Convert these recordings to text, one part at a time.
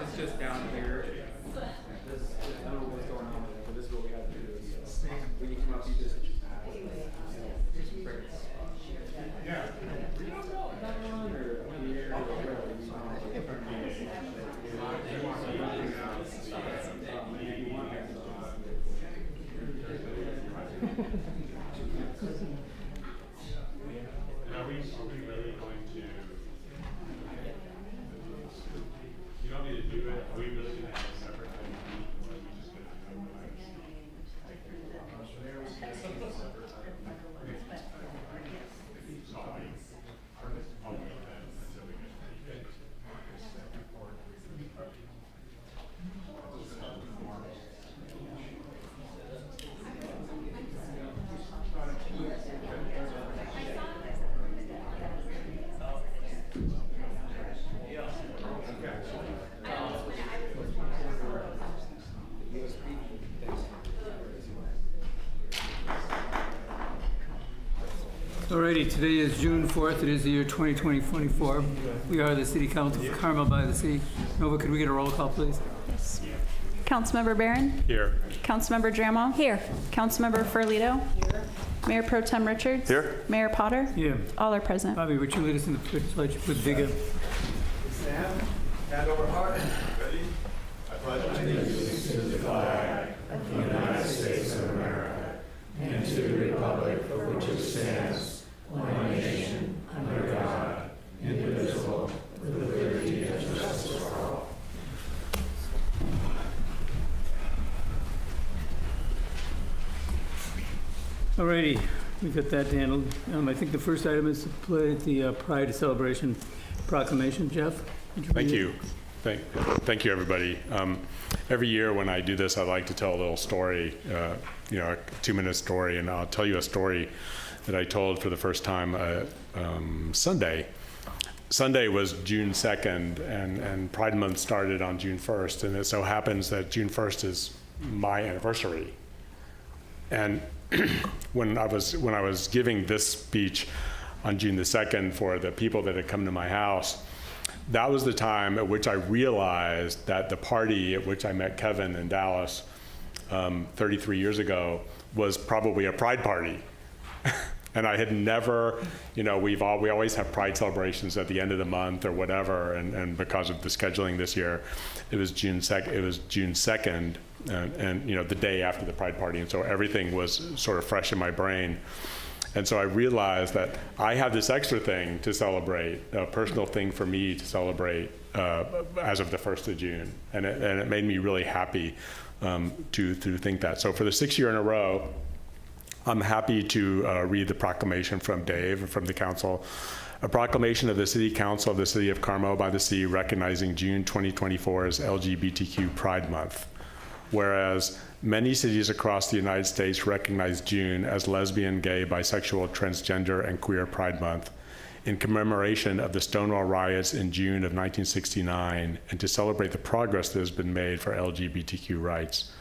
it's just down here. This, I don't know what's going on with it, but this is what we have to do. So when you come up, you just yeah. Are we really going to? You want me to do it? Are we really going to have a separate thing? Or are we just going to do Alrighty, today is June 4th. It is the year 2024. We are the City Council of Carmel-by-the-Sea. Nova, could we get a roll call, please? Yes. Councilmember Barron? Here. Councilmember Drama? Here. Councilmember Ferlito? Here. Mayor Pro Tem Richards? Here. Mayor Potter? Yeah. All are present. Bobby, would you lead us in the pledge with vigor? Stand, hand over heart. Ready? I pledge allegiance to the flag of the United States of America and to the republic for which it stands, one nation, under God, indivisible, with liberty and justice for all. Alrighty, we got that handled. I think the first item is to play the Pride Celebration Proclamation. Jeff? Thank you. Thank you, everybody. Every year when I do this, I like to tell a little story, a 2-minute story, and I'll tell you a story that I told for the first time Sunday. Sunday was June 2nd, and Pride Month started on June 1st, and it so happens that June 1st is my anniversary. And when I was giving this speech on June the 2nd for the people that had come to my house, that was the time at which I realized that the party at which I met Kevin in Dallas 33 years ago was probably a pride party. And I had never, we always have pride celebrations at the end of the month or whatever, and because of the scheduling this year, it was June 2nd, and the day after the pride party, and so everything was sort of fresh in my brain. And so I realized that I have this extra thing to celebrate, a personal thing for me to celebrate as of the 1st of June. And it made me really happy to think that. So for the 6th year in a row, I'm happy to read the proclamation from Dave and from the council. A proclamation of the City Council of the City of Carmel-by-the-Sea recognizing June 2024 as LGBTQ Pride Month. Whereas many cities across the United States recognize June as Lesbian, Gay, Bisexual, Transgender, and Queer Pride Month in commemoration of the Stonewall riots in June of 1969 and to celebrate the progress that has been made for LGBTQ rights.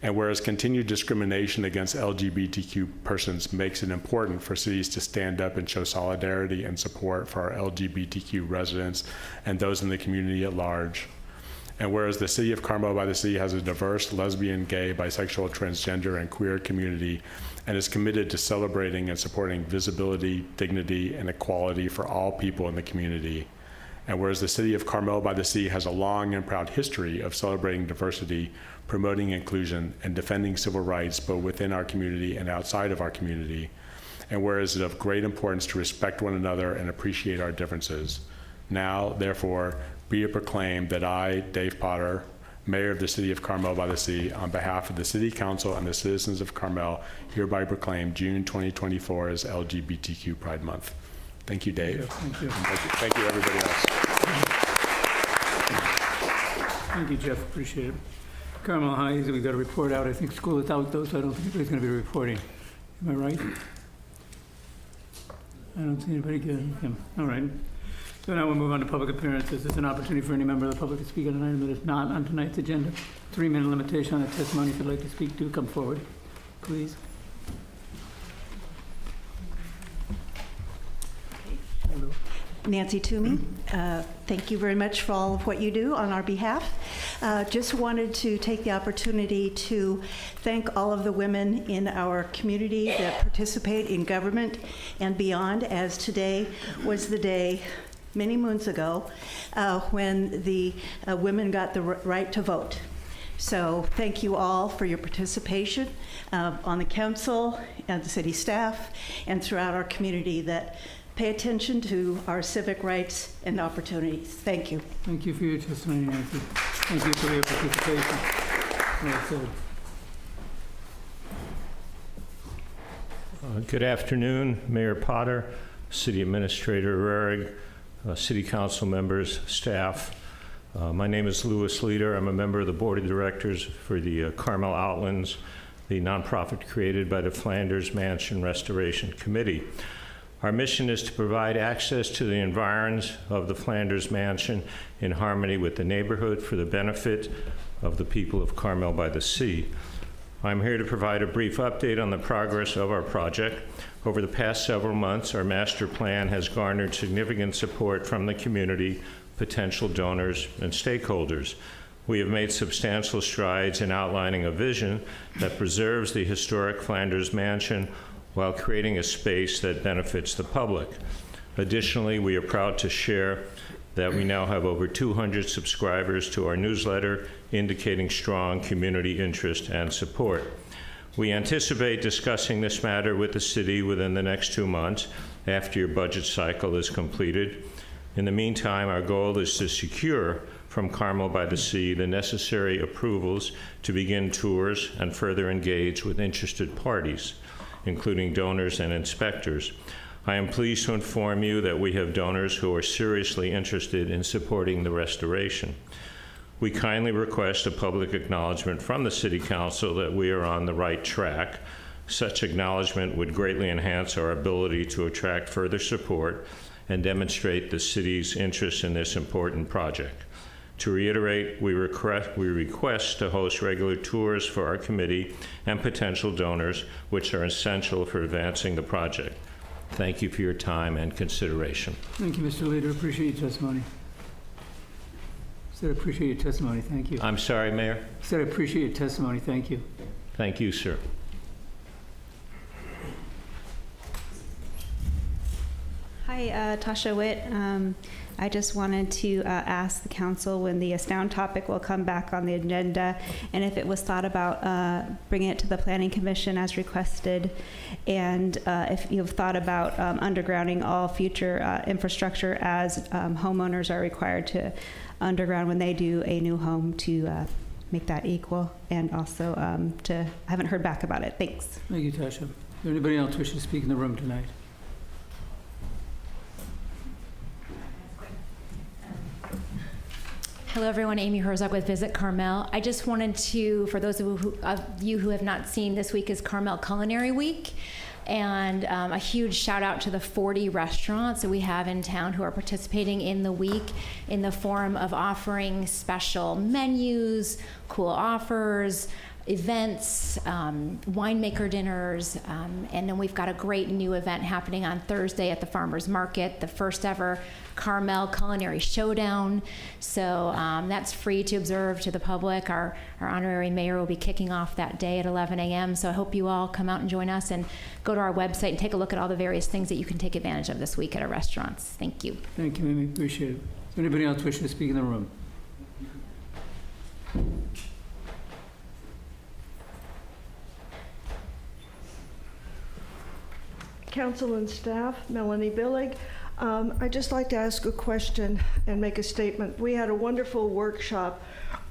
And whereas continued discrimination against LGBTQ persons makes it important for cities to stand up and show solidarity and support for our LGBTQ residents and those in the community at large. And whereas the City of Carmel-by-the-Sea has a diverse lesbian, gay, bisexual, transgender, and queer community and is committed to celebrating and supporting visibility, dignity, and equality for all people in the community. And whereas the City of Carmel-by-the-Sea has a long and proud history of celebrating diversity, promoting inclusion, and defending civil rights both within our community and outside of our community. And whereas it is of great importance to respect one another and appreciate our differences. Now, therefore, be it proclaimed that I, Dave Potter, Mayor of the City of Carmel-by-the-Sea, on behalf of the City Council and the citizens of Carmel, hereby proclaim June 2024 as LGBTQ Pride Month. Thank you, Dave. Thank you. Thank you, everybody else. Thank you, Jeff. Appreciate it. Carmel High, we've got a report out. I think school is out, though, so I don't think anybody's going to be reporting. Am I right? I don't see anybody good. Yeah. All right. So now we'll move on to public appearances. This is an opportunity for any member of the public to speak on an item that is not on tonight's agenda. 3-minute limitation on the testimony. If you'd like to speak, do come forward, please. Hello. Nancy Toomey. Thank you very much for all of what you do on our behalf. Just wanted to take the opportunity to thank all of the women in our community that participate in government and beyond, as today was the day many moons ago when the women got the right to vote. So thank you all for your participation on the council and the city staff and throughout our community that pay attention to our civic rights and opportunities. Thank you. Thank you for your testimony, Nancy. Thank you for your participation. Well said. Good afternoon, Mayor Potter, City Administrator Rarig, City Council members, staff. My name is Louis Leader. I'm a member of the Board of Directors for the Carmel Outlands, the nonprofit created by the Flanders Mansion Restoration Committee. Our mission is to provide access to the environs of the Flanders Mansion in harmony with the neighborhood for the benefit of the people of Carmel-by-the-Sea. I'm here to provide a brief update on the progress of our project. Over the past several months, our master plan has garnered significant support from the community, potential donors, and stakeholders. We have made substantial strides in outlining a vision that preserves the historic Flanders Mansion while creating a space that benefits the public. Additionally, we are proud to share that we now have over 200 subscribers to our newsletter, indicating strong community interest and support. We anticipate discussing this matter with the city within the next 2 months after your budget cycle is completed. In the meantime, our goal is to secure from Carmel-by-the-Sea the necessary approvals to begin tours and further engage with interested parties, including donors and inspectors. I am pleased to inform you that we have donors who are seriously interested in supporting the restoration. We kindly request a public acknowledgement from the City Council that we are on the right track. Such acknowledgement would greatly enhance our ability to attract further support and demonstrate the city's interest in this important project. To reiterate, we request to host regular tours for our committee and potential donors, which are essential for advancing the project. Thank you for your time and consideration. Thank you, Mr. Leader. Appreciate your testimony. Said I appreciate your testimony. Thank you. I'm sorry, Mayor? Said I appreciate your testimony. Thank you. Thank you, sir. Hi, Tasha Witt. I just wanted to ask the council when the Astound topic will come back on the agenda, and if it was thought about bringing it to the Planning Commission as requested, and if you've thought about undergrounding all future infrastructure as homeowners are required to underground when they do a new home to make that equal, and also I haven't heard back about it. Thanks. Thank you, Tasha. Is there anybody else wishing to speak in the room tonight? Hello, everyone. Amy Herzog with Visit Carmel. I just wanted to, for those of you who have not seen, this week is Carmel Culinary Week, and a huge shout out to the 40 restaurants that we have in town who are participating in the week in the form of offering special menus, cool offers, events, winemaker dinners, and then we've got a great new event happening on Thursday at the Farmers Market, the first ever Carmel Culinary Showdown. So that's free to observe to the public. Our honorary mayor will be kicking off that day at 11 a.m. So I hope you all come out and join us and go to our website and take a look at all the various things that you can take advantage of this week at our restaurants. Thank you. Thank you, Amy. Appreciate it. Is there anybody else wishing to speak in the room? Council and staff, Melanie Billig. I'd just like to ask a question and make a statement. We had a wonderful workshop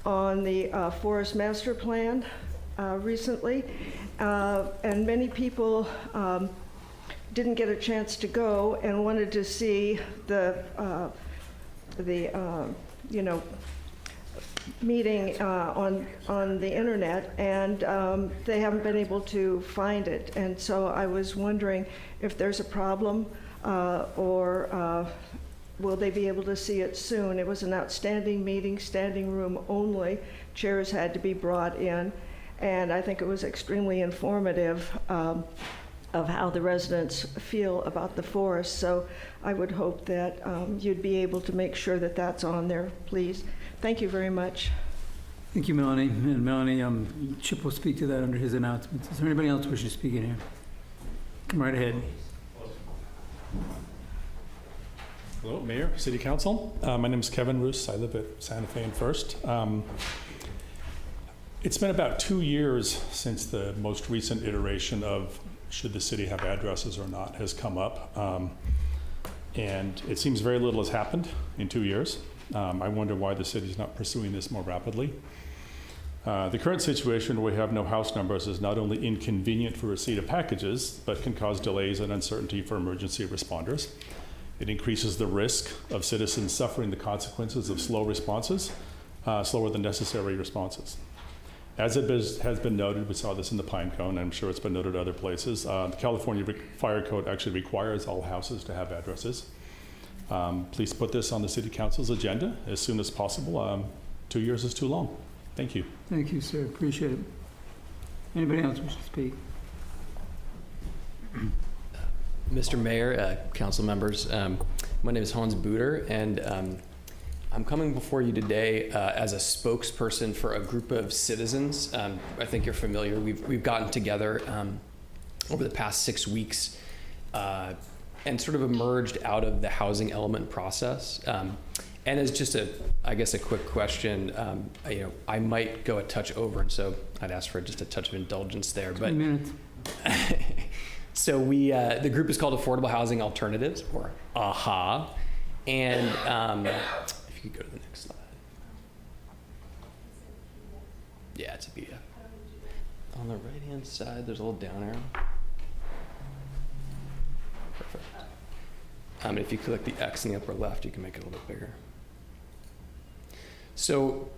on the Forest Master Plan recently, and many people didn't get a chance to go and wanted to see the meeting on the internet, and they haven't been able to find it. And so I was wondering if there's a problem or will they be able to see it soon? It was an outstanding meeting, standing room only. Chairs had to be brought in, and I think it was extremely informative. of how the residents feel about the forest. So I would hope that you'd be able to make sure that that's on there, please. Thank you very much. Thank you, Melanie. And Melanie, Chip will speak to that under his announcements. Is there anybody else who wishes to speak in here? Come right ahead. Hello, Mayor, City Council. My name is Kevin Roos. I live at Santa Fe and First. It's been about 2 years since the most recent iteration of should the city have addresses or not has come up. And it seems very little has happened in 2 years. I wonder why the city is not pursuing this more rapidly. The current situation where we have no house numbers is not only inconvenient for receipt of packages, but can cause delays and uncertainty for emergency responders. It increases the risk of citizens suffering the consequences of slow responses, slower than necessary responses. As it has been noted, we saw this in the Pine Cone, I'm sure it's been noted other places, the California Fire Code actually requires all houses to have addresses. Please put this on the City Council's agenda as soon as possible. 2 years is too long. Thank you. Thank you, sir. Appreciate it. Anybody else wish to speak? Mr. Mayor, council members, my name is Hans Buder, and I'm coming before you today as a spokesperson for a group of citizens. I think you're familiar. We've gotten together over the past 6 weeks and sort of emerged out of the housing element process. And as just I guess a quick question, I might go a touch over, and so I'd ask for just a touch of indulgence there. 2 minutes. So the group is called Affordable Housing Alternatives, or AHA. And if you could go to the next slide. Yeah, it's a PDF. On the right-hand side, there's a little down arrow. Perfect. And if you click the X in the upper left, you can make it a little bit bigger. So,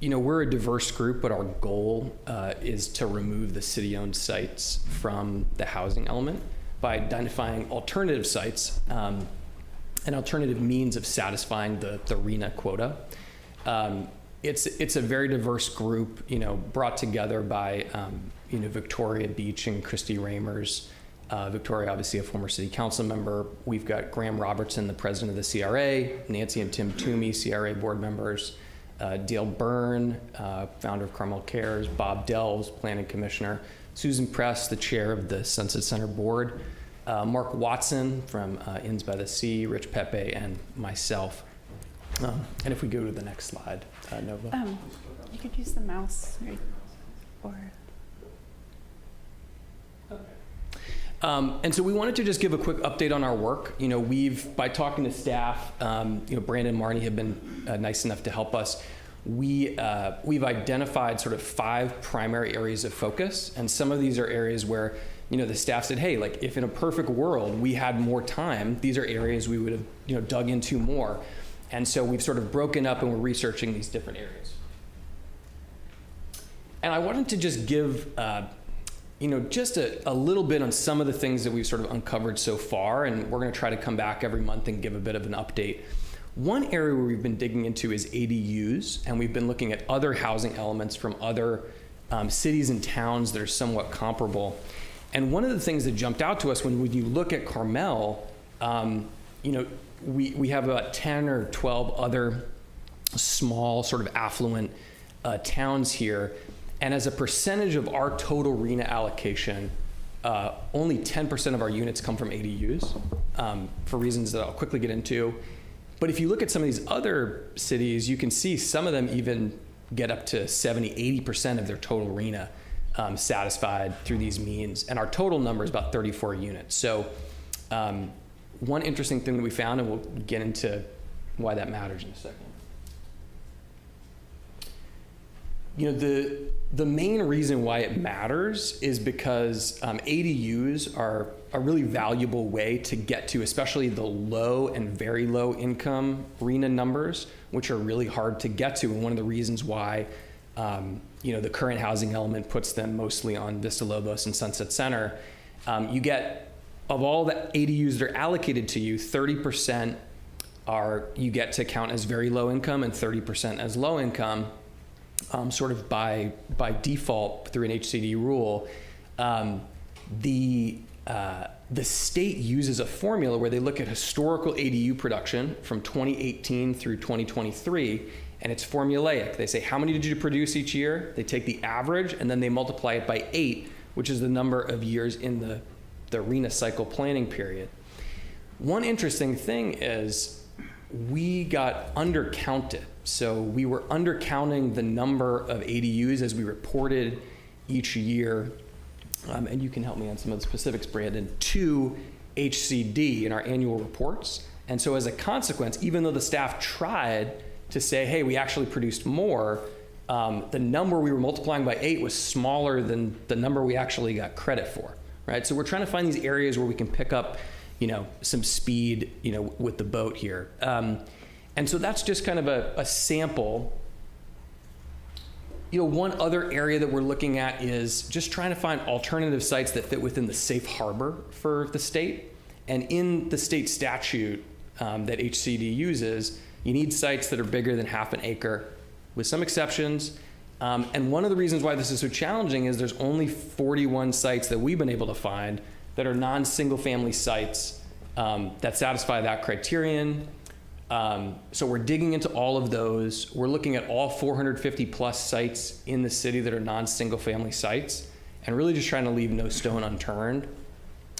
we're a diverse group, but our goal is to remove the city-owned sites from the housing element by identifying alternative sites and alternative means of satisfying the RHNA quota. It's a very diverse group, brought together by Victoria Beach and Christy Ramers. Victoria, obviously a former city council member. We've got Graham Robertson, the president of the CRA, Nancy and Tim Toomey, CRA board members, Dale Byrne, founder of Carmel Cares, Bob Delves, planning commissioner, Susan Press, the chair of the Sunset Center board, Mark Watson from Carmel-by-the-Sea, Rich Pepe, and myself. And if we go to the next slide, Nova. You could use the mouse, right? Or... And so we wanted to just give a quick update on our work. By talking to staff, Brandon and Marnie have been nice enough to help us. We've identified sort of 5 primary areas of focus, and some of these are areas where, the staff said, hey, if in a perfect world we had more time, these are areas we would have, dug into more. And so we've sort of broken up and we're researching these different areas. And I wanted to just give just a little bit on some of the things that we've sort of uncovered so far, and we're going to try to come back every month and give a bit of an update. One area where we've been digging into is ADUs, and we've been looking at other housing elements from other cities and towns that are somewhat comparable. And one of the things that jumped out to us when you look at Carmel, we have about 10 or 12 other small sort of affluent towns here. And as a percentage of our total RHNA allocation, only 10% of our units come from ADUs for reasons that I'll quickly get into. But if you look at some of these other cities, you can see some of them even get up to 70, 80% of their total RHNA satisfied through these means. And our total number is about 34 units. So one interesting thing that we found, and we'll get into why that matters in a second. The main reason why it matters is because ADUs are a really valuable way to get to, especially the low and very low income RHNA numbers, which are really hard to get to. And one of the reasons why, the current housing element puts them mostly on Vista Lobos and Sunset Center. You get, of all the ADUs that are allocated to you, 30% you get to count as very low income and 30% as low income. Sort of by default through an HCD rule. The the state uses a formula where they look at historical ADU production from 2018 through 2023, and it's formulaic. They say, how many did you produce each year? They take the average, and then they multiply it by 8, which is the number of years in the RHNA cycle planning period. One interesting thing is we got undercounted. So we were undercounting the number of ADUs as we reported each year, and you can help me on some of the specifics, Brandon, to HCD in our annual reports. And so as a consequence, even though the staff tried to say, hey, we actually produced more, the number we were multiplying by 8 was smaller than the number we actually got credit for, right? So we're trying to find these areas where we can pick up, some speed, with the boat here. And so that's just kind of a sample. One other area that we're looking at is just trying to find alternative sites that fit within the safe harbor for the state. And in the state statute that HCD uses, you need sites that are bigger than half an acre, with some exceptions. And one of the reasons why this is so challenging is there's only 41 sites that we've been able to find that are non-single family sites that satisfy that criterion. So we're digging into all of those. We're looking at all 450 plus sites in the city that are non-single family sites, and really just trying to leave no stone unturned.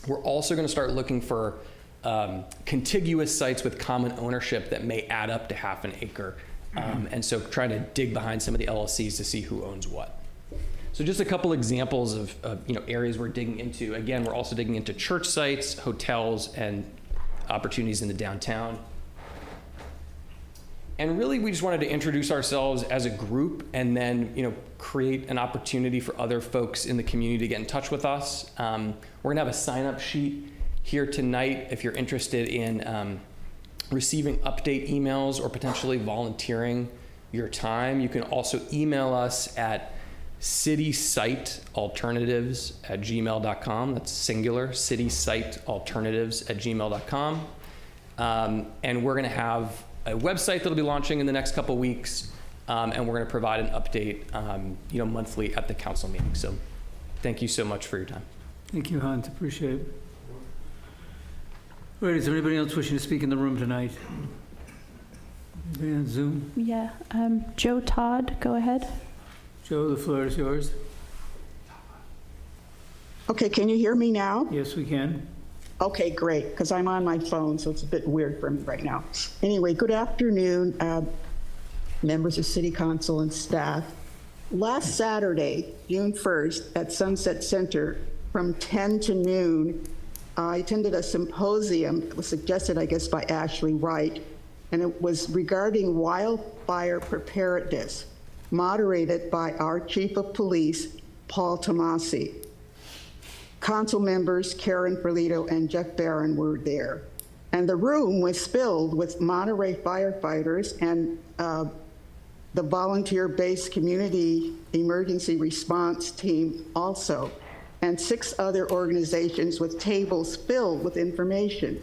We're also going to start looking for contiguous sites with common ownership that may add up to half an acre. And so trying to dig behind some of the LLCs to see who owns what. So just a couple examples of areas we're digging into. Again, we're also digging into church sites, hotels, and opportunities in the downtown. And really, we just wanted to introduce ourselves as a group, and then create an opportunity for other folks in the community to get in touch with us. We're gonna have a sign-up sheet here tonight if you're interested in receiving update emails or potentially volunteering your time. You can also email us at citysitealternatives@gmail.com. That's singular, citysitealternatives@gmail.com. And we're gonna have a website that'll be launching in the next couple weeks, and we're going to provide an update, monthly at the council meeting. So, thank you so much for your time. Thank you, Hans. Appreciate it. All right, is there anybody else wishing to speak in the room tonight? Anybody on Zoom? Yeah. Joe Todd, go ahead. Joe, the floor is yours. Okay, can you hear me now? Yes, we can. Okay, great, because I'm on my phone, so it's a bit weird for me right now. Anyway, good afternoon, members of City Council and staff. Last Saturday, June 1st, at Sunset Center, from 10 to noon, I attended a symposium that was suggested, I guess, by Ashley Wright, and it was regarding wildfire preparedness, moderated by our Chief of Police, Paul Tomasi. Council members Karen Ferlito and Jeff Barron were there. And the room was filled with Monterey firefighters and the volunteer-based community emergency response team also, and 6 other organizations with tables filled with information.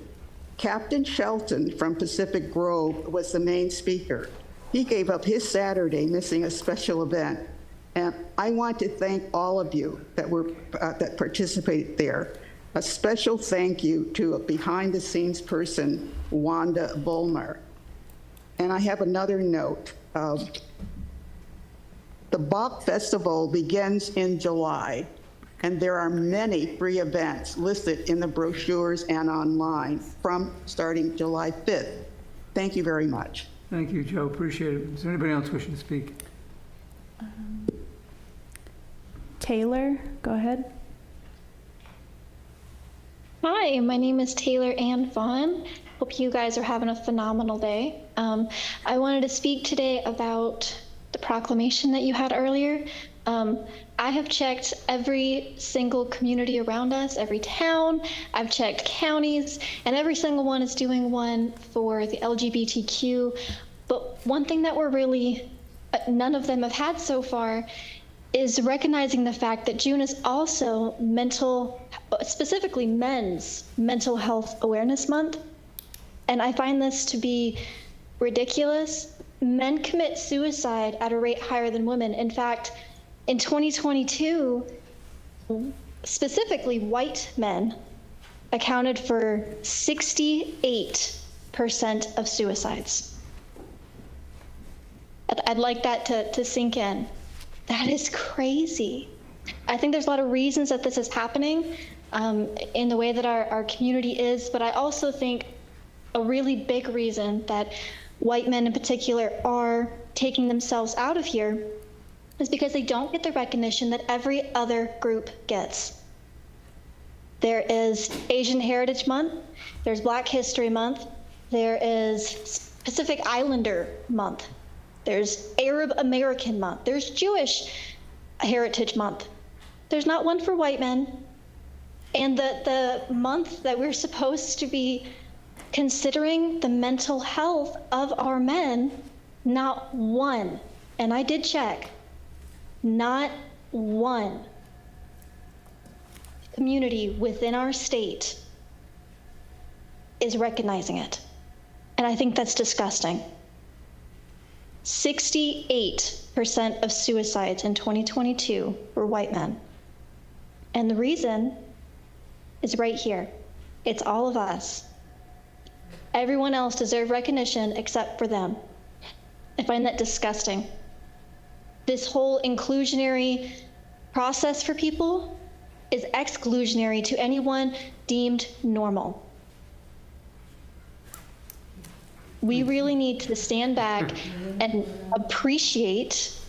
Captain Shelton from Pacific Grove was the main speaker. He gave up his Saturday missing a special event. And I want to thank all of you that participated there. A special thank you to a behind-the-scenes person, Wanda Volmar. And I have another note. The Bach Festival begins in July, and there are many free events listed in the brochures and online from starting July 5th. Thank you very much. Thank you, Joe. Appreciate it. Is there anybody else wishing to speak? Taylor, go ahead. Hi, my name is Taylor Ann Vaughn. Hope you guys are having a phenomenal day. I wanted to speak today about the proclamation that you had earlier. I have checked every single community around us, every town. I've checked counties, and every single one is doing one for the LGBTQ. But one thing that we're really, none of them have had so far, is recognizing the fact that June is also specifically men's mental health awareness month. And I find this to be ridiculous. Men commit suicide at a rate higher than women. In fact, in 2022, specifically white men accounted for 68% of suicides. I'd like that to sink in. That is crazy. I think there's a lot of reasons that this is happening in the way that our community is, but I also think a really big reason that white men in particular are taking themselves out of here is because they don't get the recognition that every other group gets. There is Asian Heritage Month, there's Black History Month, there is Pacific Islander Month, there's Arab American Month, there's Jewish Heritage Month. There's not one for white men. And the month that we're supposed to be considering the mental health of our men, not one, and I did check, not one community within our state is recognizing it. And I think that's disgusting. 68% of suicides in 2022 were white men. And the reason is right here. It's all of us. Everyone else deserves recognition except for them. I find that disgusting. This whole inclusionary process for people is exclusionary to anyone deemed normal. We really need to stand back and appreciate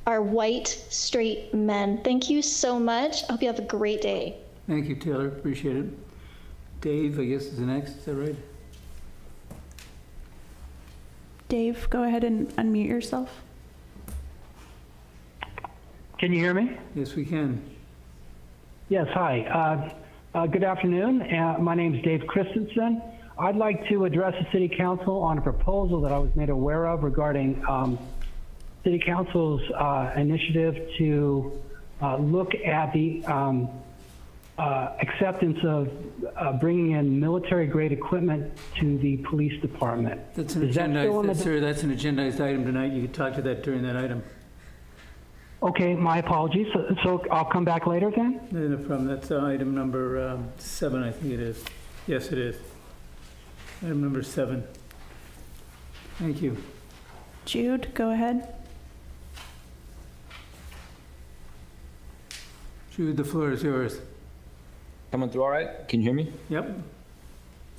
our white, straight men. Thank you so much. I hope you have a great day. Thank you, Taylor. Appreciate it. Dave, I guess, is the next. Is that right? Dave, go ahead and unmute yourself. Can you hear me? Yes, we can. Yes, hi. Good afternoon. My name is Dave Christensen. I'd like to address the City Council on a proposal that I was made aware of regarding City Council's initiative to look at the acceptance of bringing in military-grade equipment to the police department. That's an agendized item tonight. You could talk to that during that item. Okay, my apologies. So I'll come back later then? No problem. That's item number 7, I think it is. Yes, it is. Item number 7. Thank you. Jude, go ahead. Jude, the floor is yours. Coming through all right? Can you hear me? Yep.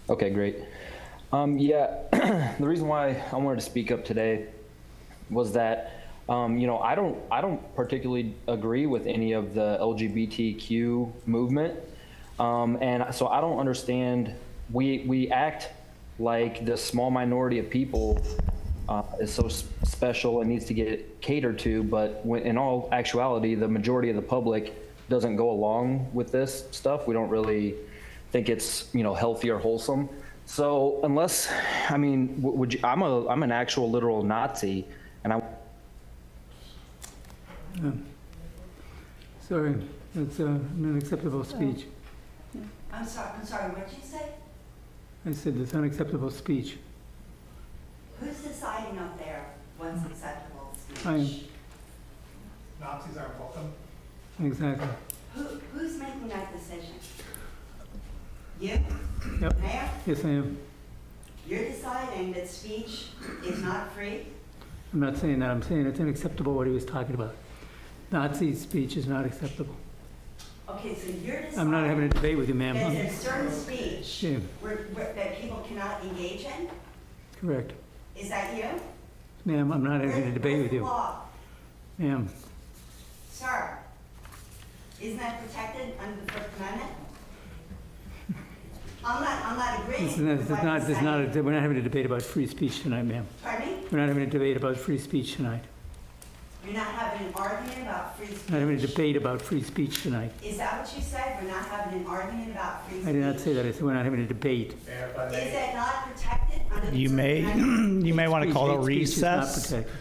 Okay, great. Yeah, the reason why I wanted to speak up today was that, I don't particularly agree with any of the LGBTQ movement. And so I don't understand, we act like this small minority of people is so special and needs to get catered to, but in all actuality, the majority of the public doesn't go along with this stuff. We don't really think it's, healthy or wholesome. So unless, would you, I'm an actual literal Nazi, and Sorry, that's an unacceptable speech. I'm sorry, what'd you say? I said it's unacceptable speech. Who's deciding up there what's acceptable speech? I am. Nazis aren't welcome. Exactly. Who's making that decision? You? Yep. Mayor? Yes, I am. You're deciding that speech is not free? I'm not saying that. I'm saying it's unacceptable what he was talking about. Nazi speech is not acceptable. Okay, so you're deciding... I'm not having a debate with you, ma'am. There's a certain speech Yeah. that people cannot engage in? Correct. Is that you? Ma'am, I'm not having a debate with you. Law? Ma'am, Sir, isn't that protected under the First Amendment? I'm not agreeing with what you're saying. we're not having a debate about free speech tonight, ma'am. Pardon me? We're not having a debate about free speech tonight. You're not having an argument about free speech? We're not having a debate about free speech tonight. Is that what you said? We're not having an argument about free speech? I did not say that. I said we're not having a debate. Is that not protected under the You may you may want to call a Speech is not recess, protected.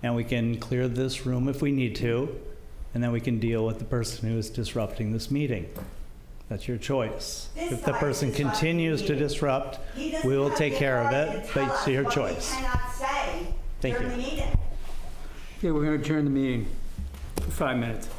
and we can clear this room if we need to, and then we can deal with the person who is disrupting this meeting. That's your choice. If the person continues to disrupt, we will take care of it, but it's your choice. Thank you. Okay, we're going to adjourn the meeting for 5 minutes.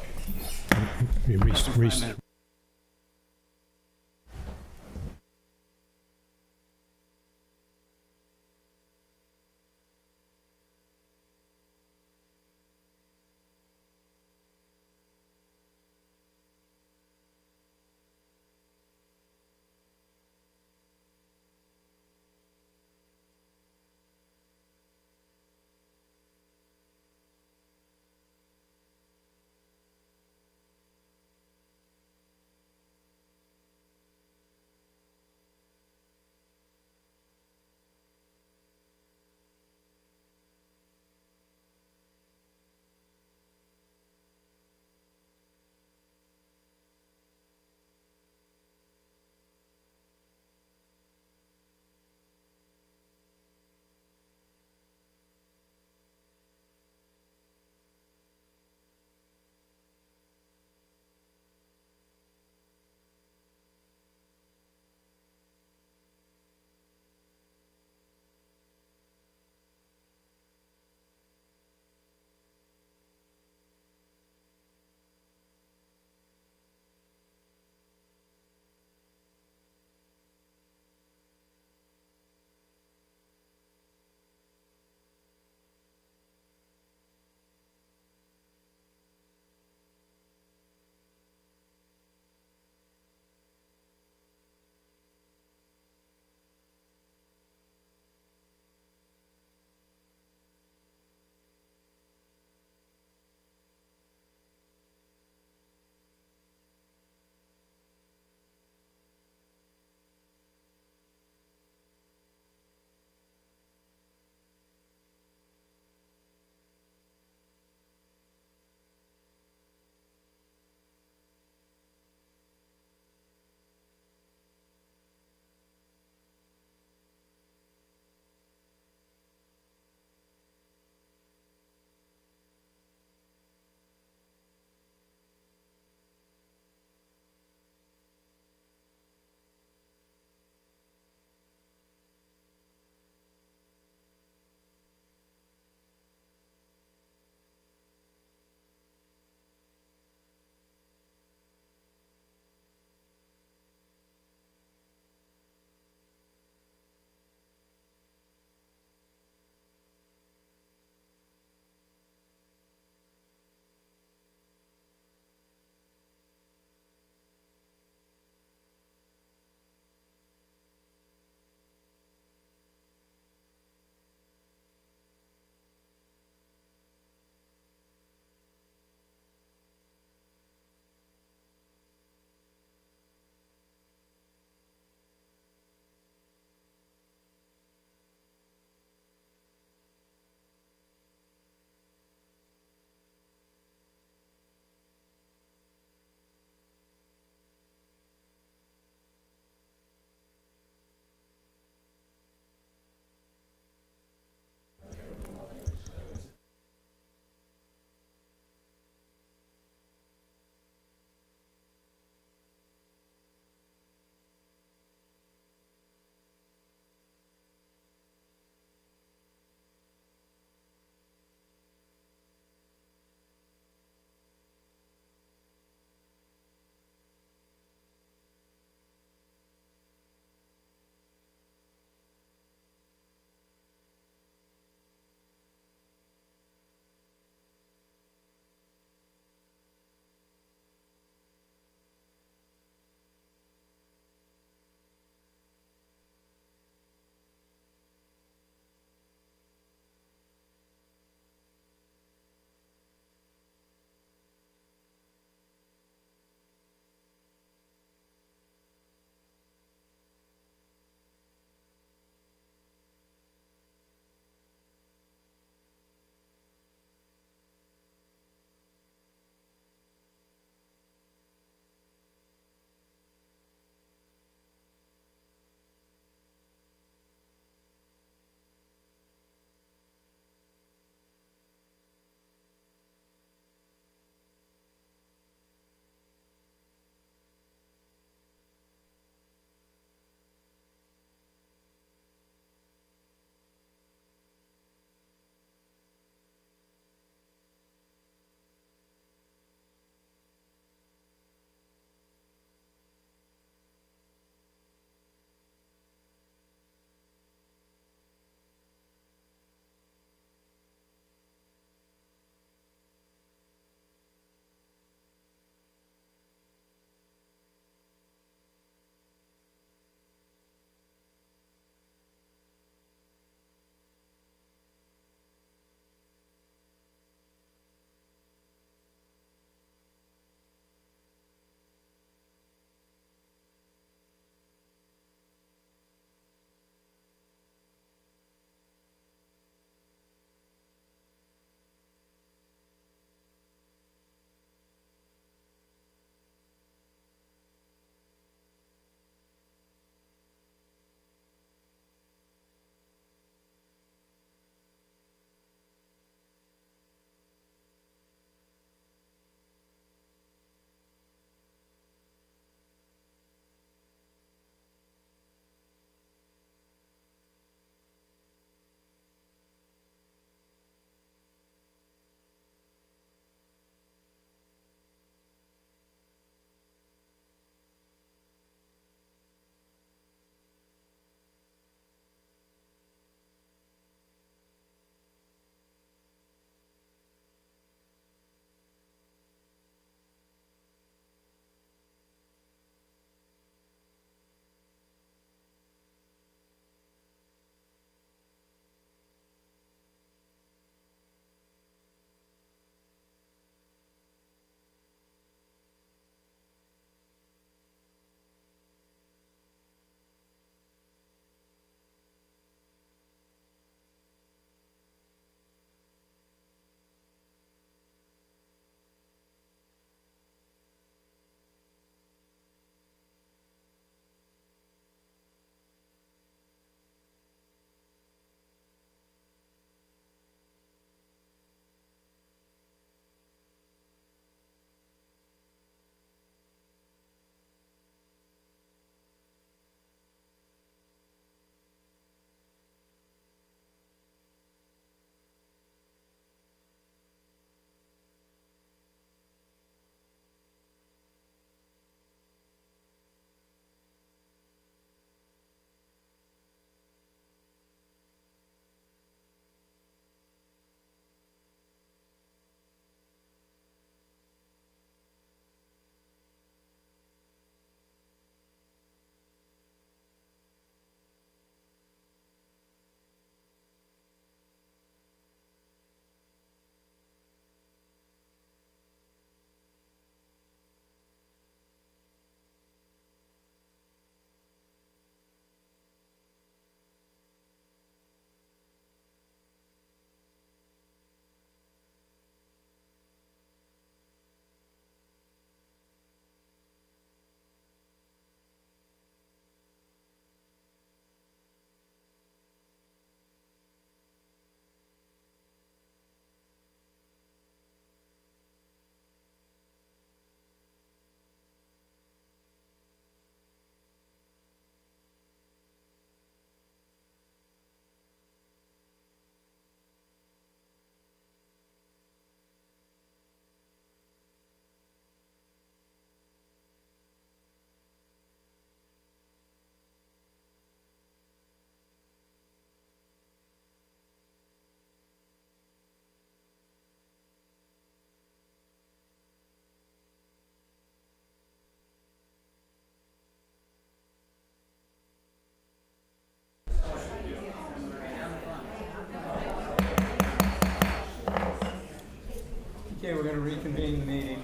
Okay, we're going to reconvene the meeting.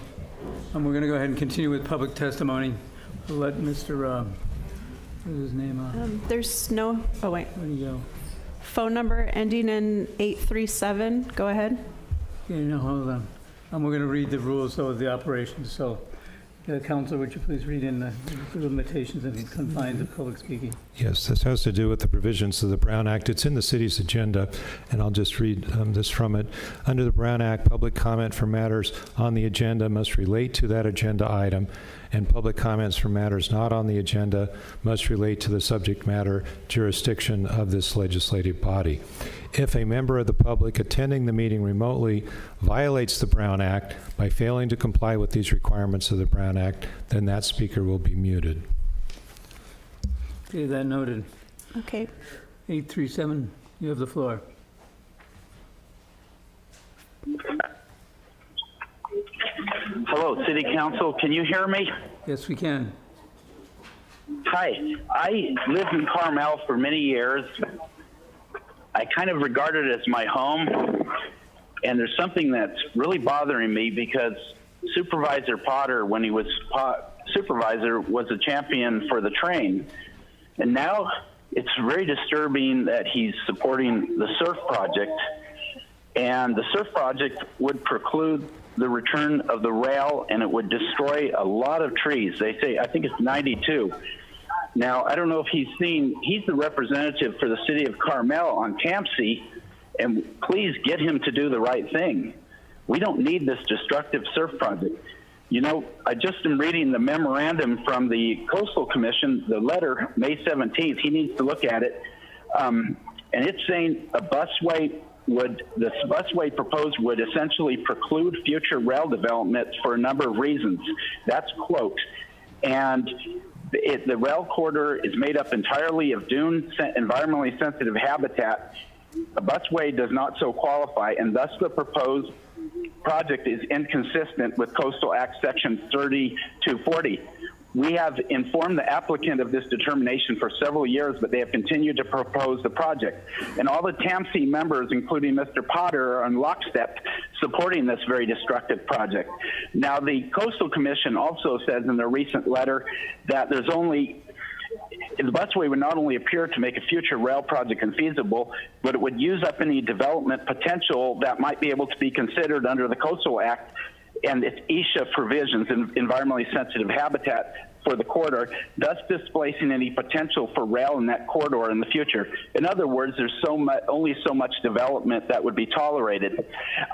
And we're going to go ahead and continue with public testimony. We'll let Mr. What's his name? There's no, oh wait, Where'd he go? phone number ending in 837. Go ahead. Okay, no, hold on. And we're going to read the rules of the operation. So, Counselor, would you please read in the limitations and confines of public speaking? Yes, this has to do with the provisions of the Brown Act. It's in the city's agenda, and I'll just read this from it. Under the Brown Act, public comment for matters on the agenda must relate to that agenda item, and public comments for matters not on the agenda must relate to the subject matter jurisdiction of this legislative body. If a member of the public attending the meeting remotely violates the Brown Act by failing to comply with these requirements of the Brown Act, then that speaker will be muted. Okay, that noted. Okay. 837, you have the floor. Hello, City Council. Can you hear me? Yes, we can. Hi. I lived in Carmel for many years. I kind of regard it as my home, and there's something that's really bothering me because Supervisor Potter, when he was supervisor, was a champion for the train. And now it's very disturbing that he's supporting the surf project, and the surf project would preclude the return of the rail, and it would destroy a lot of trees. They say, I think it's 92. Now, I don't know if he's the representative for the city of Carmel on Campsie, and please get him to do the right thing. We don't need this destructive surf project. You know, I just am reading the memorandum from the Coastal Commission, the letter, May 17th. He needs to look at it. And it's saying the busway proposed would essentially preclude future rail development for a number of reasons. That's quote. And the rail corridor is made up entirely of dune environmentally sensitive habitat. A busway does not so qualify, and thus the proposed project is inconsistent with Coastal Act Section 3240. We have informed the applicant of this determination for several years, but they have continued to propose the project. And all the TAMC members, including Mr. Potter, are in lockstep supporting this very destructive project. Now, the Coastal Commission also says in their recent letter that the busway would not only appear to make a future rail project infeasible, but it would use up any development potential that might be able to be considered under the Coastal Act and its ESHA provisions, in environmentally sensitive habitat for the corridor, thus displacing any potential for rail in that corridor in the future. In other words, there's only so much development that would be tolerated.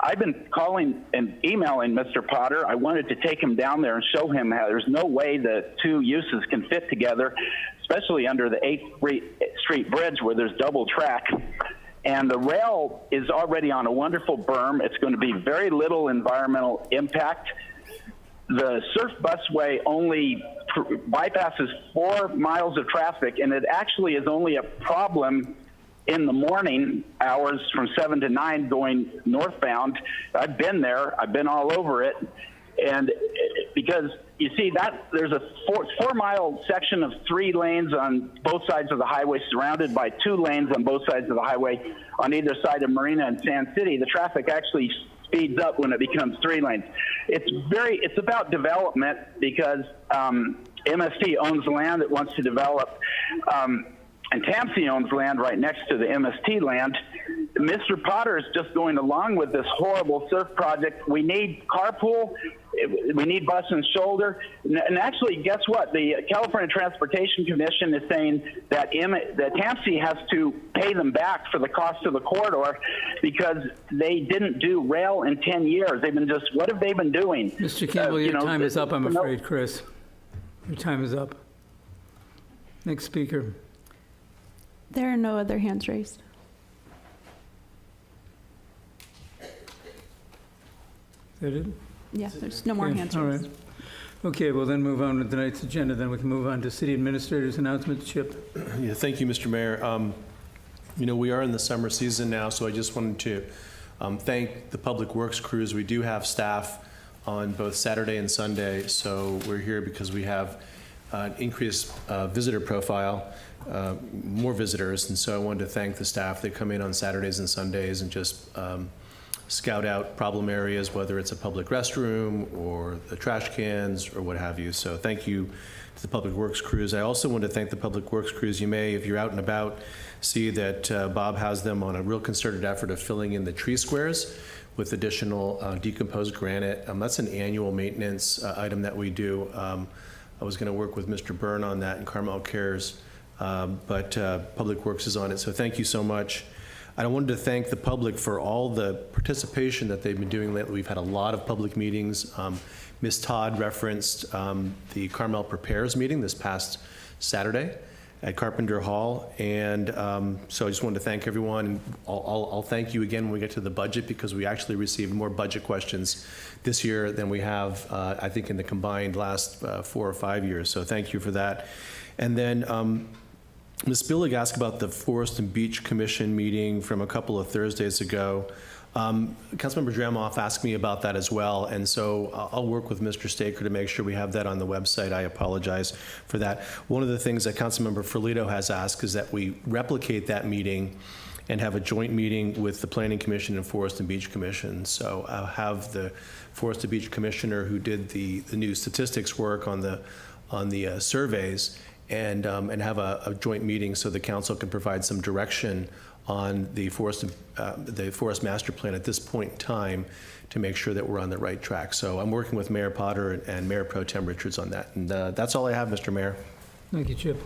I've been calling and emailing Mr. Potter. I wanted to take him down there and show him how there's no way the two uses can fit together, especially under the 8th Street Bridge where there's double track. And the rail is already on a wonderful berm. It's going to be very little environmental impact. The surf busway only bypasses 4 miles of traffic, and it actually is only a problem in the morning hours from 7 to 9 going northbound. I've been there. I've been all over it. And because you see that there's a 4-mile section of 3 lanes on both sides of the highway, surrounded by 2 lanes on both sides of the highway on either side of Marina and Sand City. The traffic actually speeds up when it becomes 3 lanes. It's about development because MST owns land it wants to develop. And TAMC owns land right next to the MST land. Mr. Potter is just going along with this horrible surf project. We need carpool. We need bus and shoulder. And actually, guess what? The California Transportation Commission is saying that TAMC has to pay them back for the cost of the corridor because they didn't do rail in 10 years. They've been what have they been doing? Mr. Campbell, your time is up, I'm afraid, Chris. Your time is up. Next speaker. There are no other hands raised. Is that it? Yeah, there's no more hands raised. All right. Okay, we'll then move on to tonight's agenda. Then we can move on to City Administrator's announcements. Chip. Yeah, thank you, Mr. Mayor. We are in the summer season now, so I just wanted to thank the Public Works crews. We do have staff on both Saturday and Sunday, so we're here because we have an increased visitor profile. More visitors, and so I wanted to thank the staff. They come in on Saturdays and Sundays and just scout out problem areas, whether it's a public restroom or the trash cans or what have you. So thank you to the Public Works crews. I also want to thank the Public Works crews. You may, if you're out and about, see that Bob has them on a real concerted effort of filling in the tree squares with additional decomposed granite. That's an annual maintenance item that we do. I was going to work with Mr. Byrne on that and Carmel Cares, but Public Works is on it. So thank you so much. I wanted to thank the public for all the participation that they've been doing lately. We've had a lot of public meetings. Ms. Todd referenced the Carmel Prepares meeting this past Saturday at Carpenter Hall. And so I just wanted to thank everyone. And I'll thank you again when we get to the budget, because we actually received more budget questions this year than we have, I think, in the combined last 4 or 5 years. So thank you for that. And then Ms. Billig asked about the Forest and Beach Commission meeting from a couple of Thursdays ago. Councilmember Dramoff asked me about that as well, and so I'll work with Mr. Staker to make sure we have that on the website. I apologize for that. One of the things that Councilmember Ferlito has asked is that we replicate that meeting and have a joint meeting with the Planning Commission and Forest and Beach Commission. So I'll have the Forest and Beach Commissioner who did the new statistics work on the surveys and have a joint meeting so the council can provide some direction on the forest master plan at this point in time to make sure that we're on the right track. So I'm working with Mayor Potter and Mayor Pro Tem Richards on that. And that's all I have, Mr. Mayor. Thank you, Chip.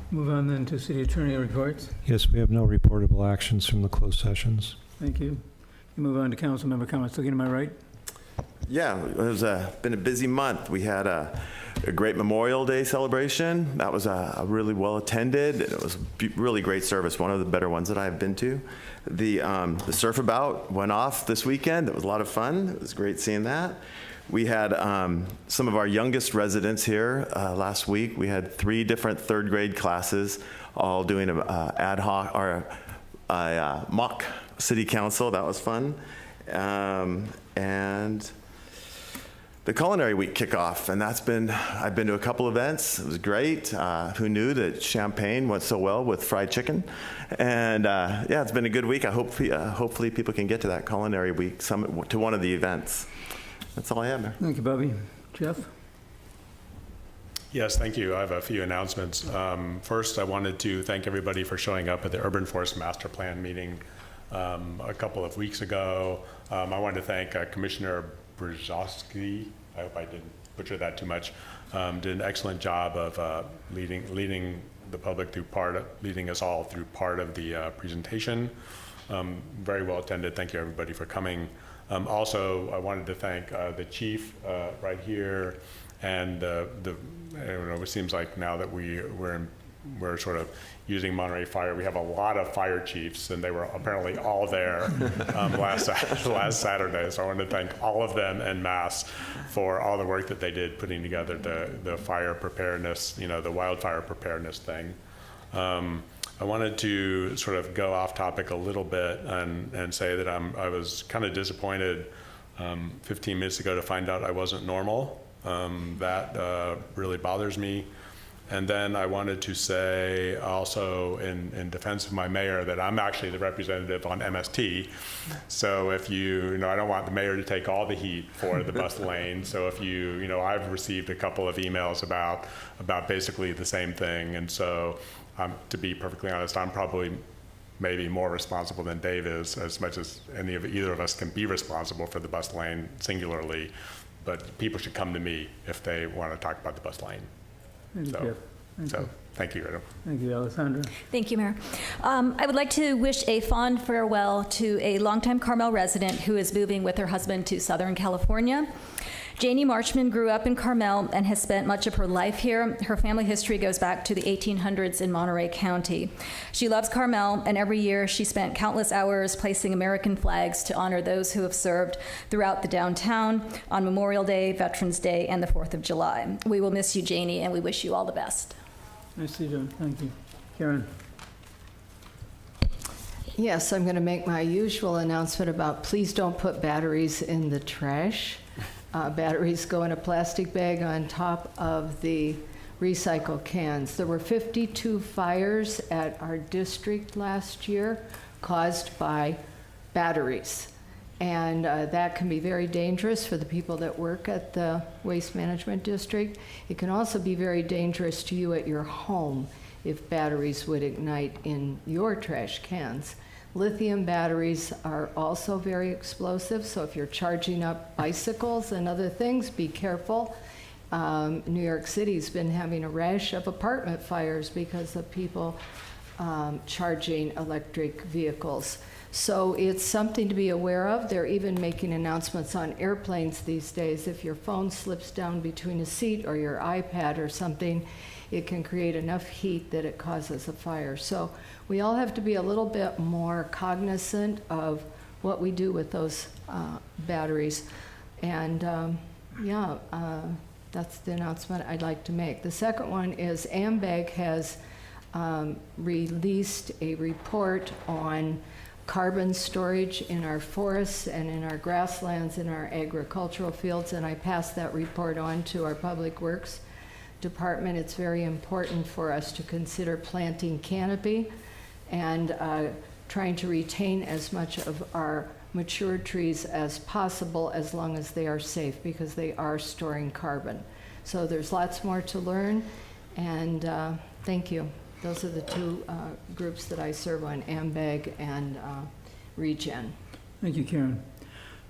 Move on then to City Attorney reports. Yes, we have no reportable actions from the closed sessions. Thank you. Move on to council member comments. Looking to my right. Yeah, it was been a busy month. We had a great Memorial Day celebration. That was a really well attended. It was really great service, one of the better ones that I've been to. The Surfabout went off this weekend. It was a lot of fun. It was great seeing that. We had some of our youngest residents here last week. We had 3 different 3rd grade classes all doing an ad hoc or a mock city council. That was fun. And the Culinary Week kickoff, and I've been to a couple events. It was great. Who knew that Champagne went so well with fried chicken? And yeah, it's been a good week. I hope hopefully people can get to that Culinary Week summit, to one of the events. That's all I have, Mayor. Thank you, Bobby. Jeff? Yes, thank you. I have a few announcements. First, I wanted to thank everybody for showing up at the Urban Forest Master Plan meeting a couple of weeks ago. I wanted to thank Commissioner Brzezowski, I hope I didn't butcher that too much, did an excellent job of leading the public through leading us all through part of the presentation. Very well attended. Thank you everybody for coming. Also, I wanted to thank the chief right here, and I don't know, it seems like now that we're sort of using Monterey Fire. We have a lot of fire chiefs, and they were apparently all there last Saturday. So I want to thank all of them en masse for all the work that they did putting together the fire preparedness, the wildfire preparedness thing. I wanted to sort of go off topic a little bit and say that I was kind of disappointed 15 minutes ago to find out I wasn't normal. That really bothers me. And then I wanted to say also in defense of my mayor that I'm actually the representative on MST. So if I don't want the mayor to take all the heat for the bus lane. So if I've received a couple of emails about basically the same thing. And so to be perfectly honest, I'm probably maybe more responsible than Dave is, as much as either of us can be responsible for the bus lane singularly. But people should come to me if they want to talk about the bus lane. Thank you, Jeff. Thank you, Adam. Thank you, Alessandra. Thank you, Mayor. I would like to wish a fond farewell to a longtime Carmel resident who is moving with her husband to Southern California. Janie Marchman grew up in Carmel and has spent much of her life here. Her family history goes back to the 1800s in Monterey County. She loves Carmel, and every year she spent countless hours placing American flags to honor those who have served throughout the downtown on Memorial Day, Veterans Day, and the 4th of July. We will miss you, Janie, and we wish you all the best. Nice to see you, John. Thank you. Karen? Yes, I'm going to make my usual announcement about please don't put batteries in the trash. Batteries go in a plastic bag on top of the recycle cans. There were 52 fires at our district last year caused by batteries. And that can be very dangerous for the people that work at the Waste Management District. It can also be very dangerous to you at your home if batteries would ignite in your trash cans. Lithium batteries are also very explosive, so if you're charging up bicycles and other things, be careful. New York City's been having a rash of apartment fires because of people charging electric vehicles. So it's something to be aware of. They're even making announcements on airplanes these days. If your phone slips down between a seat or your iPad or something, it can create enough heat that it causes a fire. So we all have to be a little bit more cognizant of what we do with those batteries. And that's the announcement I'd like to make. The second one is AMBAG has released a report on carbon storage in our forests and in our grasslands, in our agricultural fields, and I passed that report on to our Public Works Department. It's very important for us to consider planting canopy and trying to retain as much of our mature trees as possible as long as they are safe, because they are storing carbon. So there's lots more to learn, and thank you. Those are the two groups that I serve on, AMBAG and Regen. Thank you, Karen.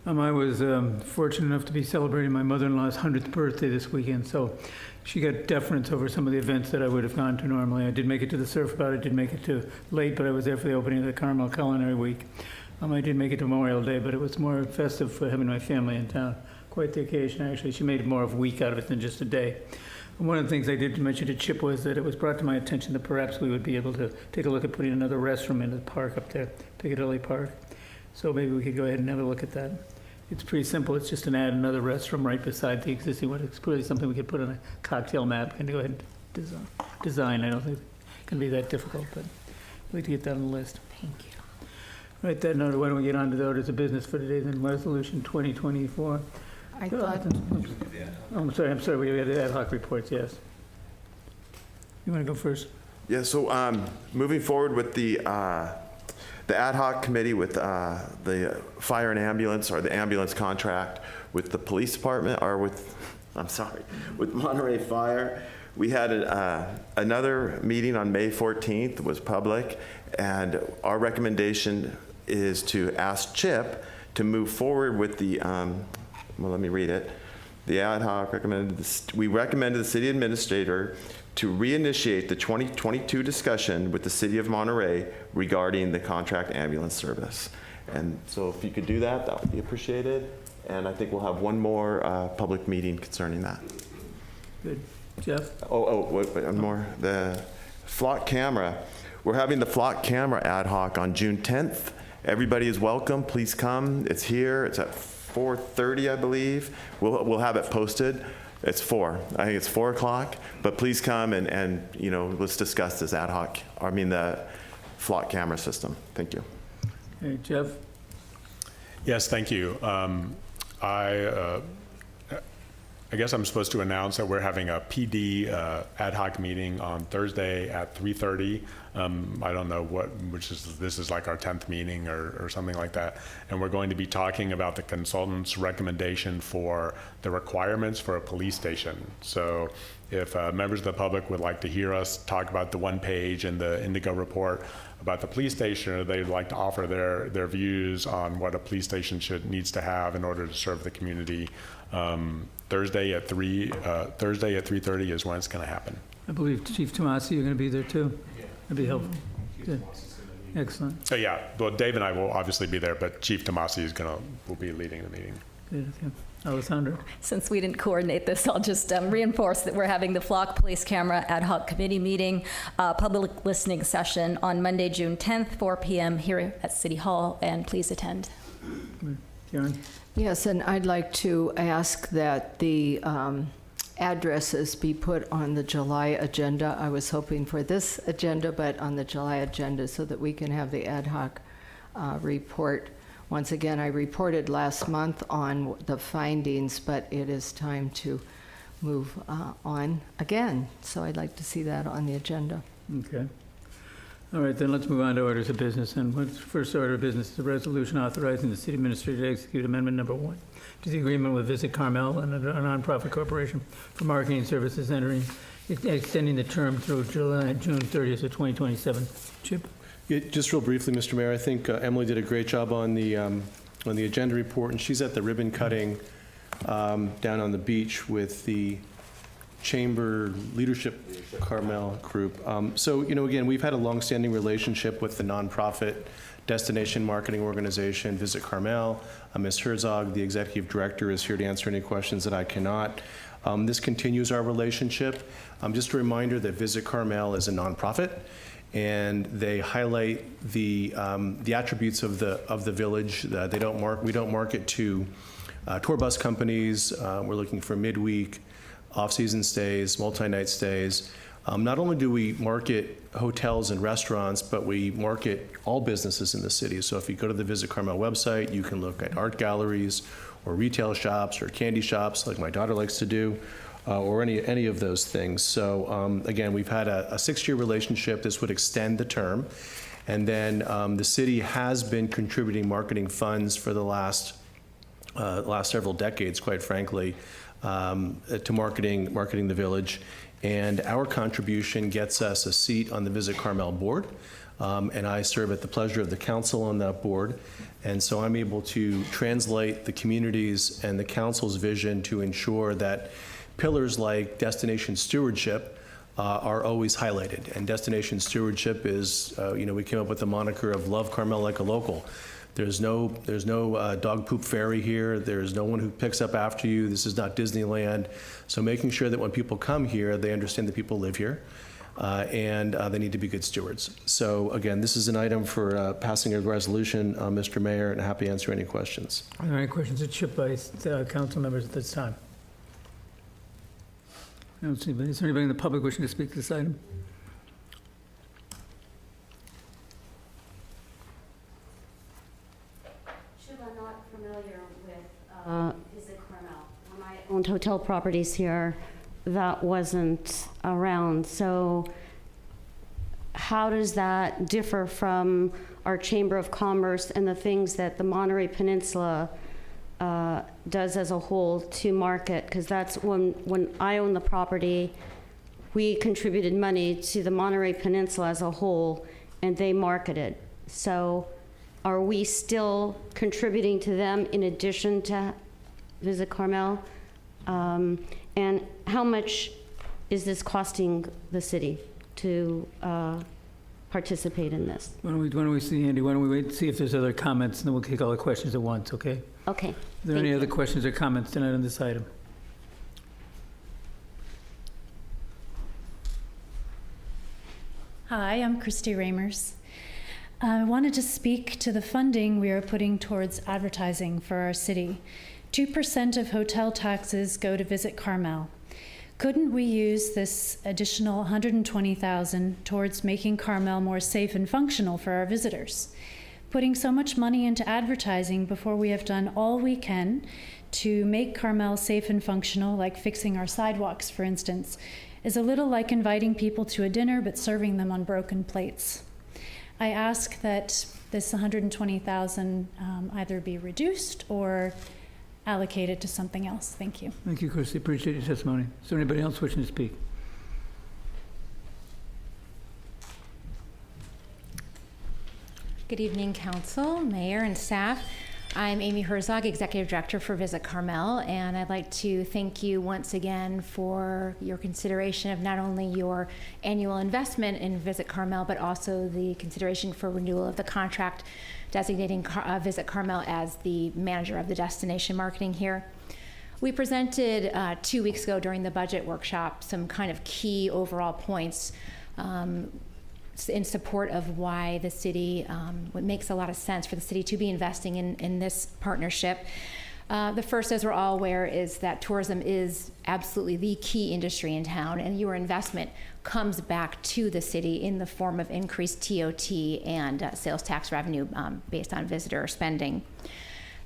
I was fortunate enough to be celebrating my mother-in-law's 100th birthday this weekend, so she got deference over some of the events that I would have gone to normally. I did make it to the Surf About. I did make it to late, but I was there for the opening of the Carmel Culinary Week. I did make it to Memorial Day, but it was more festive for having my family in town. Quite the occasion, actually. She made more of a week out of it than just a day. And one of the things I did mention to Chip was that it was brought to my attention that perhaps we would be able to take a look at putting another restroom in the park up there, Piccadilly Park. So maybe we could go ahead and have a look at that. It's pretty simple. It's just to add another restroom right beside the existing one. It's really something we could put on a cocktail map and go ahead and design. I don't think it can be that difficult, but we'd like to get that on the list. Thank you. Right, that note, why don't we get on to the orders of business for today, then Resolution 2024. I thought, Oh, I'm sorry, we had the ad hoc reports, yes. You want to go first? Yeah, so moving forward with the ad hoc committee with the fire and ambulance, or the ambulance contract with the police department, or with Monterey Fire. We had another meeting on May 14th, was public, and our recommendation is to ask Chip to move forward with the, well, let me read it. The ad hoc we recommended the city administrator to reinitiate the 2022 discussion with the city of Monterey regarding the contract ambulance service. And so if you could do that, that would be appreciated. And I think we'll have one more public meeting concerning that. Good. Jeff? Wait, one more. The flock camera. We're having the flock camera ad hoc on June 10th. Everybody is welcome. Please come. It's here. It's at 4:30, I believe. We'll have it posted. It's 4. I think it's 4 o'clock. But please come and you know, let's discuss this ad hoc. The flock camera system. Thank you. Hey, Jeff? Yes, thank you. I guess I'm supposed to announce that we're having a PD ad hoc meeting on Thursday at 3:30. I don't know this is like our 10th meeting or something like that. And we're going to be talking about the consultant's recommendation for the requirements for a police station. So if members of the public would like to hear us talk about the one page in the Indigo report about the police station, or they'd like to offer their views on what a police station needs to have in order to serve the community, Thursday at 3:30 is when it's going to happen. I believe Chief Tomasi, you're going to be there too. That'd be helpful. Good. Excellent. So yeah, well, Dave and I will obviously be there, but Chief Tomasi will be leading the meeting. Good. Okay. Alessandra? Since we didn't coordinate this, I'll just reinforce that we're having the Flock Police Camera Ad Hoc Committee meeting, public listening session on Monday, June 10th, 4 p.m. here at City Hall, and please attend. Karen? yes, and I'd like to ask that the addresses be put on the July agenda. I was hoping for this agenda, but on the July agenda so that we can have the ad hoc report. Once again, I reported last month on the findings, but it is time to move on again. So I'd like to see that on the agenda. Okay. All right, then let's move on to orders of business. And what's first order of business is a resolution authorizing the city administrator to execute amendment number 1 to the agreement with Visit Carmel and a nonprofit corporation for marketing services extending the term through June 30th of 2027. Chip? Yeah, just real briefly, Mr. Mayor, I think Emily did a great job on the agenda report, and she's at the ribbon cutting down on the beach with the Chamber Leadership Carmel group. So, again, we've had a longstanding relationship with the nonprofit destination marketing organization, Visit Carmel. Ms. Herzog, the executive director, is here to answer any questions that I cannot. This continues our relationship. Just a reminder that Visit Carmel is a nonprofit, and they highlight the attributes of the village. We don't market to tour bus companies. We're looking for midweek, off-season stays, multi-night stays. Not only do we market hotels and restaurants, but we market all businesses in the city. So if you go to the Visit Carmel website, you can look at art galleries or retail shops or candy shops like my daughter likes to do, or any of those things. So again, we've had a 6-year relationship. This would extend the term. And then the city has been contributing marketing funds for the last several decades, quite frankly, to marketing the village. And our contribution gets us a seat on the Visit Carmel board. And I serve at the pleasure of the council on that board. And so I'm able to translate the community's and the council's vision to ensure that pillars like destination stewardship are always highlighted. And destination stewardship is, we came up with the moniker of love Carmel like a local. There's no dog poop fairy here. There's no one who picks up after you. This is not Disneyland. So making sure that when people come here, they understand that people live here, and they need to be good stewards. So again, this is an item for passing a resolution, Mr. Mayor, and happy to answer any questions. Are there any questions that Chip by council members at this time? I don't see anybody. Is there anybody in the public wishing to speak to this item? I'm not familiar with Visit Carmel. When I owned hotel properties here, that wasn't around. So how does that differ from our Chamber of Commerce and the things that the Monterey Peninsula does as a whole to market? Because that's when I owned the property, we contributed money to the Monterey Peninsula as a whole, and they marketed. So are we still contributing to them in addition to Visit Carmel? And how much is this costing the city to participate in this? Why don't we see, Andy, why don't we wait and see if there's other comments, and then we'll take all the questions at once, okay? Okay. Are there any other questions or comments tonight on this item? Hi, I'm Christy Ramers. I wanted to speak to the funding we are putting towards advertising for our city. 2% of hotel taxes go to Visit Carmel. Couldn't we use this additional $120,000 towards making Carmel more safe and functional for our visitors? Putting so much money into advertising before we have done all we can to make Carmel safe and functional, like fixing our sidewalks, for instance, is a little like inviting people to a dinner but serving them on broken plates. I ask that this $120,000 either be reduced or allocated to something else. Thank you. Thank you, Christy. Appreciate your testimony. Is there anybody else wishing to speak? Good evening, Council, Mayor, and staff. I'm Amy Herzog, Executive Director for Visit Carmel, and I'd like to thank you once again for your consideration of not only your annual investment in Visit Carmel, but also the consideration for renewal of the contract designating Visit Carmel as the manager of the destination marketing here. We presented 2 weeks ago during the budget workshop some kind of key overall points in support of why the city, what makes a lot of sense for the city to be investing in this partnership. The first, as we're all aware, is that tourism is absolutely the key industry in town, and your investment comes back to the city in the form of increased TOT and sales tax revenue based on visitor spending.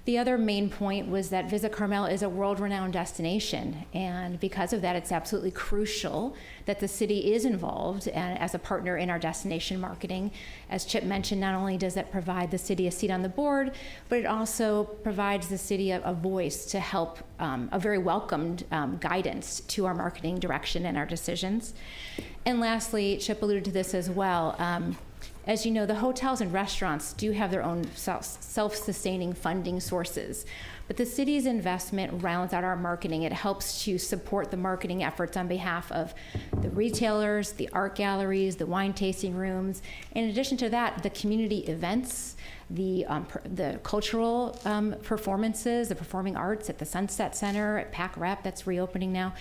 The other main point was that Visit Carmel is a world-renowned destination, and because of that, it's absolutely crucial that the city is involved as a partner in our destination marketing. As Chip mentioned, not only does that provide the city a seat on the board, but it also provides the city a voice to help, a very welcomed guidance to our marketing direction and our decisions. And lastly, Chip alluded to this as well. As you know, the hotels and restaurants do have their own self-sustaining funding sources, but the city's investment rounds out our marketing. It helps to support the marketing efforts on behalf of the retailers, the art galleries, the wine tasting rooms. In addition to that, the community events, the cultural performances, the performing arts at the Sunset Center, at Pac Rep, that's reopening now.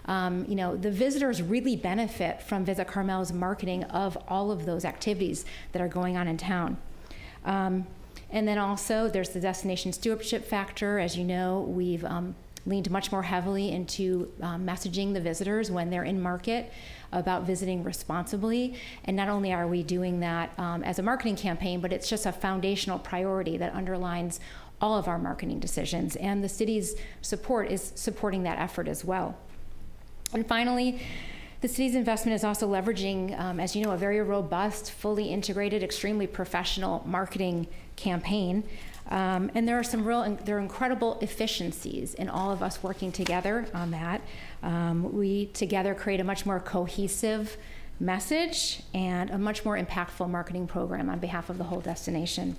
The visitors really benefit from Visit Carmel's marketing of all of those activities that are going on in town. And then also there's the destination stewardship factor. As you know, we've leaned much more heavily into messaging the visitors when they're in market about visiting responsibly. And not only are we doing that as a marketing campaign, but it's just a foundational priority that underlines all of our marketing decisions. And the city's support is supporting that effort as well. And finally, the city's investment is also leveraging, as you know, a very robust, fully integrated, extremely professional marketing campaign. And there are incredible efficiencies in all of us working together on that. We together create a much more cohesive message and a much more impactful marketing program on behalf of the whole destination.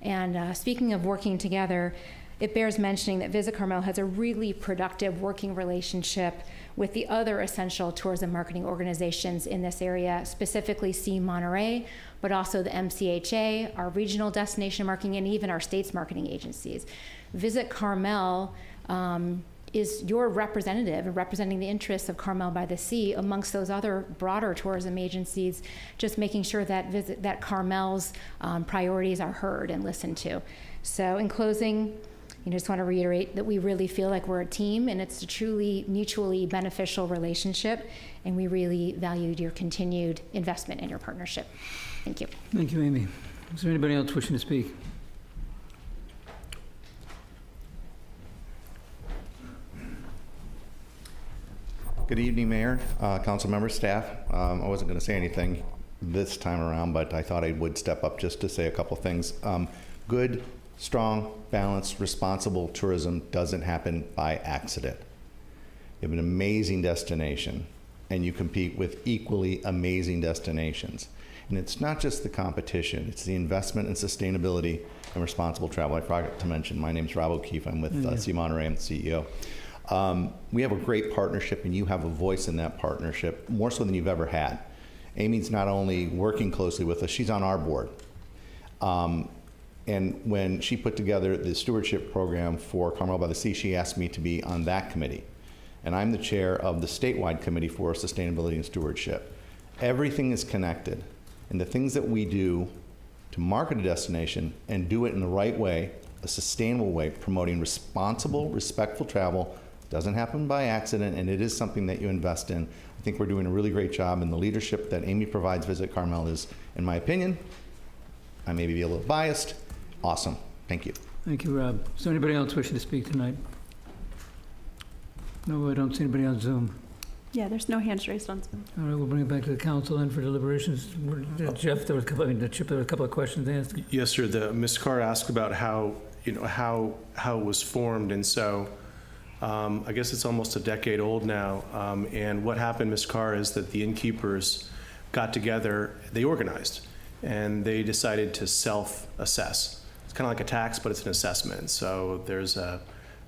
And speaking of working together, it bears mentioning that Visit Carmel has a really productive working relationship with the other essential tourism marketing organizations in this area, specifically Sea Monterey, but also the MCHA, our regional destination marketing, and even our state's marketing agencies. Visit Carmel is your representative and representing the interests of Carmel-by-the-Sea amongst those other broader tourism agencies, just making sure that Carmel's priorities are heard and listened to. So in closing, I just want to reiterate that we really feel like we're a team, and it's a truly mutually beneficial relationship, and we really valued your continued investment in your partnership. Thank you. Thank you, Amy. Is there anybody else wishing to speak? Good evening, Mayor, council members, staff. I wasn't going to say anything this time around, but I thought I would step up just to say a couple things. Good, strong, balanced, responsible tourism doesn't happen by accident. You have an amazing destination, and you compete with equally amazing destinations. And it's not just the competition, it's the investment in sustainability and responsible travel. I forgot to mention, my name's Rob O'Keefe. I'm with Sea Monterey. I'm the CEO. We have a great partnership, and you have a voice in that partnership, more so than you've ever had. Amy's not only working closely with us, she's on our board. And when she put together the stewardship program for Carmel-by-the-Sea, she asked me to be on that committee. And I'm the chair of the statewide committee for sustainability and stewardship. Everything is connected. And the things that we do to market a destination and do it in the right way, a sustainable way, promoting responsible, respectful travel, doesn't happen by accident, and it is something that you invest in. I think we're doing a really great job, and the leadership that Amy provides Visit Carmel is, in my opinion, I may be a little biased, awesome. Thank you. Thank you, Rob. Is there anybody else wishing to speak tonight? No, I don't see anybody on Zoom. Yeah, there's no hands raised on Zoom. All right, we'll bring it back to the council then for deliberations. Jeff, there was a couple of questions asked. Yes, sir. Ms. Carr asked about how it was formed, and so I guess it's almost a decade old now. And what happened, Ms. Carr, is that the innkeepers got together, they organized, and they decided to self-assess. It's kind of like a tax, but it's an assessment. So there's an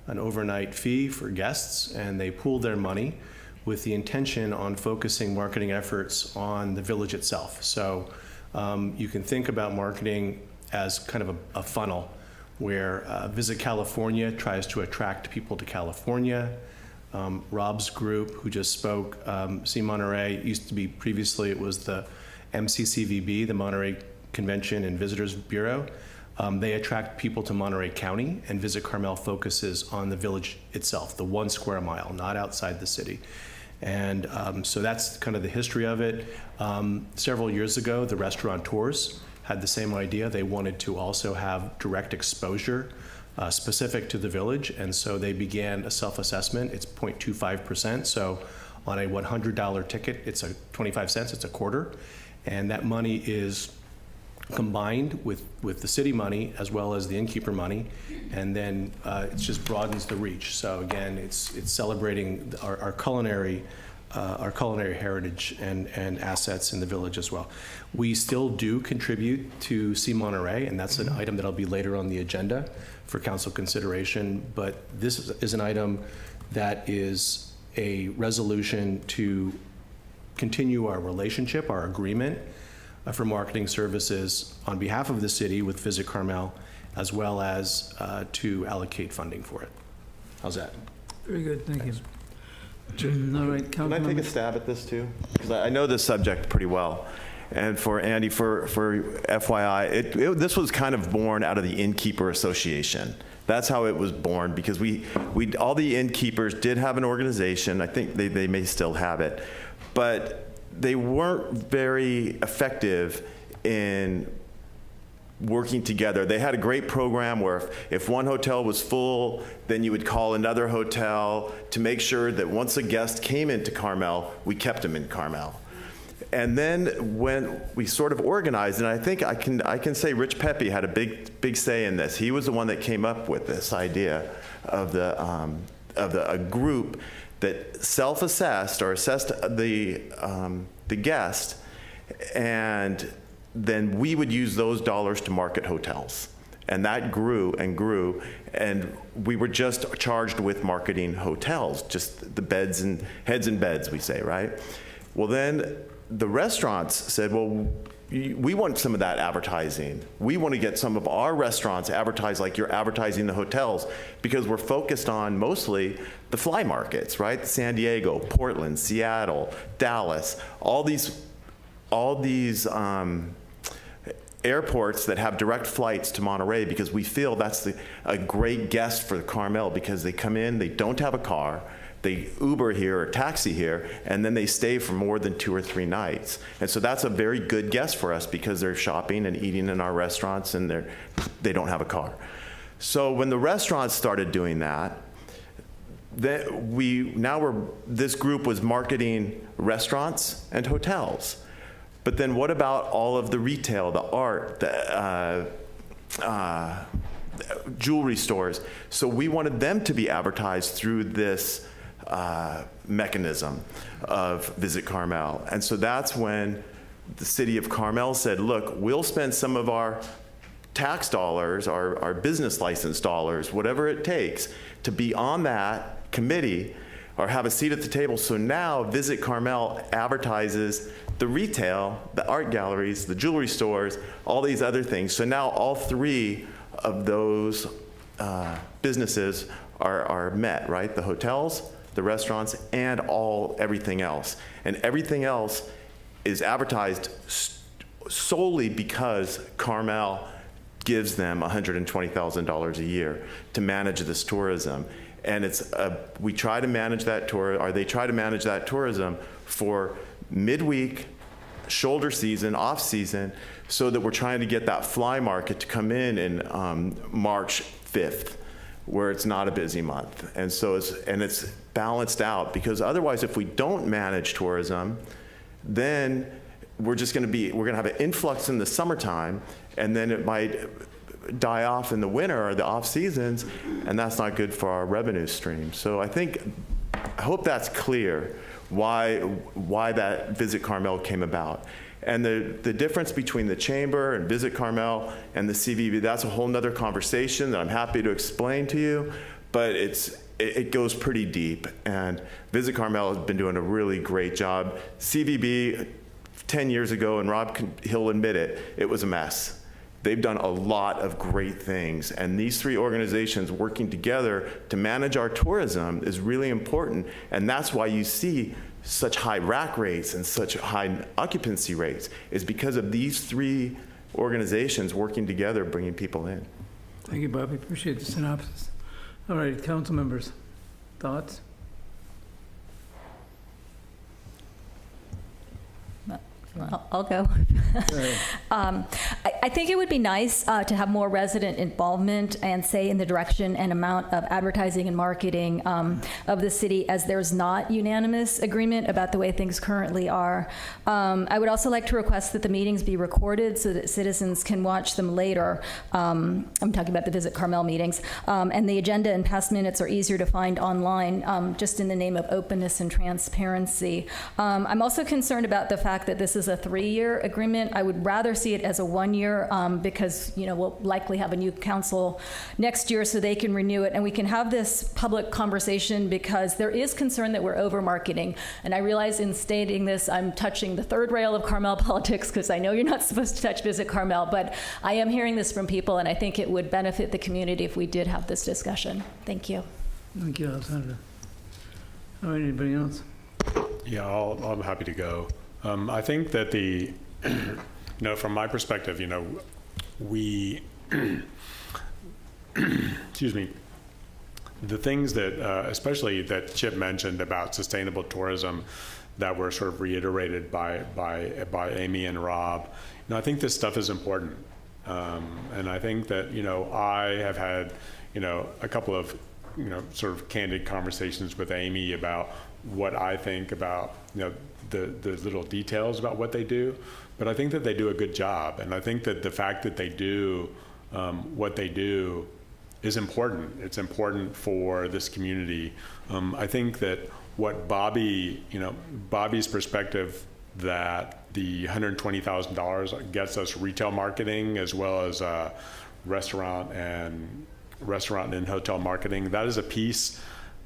overnight fee for guests, and they pooled their money with the intention on focusing marketing efforts on the village itself. So you can think about marketing as kind of a funnel where Visit California tries to attract people to California. Rob's group, who just spoke, Sea Monterey, used to be previously, it was the MCCVB, the Monterey Convention and Visitors Bureau. They attract people to Monterey County, and Visit Carmel focuses on the village itself, the 1 square mile, not outside the city. And so that's kind of the history of it. Several years ago, the restaurateurs had the same idea. They wanted to also have direct exposure specific to the village, and so they began a self-assessment. It's 0.25%, so on a $100 ticket, it's a 25 cents, it's a quarter, and that money is combined with the city money as well as the innkeeper money, and then it just broadens the reach. So again, it's celebrating our culinary heritage and assets in the village as well. We still do contribute to Sea Monterey, and that's an item that'll be later on the agenda for council consideration, but this is an item that is a resolution to continue our relationship, our agreement for marketing services on behalf of the city with Visit Carmel, as well as to allocate funding for it. How's that? Very good, thank Thanks. you. All right, Can I take a stab at this too? Because I know this subject pretty well. And for Andy, for FYI, this was kind of born out of the Innkeeper Association. That's how it was born, because we all the innkeepers did have an organization. I think they may still have it, but they weren't very effective in working together. They had a great program where if one hotel was full, then you would call another hotel to make sure that once a guest came into Carmel, we kept them in Carmel. And then when we sort of organized, and I think I can say Rich Pepe had a big say in this. He was the one that came up with this idea of a group that self-assessed or assessed the guest, and then we would use those dollars to market hotels. And that grew and grew, and we were just charged with marketing hotels, just the beds and heads and beds, we say, right? Well, then the restaurants said, well, we want some of that advertising. We want to get some of our restaurants advertised like you're advertising the hotels, because we're focused on mostly the fly markets, right? San Diego, Portland, Seattle, Dallas, all these airports that have direct flights to Monterey, because we feel that's a great guest for Carmel, because they come in, they don't have a car, they Uber here or taxi here, and then they stay for more than 2 or 3 nights. And so that's a very good guest for us, because they're shopping and eating in our restaurants, and they don't have a car. So when the restaurants started doing that, this group was marketing restaurants and hotels. But then what about all of the retail, the art, the jewelry stores? So we wanted them to be advertised through this mechanism of Visit Carmel. And so that's when the city of Carmel said, look, we'll spend some of our tax dollars, our business license dollars, whatever it takes, to be on that committee or have a seat at the table. So now Visit Carmel advertises the retail, the art galleries, the jewelry stores, all these other things. So now all 3 of those businesses are met, right? The hotels, the restaurants, and everything else. And everything else is advertised solely because Carmel gives them $120,000 a year to manage this tourism. And we try to manage that they try to manage that tourism for midweek, shoulder season, off season, so that we're trying to get that fly market to come in March 5th, where it's not a busy month. And so it's balanced out, because otherwise, if we don't manage tourism, then we're going to have an influx in the summertime, and then it might die off in the winter or the off seasons, and that's not good for our revenue stream. So I hope that's clear why that Visit Carmel came about. And the difference between the Chamber and Visit Carmel and the CVB, that's a whole nother conversation that I'm happy to explain to you, but it goes pretty deep. And Visit Carmel has been doing a really great job. CVB, 10 years ago, and Rob, he'll admit it, it was a mess. They've done a lot of great things, and these 3 organizations working together to manage our tourism is really important, and that's why you see such high rack rates and such high occupancy rates, is because of these 3 organizations working together, bringing people in. Thank you, Bobby. Appreciate the synopsis. All right, council members, thoughts? I'll go. I think it would be nice to have more resident involvement and say in the direction and amount of advertising and marketing of the city, as there's not unanimous agreement about the way things currently are. I would also like to request that the meetings be recorded so that citizens can watch them later. I'm talking about the Visit Carmel meetings. And the agenda and past minutes are easier to find online, just in the name of openness and transparency. I'm also concerned about the fact that this is a 3-year agreement. I would rather see it as a 1-year because we'll likely have a new council next year, so they can renew it and we can have this public conversation, because there is concern that we're over marketing. And I realize in stating this, I'm touching the third rail of Carmel politics, because I know you're not supposed to touch Visit Carmel, but I am hearing this from people, and I think it would benefit the community if we did have this discussion. Thank you. Thank you, Alessandra. All right, anybody else? Yeah, I'm happy to go. I think that from my perspective, we, excuse me, the things that, especially that Chip mentioned about sustainable tourism that were sort of reiterated by Amy and Rob, I think this stuff is important. And I think that, I have had, a couple of, sort of candid conversations with Amy about what I think about, the little details about what they do, but I think that they do a good job. And I think that the fact that they do what they do is important. It's important for this community. I think that what Bobby's perspective that the $120,000 gets us retail marketing as well as restaurant and hotel marketing, that is a piece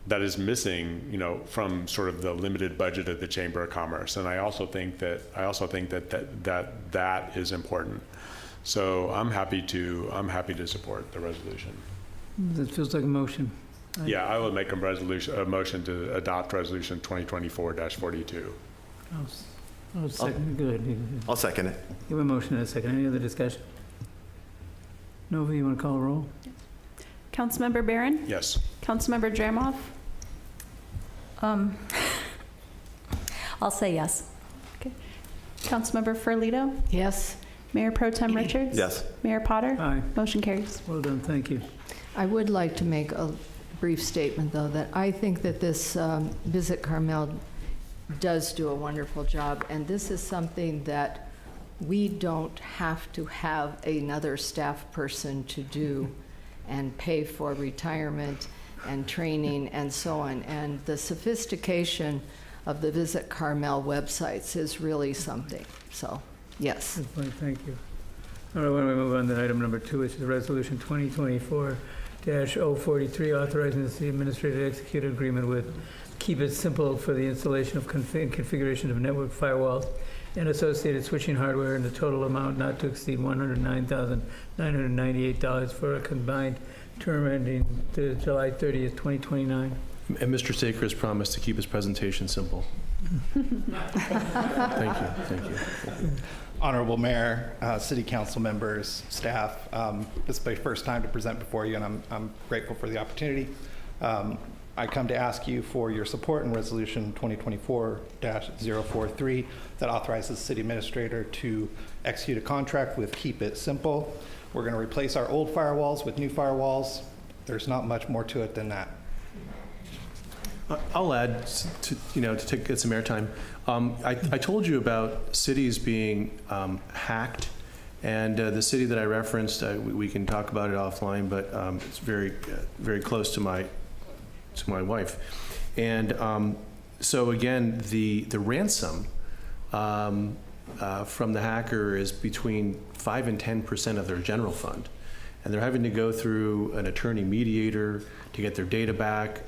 that is missing, from sort of the limited budget of the Chamber of Commerce. And I also think that that is important. So I'm happy to support the resolution. That feels like a motion. Yeah, I will make a motion to adopt resolution 2024-42. I'll second. Go ahead. I'll second it. You have a motion and a second. Any other discussion? Nova, you want to call a roll? Councilmember Barron? Yes. Councilmember Dramoff? I'll say yes. Okay. Councilmember Ferlito? Yes. Mayor Pro Tem Richards? Yes. Mayor Potter? Aye. Motion carries. Well done, thank you. I would like to make a brief statement, though, that I think that this Visit Carmel does do a wonderful job, and this is something that we don't have to have another staff person to do and pay for retirement and training and so on. And the sophistication of the Visit Carmel websites is really something. So, yes. Good point, thank you. All right, why don't we move on to item number 2, which is Resolution 2024-043, authorizing the city administrator to execute an agreement with Keep It Simple for the installation of configuration of network firewalls and associated switching hardware in the total amount not to exceed $109,998 for a combined term ending to July 30th, 2029. And Mr. Saker has promised to keep his presentation simple. Thank you. Honorable Mayor, City Council members, staff, this is my first time to present before you, and I'm grateful for the opportunity. I come to ask you for your support in Resolution 2024-043 that authorizes the City Administrator to execute a contract with Keep It Simple. We're going to replace our old firewalls with new firewalls. There's not much more to it than that. I'll add to get some airtime. I told you about cities being hacked, and the city that I referenced, we can talk about it offline, but it's very, very close to my wife. And so again, the ransom from the hacker is between 5 and 10% of their general fund. And they're having to go through an attorney mediator to get their data back.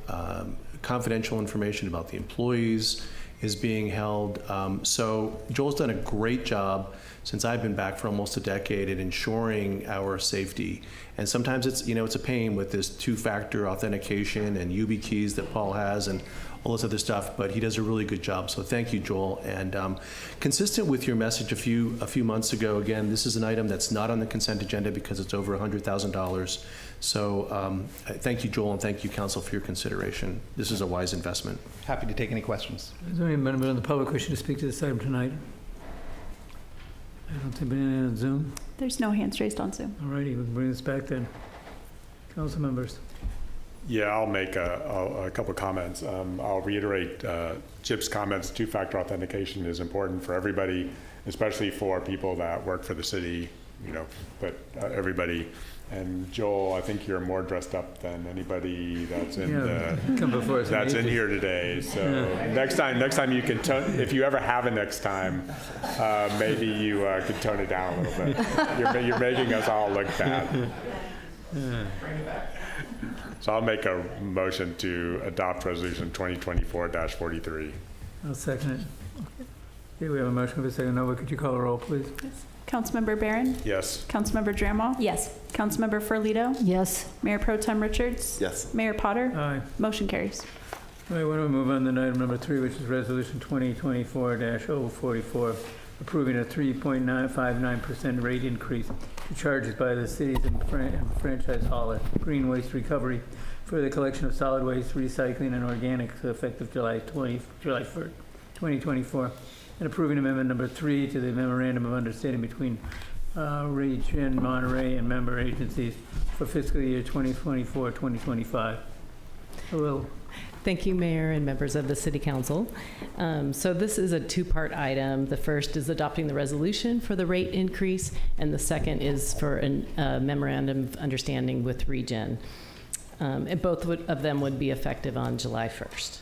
Confidential information about the employees is being held. So Joel's done a great job since I've been back for almost a decade at ensuring our safety. And sometimes it's a pain with this 2-factor authentication and YubiKeys that Paul has and all this other stuff, but he does a really good job. So thank you, Joel. And consistent with your message a few months ago, again, this is an item that's not on the consent agenda because it's over $100,000. So thank you, Joel, and thank you, Council, for your consideration. This is a wise investment. Happy to take any questions. Is there any member of the public wishing to speak to this item tonight? I don't think any on Zoom. There's no hands raised on Zoom. All righty, we can bring this back then. Council members. Yeah, I'll make a couple comments. I'll reiterate Chip's comments. Two-factor authentication is important for everybody, especially for people that work for the city, you know, but everybody. And Joel, I think you're more dressed up than anybody that's in come before us that's in here today. So next time you can if you ever have a next time, maybe you could tone it down a little bit. You're making us all look bad. Bring it back. So I'll make a motion to adopt resolution 2024-43. I'll second it. Okay, we have a motion with a second. Nova, could you call a roll, please? Yes. Councilmember Barron? Yes. Councilmember Dramall? Yes. Councilmember Ferlito? Yes. Mayor Pro Tem Richards? Yes. Mayor Potter? Aye. Motion carries. All right, why don't we move on to item number 3, which is resolution 2024-044, approving a 3.959% rate increase to charges by the cities and franchise hauler, Green Waste Recovery, for the collection of solid waste, recycling, and organics effective July 1st, 2024, and approving amendment number 3 to the memorandum of understanding between Region Monterey and member agencies for fiscal year 2024-2025. Hello. Thank you, Mayor and members of the City Council. So this is a two-part item. The first is adopting the resolution for the rate increase, and the second is for a memorandum of understanding with Regen. And both of them would be effective on July 1st.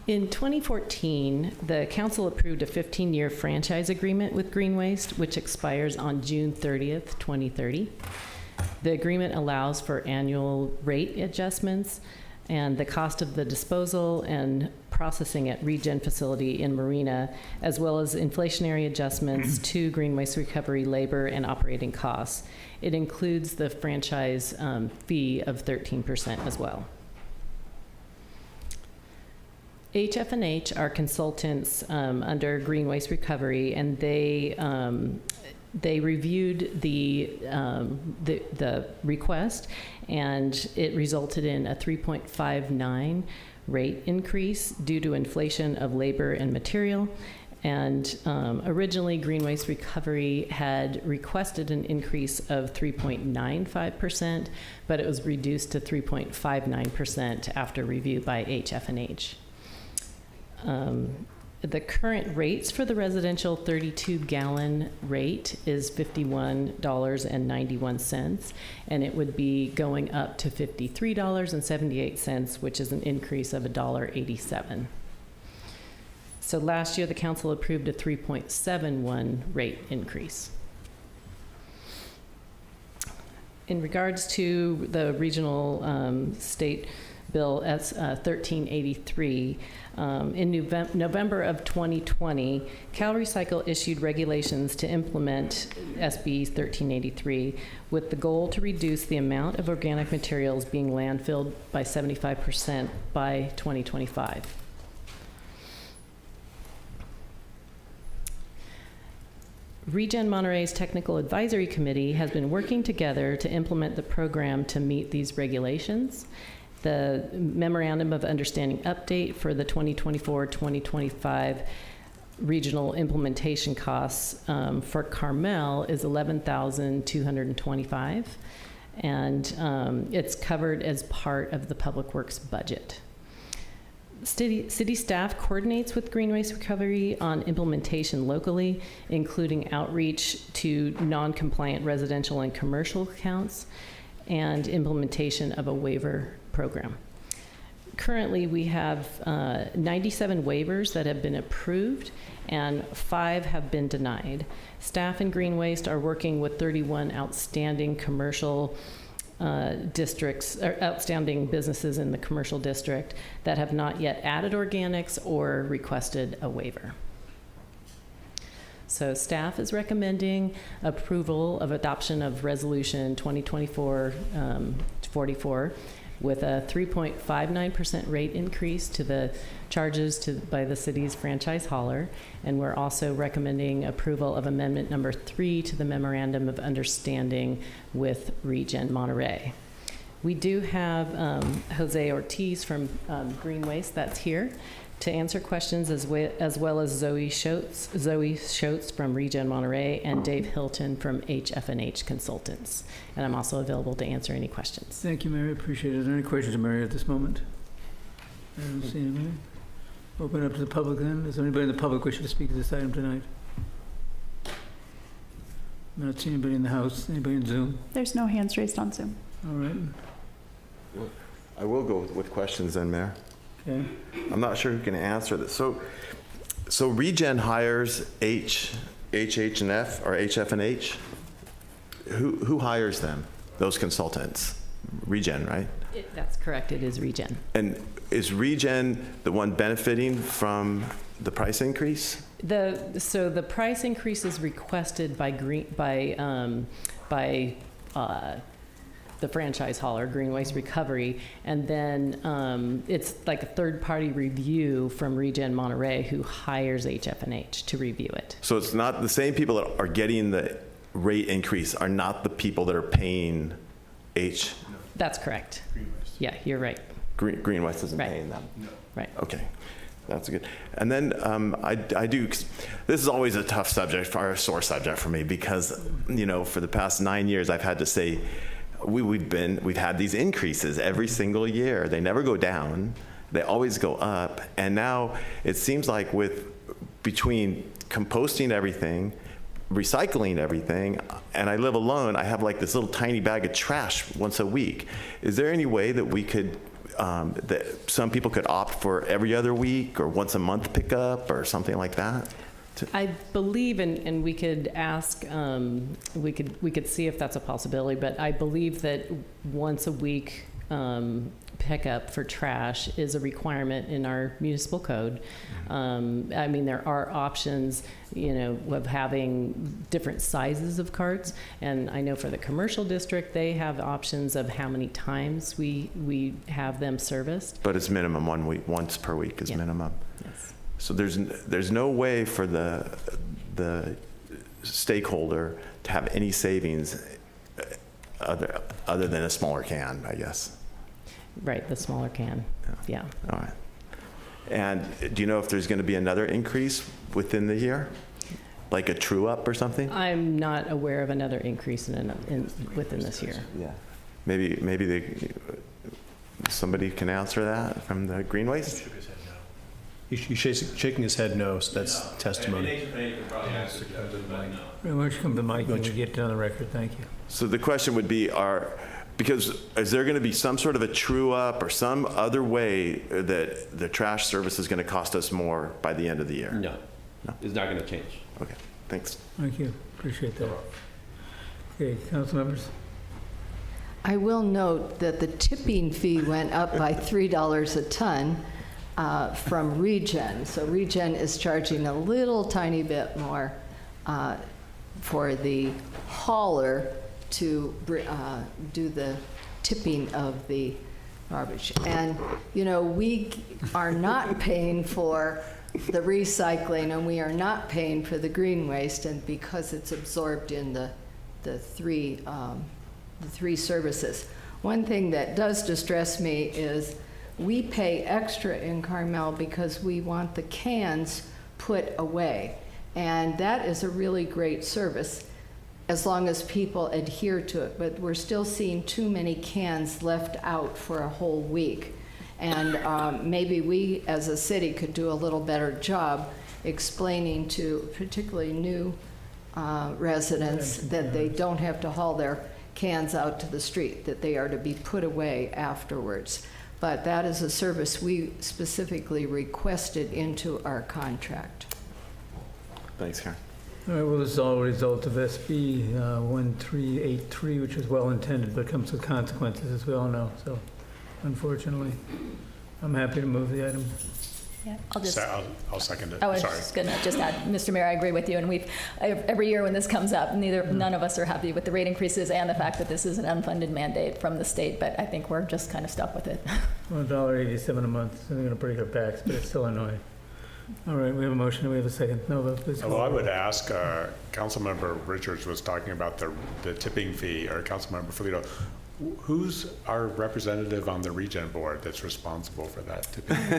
In 2014, the council approved a 15-year franchise agreement with Green Waste, which expires on June 30th, 2030. The agreement allows for annual rate adjustments, and the cost of the disposal and processing at Regen facility in Marina, as well as inflationary adjustments to Green Waste Recovery labor and operating costs. It includes the franchise fee of 13% as well. HF&H are consultants under Green Waste Recovery, and they reviewed the request, and it resulted in a 3.59 rate increase due to inflation of labor and material. And originally, Green Waste Recovery had requested an increase of 3.95%, but it was reduced to 3.59% after review by HF&H. The current rates for the residential 32-gallon rate is $51.91, and it would be going up to $53.78, which is an increase of $1.87. So last year, the council approved a 3.71 rate increase. In regards to the regional state bill S 1383, in November of 2020, CalRecycle issued regulations to implement SB 1383 with the goal to reduce the amount of organic materials being landfilled by 75% by 2025. Regen Monterey's Technical Advisory Committee has been working together to implement the program to meet these regulations. The Memorandum of Understanding update for the 2024-2025 regional implementation costs for Carmel is $11,225, and it's covered as part of the Public Works budget. City staff coordinates with Green Waste Recovery on implementation locally, including outreach to non-compliant residential and commercial accounts and implementation of a waiver program. Currently, we have 97 waivers that have been approved and 5 have been denied. Staff in Green Waste are working with 31 outstanding commercial districts, or outstanding businesses in the commercial district that have not yet added organics or requested a waiver. So staff is recommending approval of adoption of resolution 2024-44 with a 3.59% rate increase to the charges by the city's franchise hauler. And we're also recommending approval of amendment number 3 to the Memorandum of Understanding with Regen Monterey. We do have Jose Ortiz from Green Waste that's here to answer questions as well as Zoe Schotz from Regen Monterey and Dave Hilton from HF&H Consultants. And I'm also available to answer any questions. Thank you, Mary. Appreciate it. Are there any questions, Mary, at this moment? I don't see anybody. Open up to the public then. Is there anybody in the public wishing to speak to this item tonight? I'm not seeing anybody in the house. Anybody in Zoom? There's no hands raised on Zoom. All right. I will go with questions then, Mayor. Okay. I'm not sure who can answer this. So Regen hires HH&F or HF&H? Who hires them, those consultants? Regen, right? That's correct. It is Regen. And is Regen the one benefiting from the price increase? So the price increase is requested by the franchise hauler, Green Waste Recovery, and then it's like a third-party review from Regen Monterey who hires HF&H to review it. So it's not the same people that are getting the rate increase are not the people that are paying H? No. That's correct. Green Waste. Yeah, you're right. Green Waste isn't paying them? No. Right. Okay. That's good. And then I do, this is always a tough subject, or a sore subject for me, because, for the past 9 years, I've had to say, we've had these increases every single year. They never go down. They always go up. And now it seems like between composting everything, recycling everything, and I live alone, I have like this little tiny bag of trash once a week. Is there any way that we could, that some people could opt for every other week or once a month pickup or something like that? I believe, and we could ask, we could see if that's a possibility, but I believe that once a week pickup for trash is a requirement in our municipal code. I mean, there are options, of having different sizes of carts, and I know for the commercial district, they have options of how many times we have them serviced. But it's minimum once per week is minimum. Yes. So there's no way for the stakeholder to have any savings other than a smaller can, I guess. Right, the smaller can. Yeah. All right. And do you know if there's going to be another increase within the year, like a true up or something? I'm not aware of another increase within this year. Yeah. Maybe somebody can answer that from the Green Waste. He's shaking his head no, so that's testimony. Why don't you come to the mic when you get on the record? Thank you. So the question would be, because is there going to be some sort of a true up or some other way that the trash service is going to cost us more by the end of the year? No. It's not going to change. Okay, thanks. Thank you. Appreciate that. Okay, council members. I will note that the tipping fee went up by $3 a ton from Regen. So Regen is charging a little tiny bit more for the hauler to do the tipping of the garbage. And, we are not paying for the recycling, and we are not paying for the green waste, and because it's absorbed in the three services. One thing that does distress me is we pay extra in Carmel because we want the cans put away. And that is a really great service as long as people adhere to it. But we're still seeing too many cans left out for a whole week. And maybe we as a city could do a little better job explaining to particularly new residents that they don't have to haul their cans out to the street, that they are to be put away afterwards. But that is a service we specifically requested into our contract. Thanks, Karen. All right, well, this is all a result of SB 1383, which is well intended, but comes with consequences, as we all know. So, unfortunately, I'm happy to move the item. Yeah, I'll second it. I was Sorry. just going to add, Mr. Mayor, I agree with you. And every year when this comes up, none of us are happy with the rate increases and the fact that this is an unfunded mandate from the state. But I think we're just kind of stuck with it. Well, $1.87 a month. So they're going to break our backs, but it's still annoying. All right, we have a motion and we have a second. Nova, please. Well, I would ask, Councilmember Richards was talking about the tipping fee, or Councilmember Filito. Who's our representative on the Regen board that's responsible for that typically?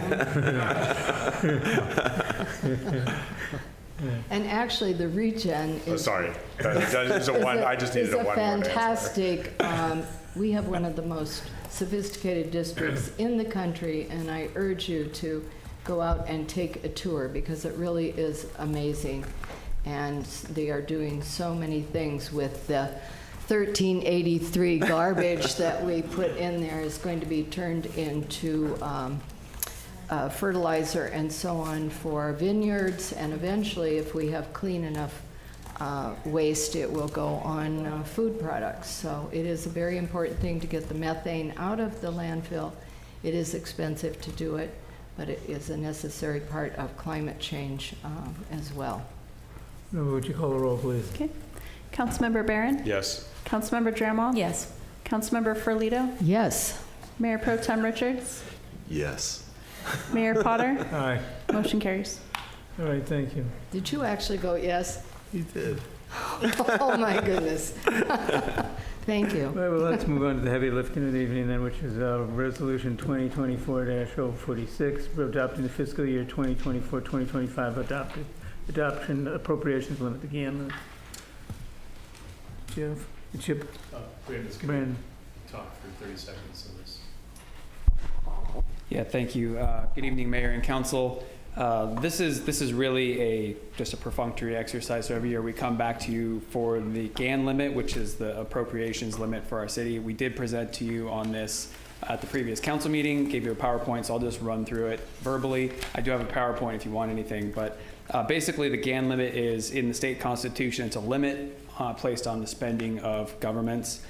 And actually, the Regen is. Sorry, it's a one. I just needed a one-word answer. Fantastic. We have one of the most sophisticated districts in the country, and I urge you to go out and take a tour because it really is amazing. And they are doing so many things with the 1383 garbage that we put in there is going to be turned into fertilizer and so on for vineyards, and eventually, if we have clean enough waste, it will go on food products. So it is a very important thing to get the methane out of the landfill. It is expensive to do it, but it is a necessary part of climate change as well. Would you call the roll, please? Okay. Councilmember Barron? Yes. Councilmember Dramoff? Yes. Councilmember Ferlito? Yes. Mayor Pro Tem Richards? Yes. Mayor Potter? Aye. Motion carries. All right, thank you. Did you actually go yes? You did. Oh, my goodness. Thank you. All right, well, let's move on to the heavy lifting of the evening then, which is Resolution 2024-046, adopting the fiscal year 2024-2025 adoption appropriations limit, the GAN limit. Jeff? Chip? Brandon. Talk for 30 seconds on this. Yeah, thank you. Good evening, Mayor and Council. This is really just a perfunctory exercise. So every year we come back to you for the GAN limit, which is the appropriations limit for our city. We did present to you on this at the previous council meeting, gave you a PowerPoint, so I'll just run through it verbally. I do have a PowerPoint if you want anything, but basically the GAN limit is in the state constitution. It's a limit placed on the spending of governments.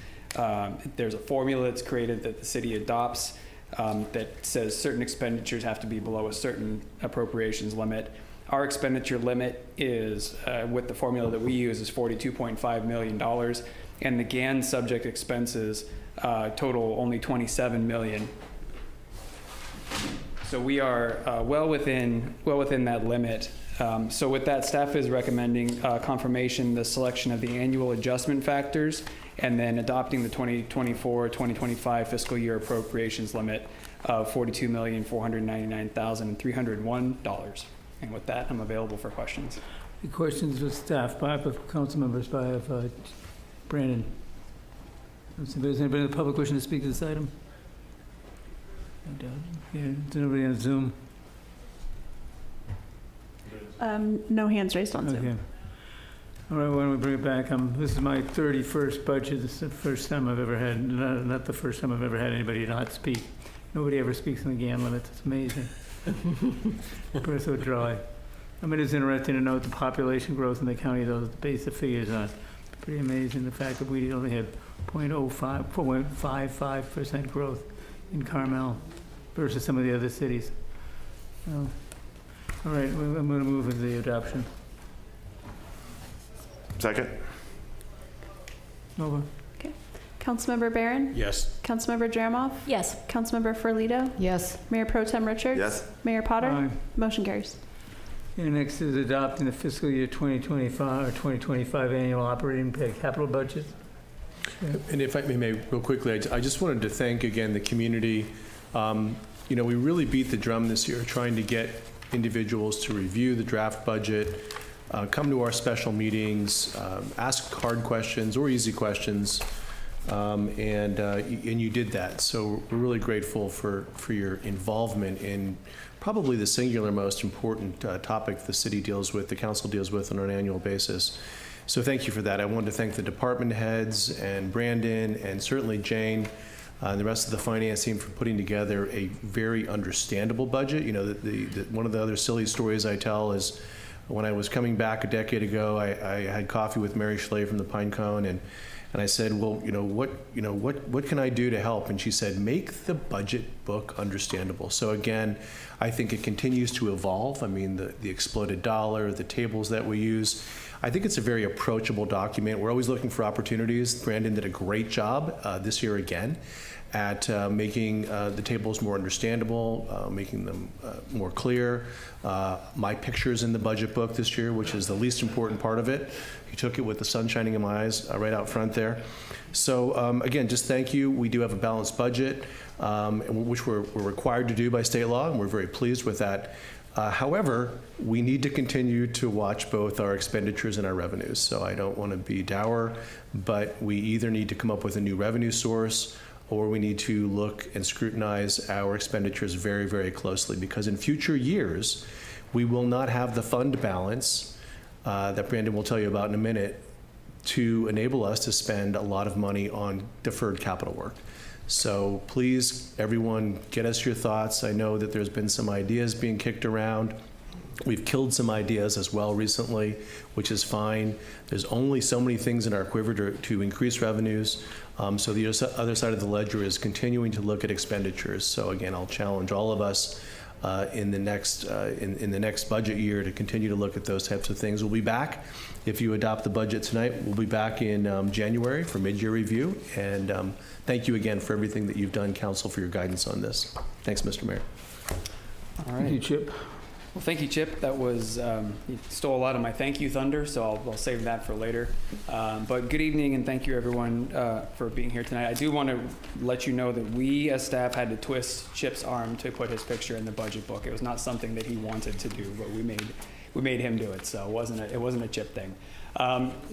There's a formula that's created that the city adopts that says certain expenditures have to be below a certain appropriations limit. Our expenditure limit is, with the formula that we use, is $42.5 million, and the GAN subject expenses total only $27 million. So we are well within that limit. So with that, staff is recommending confirmation, the selection of the annual adjustment factors, and then adopting the 2024-2025 fiscal year appropriations limit of $42,499,301. And with that, I'm available for questions. The questions with staff, by council members, by Brandon. Is anybody in the public wishing to speak to this item? Yeah, is anybody on Zoom? No hands raised on Zoom. Okay. All right, why don't we bring it back? This is my 31st budget. This is the first time I've ever had, not the first time I've ever had anybody not speak. Nobody ever speaks in the GAN limits. It's amazing. We're so dry. I mean, it's interesting to note the population growth in the county, though, the base of figures on. Pretty amazing, the fact that we only had 0.55% growth in Carmel versus some of the other cities. All right, I'm going to move with the adoption. Second. Over. Okay. Councilmember Barron? Yes. Councilmember Dramoff? Yes. Councilmember Ferlito? Yes. Mayor Pro Tem Richards? Yes. Mayor Potter? Aye. Motion carries. And next is adopting the fiscal year 2025 or 2025 annual operating capital budget. And if I may, real quickly, I just wanted to thank again the community. We really beat the drum this year trying to get individuals to review the draft budget, come to our special meetings, ask hard questions or easy questions, and you did that. So we're really grateful for your involvement in probably the singular most important topic the city deals with, the council deals with on an annual basis. So thank you for that. I wanted to thank the department heads and Brandon and certainly Jane and the rest of the finance team for putting together a very understandable budget. You know, one of the other silly stories I tell is when I was coming back a decade ago, I had coffee with Mary Schley from the Pine Cone, and I said, well, what can I do to help? And she said, make the budget book understandable. So again, I think it continues to evolve. I mean, the exploded dollar, the tables that we use. I think it's a very approachable document. We're always looking for opportunities. Brandon did a great job this year again. at making the tables more understandable, making them more clear. My picture's in the budget book this year, which is the least important part of it. You took it with the sun shining in my eyes right out front there. So again, just thank you. We do have a balanced budget, which we're required to do by state law, and we're very pleased with that. However, we need to continue to watch both our expenditures and our revenues. So I don't want to be dour, but we either need to come up with a new revenue source, or we need to look and scrutinize our expenditures very, very closely, because in future years, we will not have the fund balance that Brandon will tell you about in a minute to enable us to spend a lot of money on deferred capital work. So please, everyone, get us your thoughts. I know that there's been some ideas being kicked around. We've killed some ideas as well recently, which is fine. There's only so many things in our quiver to increase revenues. So the other side of the ledger is continuing to look at expenditures. So again, I'll challenge all of us in the next budget year to continue to look at those types of things. We'll be back. If you adopt the budget tonight, we'll be back in January for mid-year review. And thank you again for everything that you've done, Council, for your guidance on this. Thanks, Mr. Mayor. All right. Thank you, Chip. Well, thank you, Chip. That was, you stole a lot of my thank you thunder, so I'll save that for later. But good evening, and thank you, everyone, for being here tonight. I do want to let you know that we, as staff, had to twist Chip's arm to put his picture in the budget book. It was not something that he wanted to do, but we made him do it, so it wasn't a Chip thing.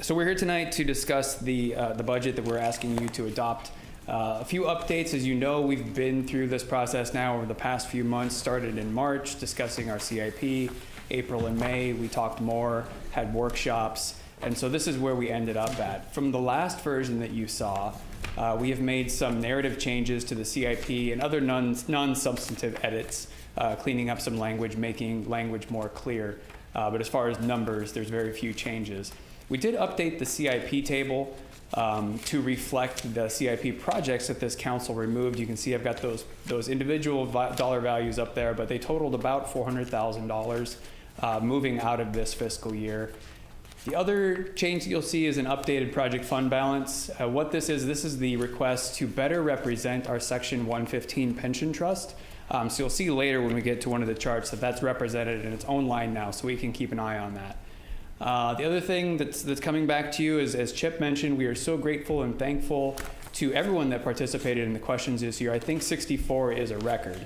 So we're here tonight to discuss the budget that we're asking you to adopt. A few updates. As you know, we've been through this process now over the past few months, started in March discussing our CIP. April and May, we talked more, had workshops, and so this is where we ended up at. From the last version that you saw, we have made some narrative changes to the CIP and other non-substantive edits, cleaning up some language, making language more clear. But as far as numbers, there's very few changes. We did update the CIP table to reflect the CIP projects that this council removed. You can see I've got those individual dollar values up there, but they totaled about $400,000 moving out of this fiscal year. The other change that you'll see is an updated project fund balance. What this is the request to better represent our Section 115 pension trust. So you'll see later when we get to one of the charts that that's represented in its own line now, so we can keep an eye on that. The other thing that's coming back to you is, as Chip mentioned, we are so grateful and thankful to everyone that participated in the questions this year. I think 64 is a record,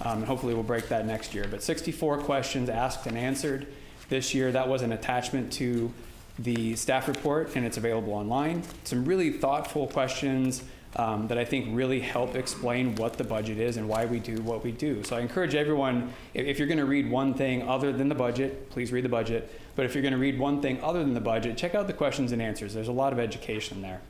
and hopefully we'll break that next year. But 64 questions asked and answered this year. That was an attachment to the staff report, and it's available online. Some really thoughtful questions that I think really help explain what the budget is and why we do what we do. So I encourage everyone, if you're going to read one thing other than the budget, please read the budget. But if you're going to read one thing other than the budget, check out the questions and answers. There's a lot of education there.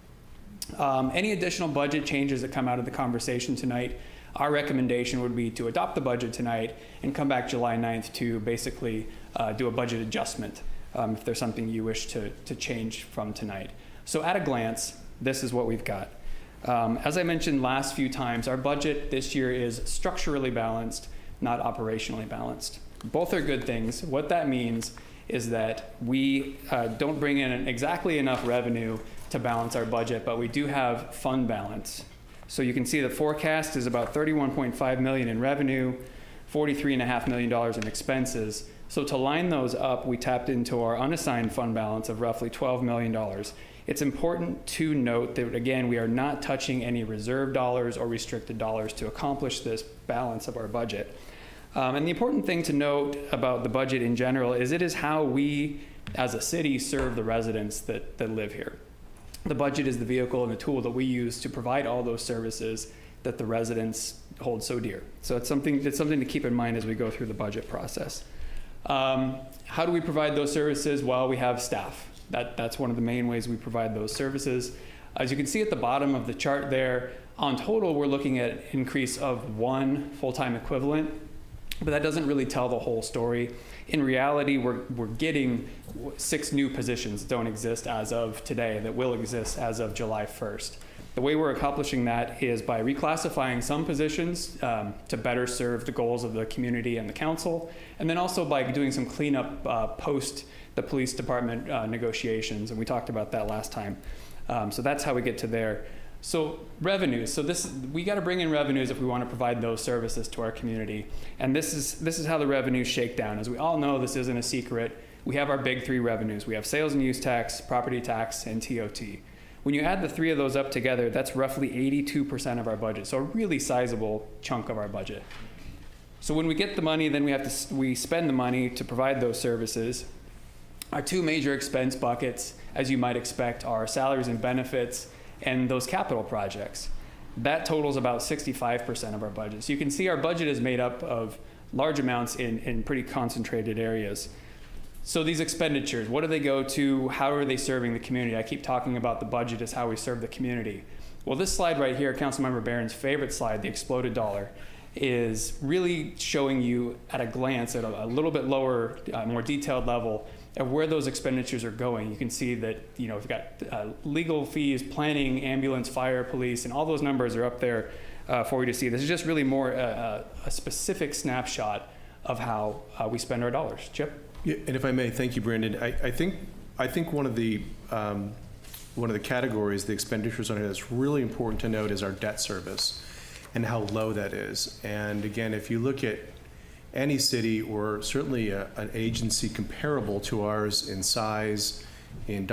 Any additional budget changes that come out of the conversation tonight, our recommendation would be to adopt the budget tonight and come back July 9th to basically do a budget adjustment if there's something you wish to change from tonight. So at a glance, this is what we've got. As I mentioned last few times, our budget this year is structurally balanced, not operationally balanced. Both are good things. What that means is that we don't bring in exactly enough revenue to balance our budget, but we do have fund balance. So you can see the forecast is about $31.5 million in revenue, $43.5 million in expenses. So to line those up, we tapped into our unassigned fund balance of roughly $12 million. It's important to note that, again, we are not touching any reserve dollars or restricted dollars to accomplish this balance of our budget. And the important thing to note about the budget in general is it is how we, as a city, serve the residents that live here. The budget is the vehicle and the tool that we use to provide all those services that the residents hold so dear. So it's something to keep in mind as we go through the budget process. How do we provide those services? Well, we have staff. That's one of the main ways we provide those services. As you can see at the bottom of the chart there, on total, we're looking at an increase of 1 full-time equivalent, but that doesn't really tell the whole story. In reality, we're getting 6 new positions that don't exist as of today that will exist as of July 1st. The way we're accomplishing that is by reclassifying some positions to better serve the goals of the community and the council, and then also by doing some cleanup post the police department negotiations, and we talked about that last time. So that's how we get to there. So revenues. So we got to bring in revenues if we want to provide those services to our community. And this is how the revenues shake down. As we all know, this isn't a secret. We have our big three revenues. We have sales and use tax, property tax, and TOT. When you add the three of those up together, that's roughly 82% of our budget. So a really sizable chunk of our budget. So when we get the money, then we spend the money to provide those services. Our two major expense buckets, as you might expect, are salaries and benefits and those capital projects. That totals about 65% of our budget. So you can see our budget is made up of large amounts in pretty concentrated areas. So these expenditures, what do they go to? How are they serving the community? I keep talking about the budget as how we serve the community. Well, this slide right here, Councilmember Barron's favorite slide, the exploded dollar, is really showing you at a glance, at a little bit lower, more detailed level, of where those expenditures are going. You can see that, we've got legal fees, planning, ambulance, fire, police, and all those numbers are up there for you to see. This is just really more a specific snapshot of how we spend our dollars. Chip? Yeah, and if I may, thank you, Brandon. I think one of the categories, the expenditures on it, that's really important to note is our debt service and how low that is. And again, if you look at any city, or certainly an agency comparable to ours in size, in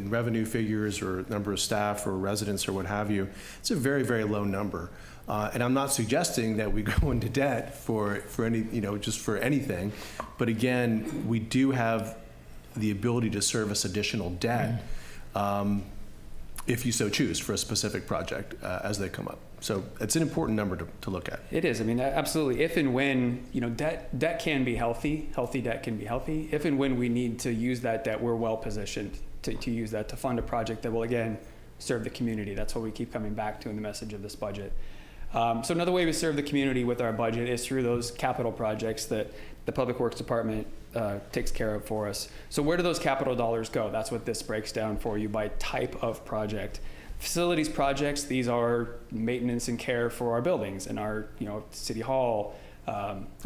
revenue figures, or number of staff or residents or what have you, it's a very, very low number. And I'm not suggesting that we go into debt for any, just for anything. But again, we do have the ability to service additional debt if you so choose for a specific project as they come up. So it's an important number to look at. It is. I mean, absolutely. If and when, debt can be healthy. Healthy debt can be healthy. If and when we need to use that debt, we're well positioned to use that to fund a project that will, again, serve the community. That's what we keep coming back to in the message of this budget. So another way we serve the community with our budget is through those capital projects that the Public Works Department takes care of for us. So where do those capital dollars go? That's what this breaks down for you by type of project. Facilities projects, these are maintenance and care for our buildings and our, City Hall,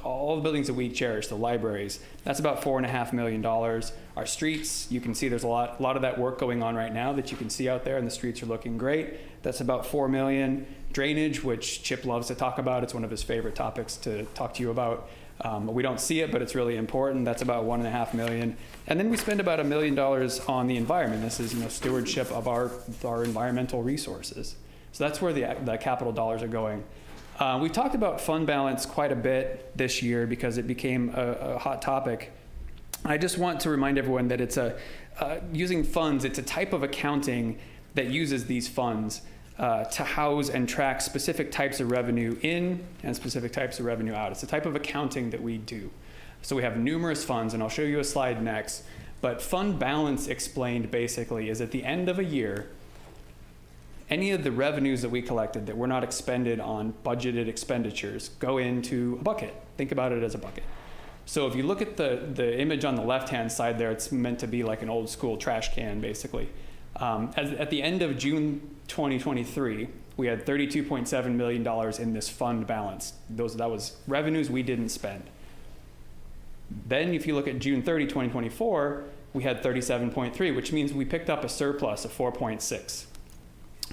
all the buildings that we cherish, the libraries. That's about $4.5 million. Our streets, you can see there's a lot of that work going on right now that you can see out there, and the streets are looking great. That's about $4 million. Drainage, which Chip loves to talk about. It's one of his favorite topics to talk to you about. We don't see it, but it's really important. That's about $1.5 million. And then we spend about $1 million on the environment. This is, stewardship of our environmental resources. So that's where the capital dollars are going. We talked about fund balance quite a bit this year because it became a hot topic. I just want to remind everyone that it's using funds. It's a type of accounting that uses these funds to house and track specific types of revenue in and specific types of revenue out. It's a type of accounting that we do. So we have numerous funds, and I'll show you a slide next. But fund balance explained basically is at the end of a year, any of the revenues that we collected that were not expended on budgeted expenditures go into a bucket. Think about it as a bucket. So if you look at the image on the left-hand side there, it's meant to be like an old school trash can, basically. At the end of June 2023, we had $32.7 million in this fund balance. That was revenues we didn't spend. Then if you look at June 30, 2024, we had 37.3, which means we picked up a surplus of 4.6.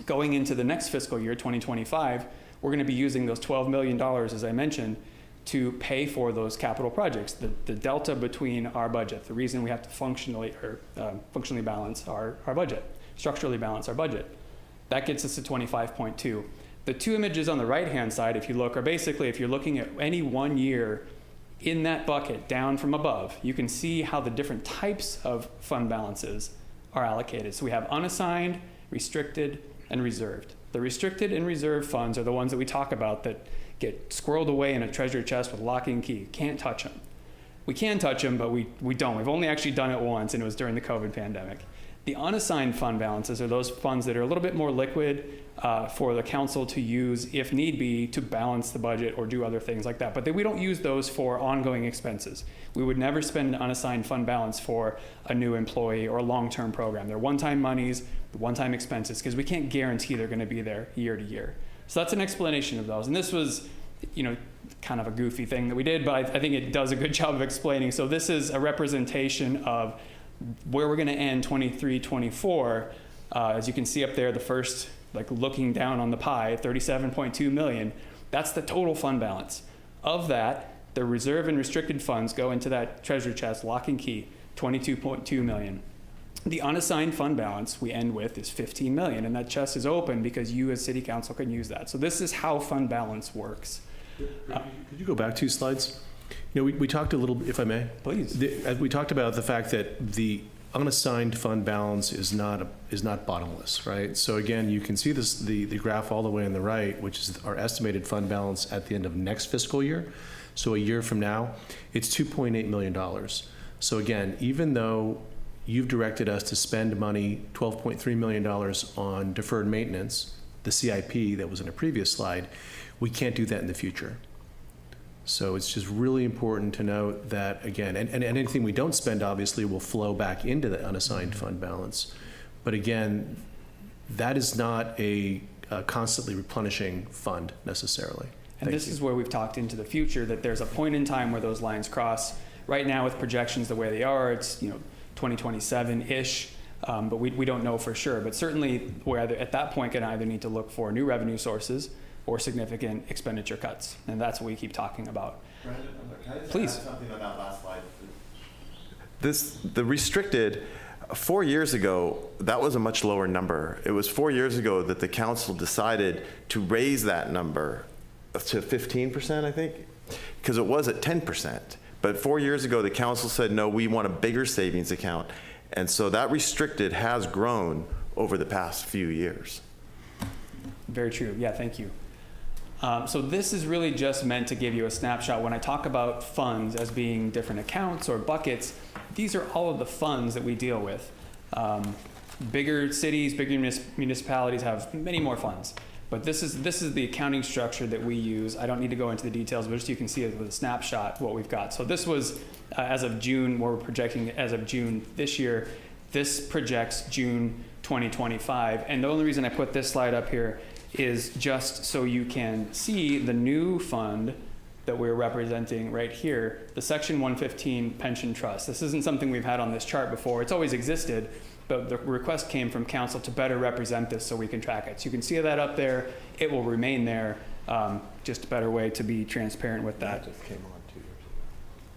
Going into the next fiscal year, 2025, we're going to be using those $12 million, as I mentioned, to pay for those capital projects. The delta between our budget, the reason we have to functionally balance our budget, structurally balance our budget, that gets us to 25.2. The two images on the right-hand side, if you look, are basically, if you're looking at any 1 year in that bucket down from above, you can see how the different types of fund balances are allocated. So we have unassigned, restricted, and reserved. The restricted and reserved funds are the ones that we talk about that get squirreled away in a treasure chest with lock and key. Can't touch them. We can touch them, but we don't. We've only actually done it once, and it was during the COVID pandemic. The unassigned fund balances are those funds that are a little bit more liquid for the council to use if need be to balance the budget or do other things like that. But we don't use those for ongoing expenses. We would never spend an unassigned fund balance for a new employee or a long-term program. They're one-time monies, one-time expenses, because we can't guarantee they're going to be there year to year. So that's an explanation of those. And this was, kind of a goofy thing that we did, but I think it does a good job of explaining. So this is a representation of where we're going to end 23-24. As you can see up there, the first like looking down on the pie, 37.2 million, that's the total fund balance. Of that, the reserve and restricted funds go into that treasure chest, lock and key, 22.2 million. The unassigned fund balance we end with is 15 million, and that chest is open because you as city council can use that. So this is how fund balance works. Could you go back 2 slides? You know, we talked a little, if I may. Please. We talked about the fact that the unassigned fund balance is not bottomless, right? So again, you can see this, the graph all the way on the right, which is our estimated fund balance at the end of next fiscal year. So a year from now, it's $2.8 million. So again, even though you've directed us to spend money, $12.3 million on deferred maintenance, the CIP that was in a previous slide, we can't do that in the future. So it's just really important to note that, again, and anything we don't spend obviously will flow back into the unassigned fund balance. But again, that is not a constantly replenishing fund necessarily. And this is where we've talked into the future, that there's a point in time where those lines cross. Right now with projections the way they are, it's 2027-ish, but we don't know for sure. But certainly we're at that point going to either need to look for new revenue sources or significant expenditure cuts. And that's what we keep talking about. Brandon, can I just Please. add something on that last slide? The restricted, 4 years ago, that was a much lower number. It was 4 years ago that the council decided to raise that number to 15%, I think, because it was at 10%. But 4 years ago, the council said, no, we want a bigger savings account. And so that restricted has grown over the past few years. Very true. Yeah, thank you. So this is really just meant to give you a snapshot. When I talk about funds as being different accounts or buckets, these are all of the funds that we deal with. Bigger cities, bigger municipalities have many more funds. But this is the accounting structure that we use. I don't need to go into the details, but just you can see it with a snapshot what we've got. So this was as of June, we're projecting as of June this year. This projects June 2025. And the only reason I put this slide up here is just so you can see the new fund that we're representing right here, the Section 115 Pension Trust. This isn't something we've had on this chart before. It's always existed, but the request came from council to better represent this so we can track it. So you can see that up there. It will remain there. Just a better way to be transparent with that. Just came on 2 years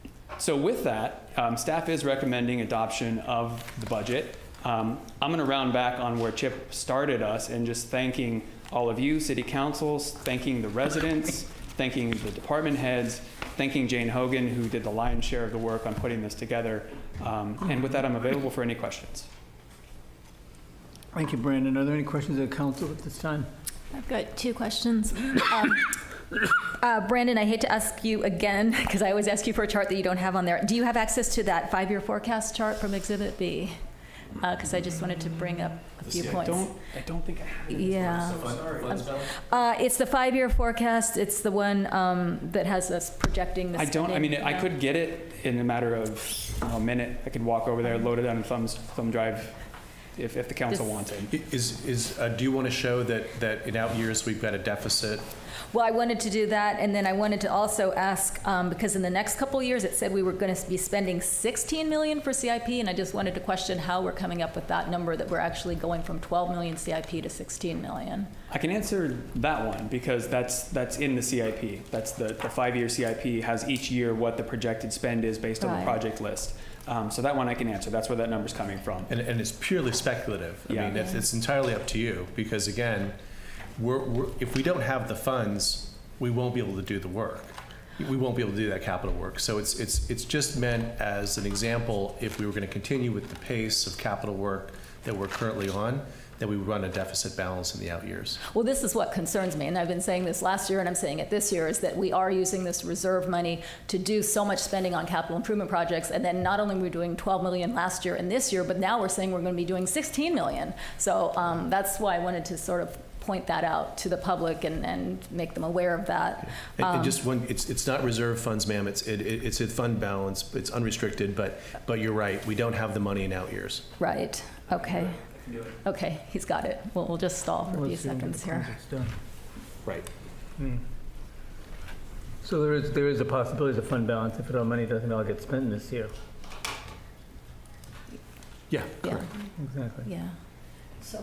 ago. So with that, staff is recommending adoption of the budget. I'm going to round back on where Chip started us and just thanking all of you, city councils, thanking the residents, thanking the department heads, thanking Jane Hogan, who did the lion's share of the work on putting this together. And with that, I'm available for any questions. Thank you, Brandon. Are there any questions of the council at this time? I've got 2 questions. Brandon, I hate to ask you again, because I always ask you for a chart that you don't have on there. Do you have access to that 5-year forecast chart from Exhibit B? Because I just wanted to bring up a few points. I don't think I have it. Yeah. It's the 5-year forecast. It's the one that has us projecting the spending. I could get it in a matter of a minute. I could walk over there, load it on thumb drive if the council wanted. Do you want to show that in out years we've got a deficit? Well, I wanted to do that, and then I wanted to also ask, because in the next couple of years it said we were going to be spending $16 million for CIP, and I just wanted to question how we're coming up with that number, that we're actually going from 12 million CIP to 16 million. I can answer that one because that's in the CIP. That's the 5-year CIP has each year what the projected spend is based on the project list. So that one I can answer. That's where that number's coming from. And it's purely speculative. I mean, it's entirely up to you because, again, if we don't have the funds, we won't be able to do the work. We won't be able to do that capital work. So it's just meant as an example, if we were going to continue with the pace of capital work that we're currently on, that we would run a deficit balance in the out years. Well, this is what concerns me, and I've been saying this last year and I'm saying it this year, is that we are using this reserve money to do so much spending on capital improvement projects, and then not only were we doing 12 million last year and this year, but now we're saying we're going to be doing 16 million. So that's why I wanted to sort of point that out to the public and make them aware of that. And just one, it's not reserve funds, ma'am. It's a fund balance. It's unrestricted, but you're right. We don't have the money in out years. Right. Okay. Okay, he's got it. We'll just stall for a few seconds here. Right. So there is a possibility of fund balance if the money doesn't all get spent this year. Yeah. Yeah. Exactly. Yeah. So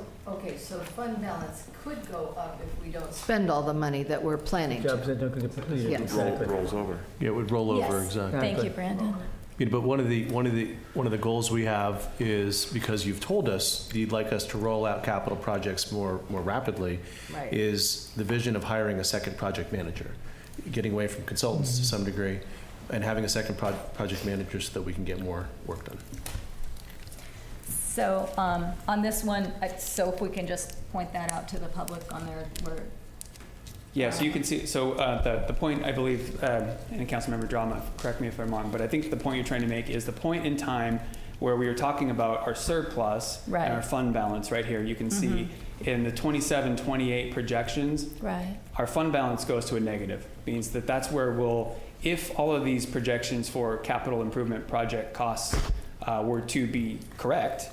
fund balance could go up if we don't spend all the money that we're planning to. Jobs that don't get completed. Yes. Exactly. Rolls over. Yeah, it would roll over, Yes. exactly. Thank you, Brandon. Yeah, but one of the goals we have is, because you've told us you'd like us to roll out capital projects more rapidly, Right. is the vision of hiring a second project manager, getting away from consultants to some degree, and having a second project manager so that we can get more work done. So on this one, so if we can just point that out to the public on there, where Yeah, so you can see, so the point, I believe, and Councilmember Drama, correct me if I'm wrong, but I think the point you're trying to make is the point in time where we were talking about our surplus Right. and our fund balance right here. You can see in the 27-28 projections, right. our fund balance goes to a negative. Means that that's where we'll, if all of these projections for capital improvement project costs were to be correct,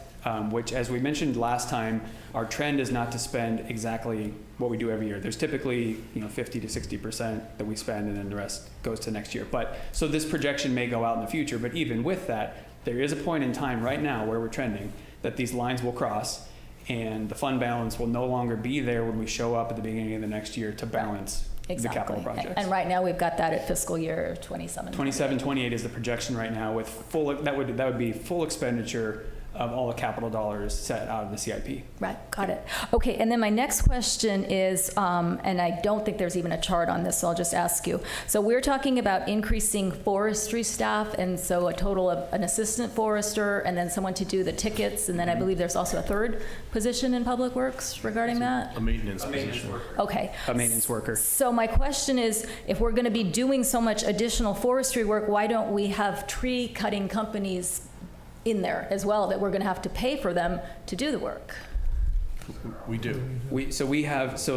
which, as we mentioned last time, our trend is not to spend exactly what we do every year. There's typically 50 to 60% that we spend, and then the rest goes to next year. But so this projection may go out in the future, but even with that, there is a point in time right now where we're trending that these lines will cross, and the fund balance will no longer be there when we show up at the beginning of the next year to balance the capital projects. And right now, we've got that at fiscal year 27. 27-28 is the projection right now with full, that would be full expenditure of all the capital dollars set out of the CIP. Right, got it. Okay, and then my next question is, and I don't think there's even a chart on this, so I'll just ask you. So we're talking about increasing forestry staff, and so a total of an assistant forester, and then someone to do the tickets, and then I believe there's also a third position in Public Works regarding that? A maintenance position. Okay. A maintenance worker. So my question is, if we're going to be doing so much additional forestry work, why don't we have tree cutting companies in there as well, that we're going to have to pay for them to do the work? We do. So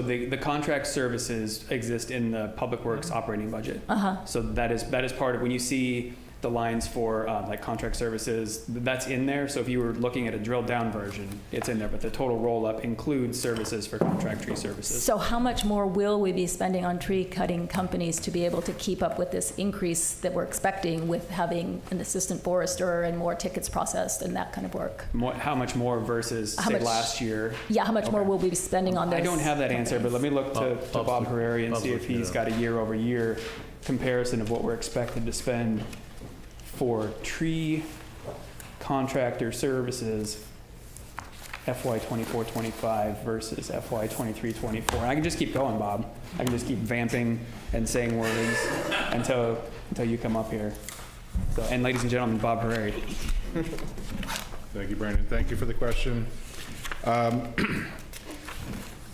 the contract services exist in the Public Works operating budget. So that is part of, when you see the lines for like contract services, that's in there. So if you were looking at a drilled down version, it's in there, but the total roll up includes services for contract tree services. So how much more will we be spending on tree cutting companies to be able to keep up with this increase that we're expecting with having an assistant forester and more tickets processed and that kind of work? How much more versus say last year? Yeah, how much more will we be spending on this? I don't have that answer, but let me look to Bob Herreri and see if he's got a year over year comparison of what we're expected to spend for tree contractor services FY 24-25 versus FY 23-24. And I can just keep going, Bob. I can just keep vamping and saying words until you come up here. So, and ladies and gentlemen, Bob Herreri. Thank you, Brandon. Thank you for the question.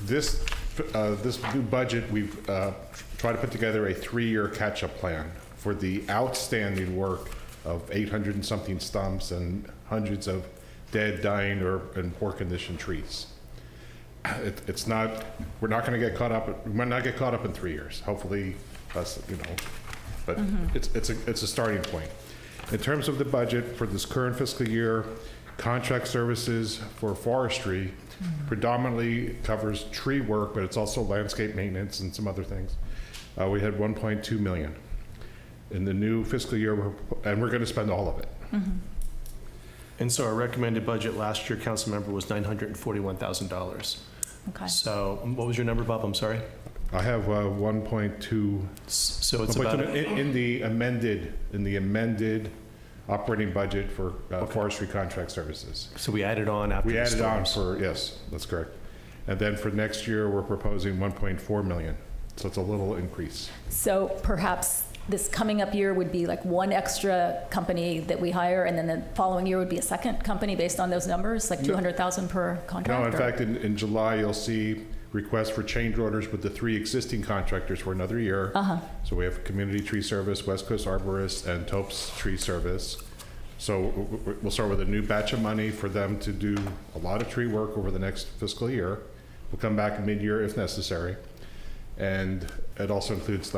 This new budget, we've tried to put together a 3-year catch-up plan for the outstanding work of 800 and something stumps and hundreds of dead, dying, or in poor condition trees. It's not. We're not going to get caught up. We might not get caught up in 3 years. Hopefully, us, But it's a starting point. In terms of the budget for this current fiscal year, contract services for forestry predominantly covers tree work, but it's also landscape maintenance and some other things. We had 1.2 million. In the new fiscal year, and we're going to spend all of it. And so our recommended budget last year, Councilmember, was $941,000. Okay. So what was your number, Bob? I'm sorry. I have 1.2. So it's about in the amended operating budget for forestry contract services. So we added on after we the added on storms. for, yes, that's correct. And then for next year, we're proposing 1.4 million. So it's a little increase. So perhaps this coming up year would be like one extra company that we hire, and then the following year would be a second company based on those numbers, like 200,000 per contract? No, in fact, in July, you'll see requests for change orders with the 3 existing contractors for another year. So we have Community Tree Service, West Coast Arborist, and Topes Tree Service. So we'll start with a new batch of money for them to do a lot of tree work over the next fiscal year. We'll come back mid-year if necessary. And it also includes,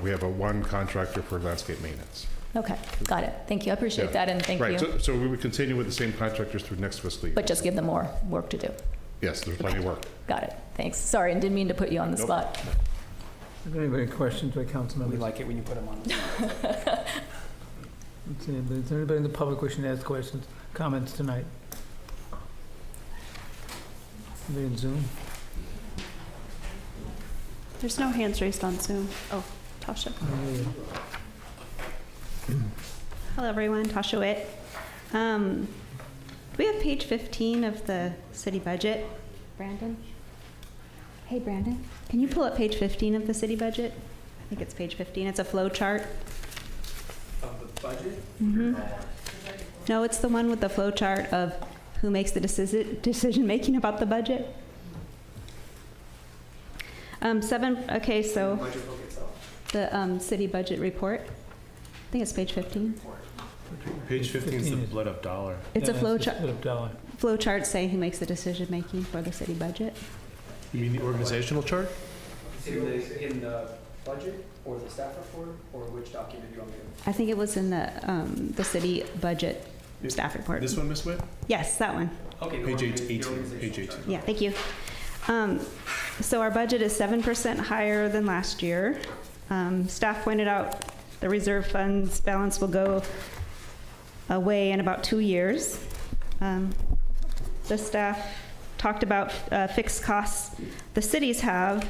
we have one contractor for landscape maintenance. Okay, got it. Thank you. I appreciate that, and thank you. Right, so we would continue with the same contractors through next fiscal year. But just give them more work to do. Yes, there's plenty of work. Got it. Thanks. Sorry, I didn't mean to put you on the spot. Are there any questions by council members? We like it when you put them on the spot. Is there anybody in the public wishing to ask questions, comments tonight? Anybody in Zoom? There's no hands raised on Zoom. Oh, Tasha. Hello, everyone. Tasha Witt. We have page 15 of the city budget. Brandon? Hey, Brandon. Can you pull up page 15 of the city budget? I think it's page 15. It's a flow chart. Of the budget? Mm-hmm. No, it's the one with the flow chart of who makes the decision-making about the budget. Okay, so Budget book itself. the city budget report. I think it's page 15. Page 15 is the blood up dollar. It's a flow chart. $1. Flow chart saying who makes the decision-making for the city budget. You mean the organizational chart? In the budget or the staff report, or which document do you want me to? I think it was in the city budget staff report. This one, Ms. Witt? Yes, that one. Okay. Page 18. Page 18. Yeah, thank you. So our budget is 7% higher than last year. Staff pointed out the reserve funds balance will go away in about 2 years. The staff talked about fixed costs the cities have,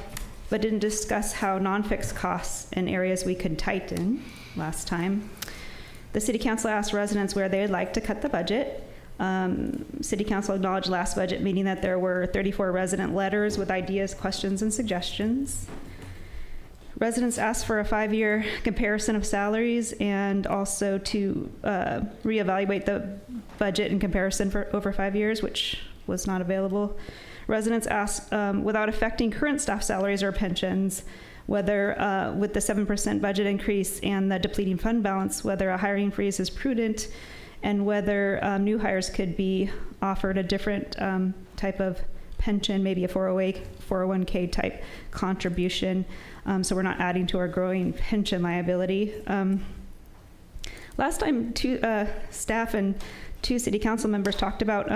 but didn't discuss how non-fixed costs in areas we could tighten last time. The city council asked residents where they'd like to cut the budget. City council acknowledged last budget meeting that there were 34 resident letters with ideas, questions, and suggestions. Residents asked for a 5-year comparison of salaries and also to reevaluate the budget in comparison for over 5 years, which was not available. Residents asked, without affecting current staff salaries or pensions, whether with the 7% budget increase and the depleting fund balance, whether a hiring freeze is prudent, and whether new hires could be offered a different type of pension, maybe a 401k type contribution, so we're not adding to our growing pension liability. Last time, staff and 2 city council members talked about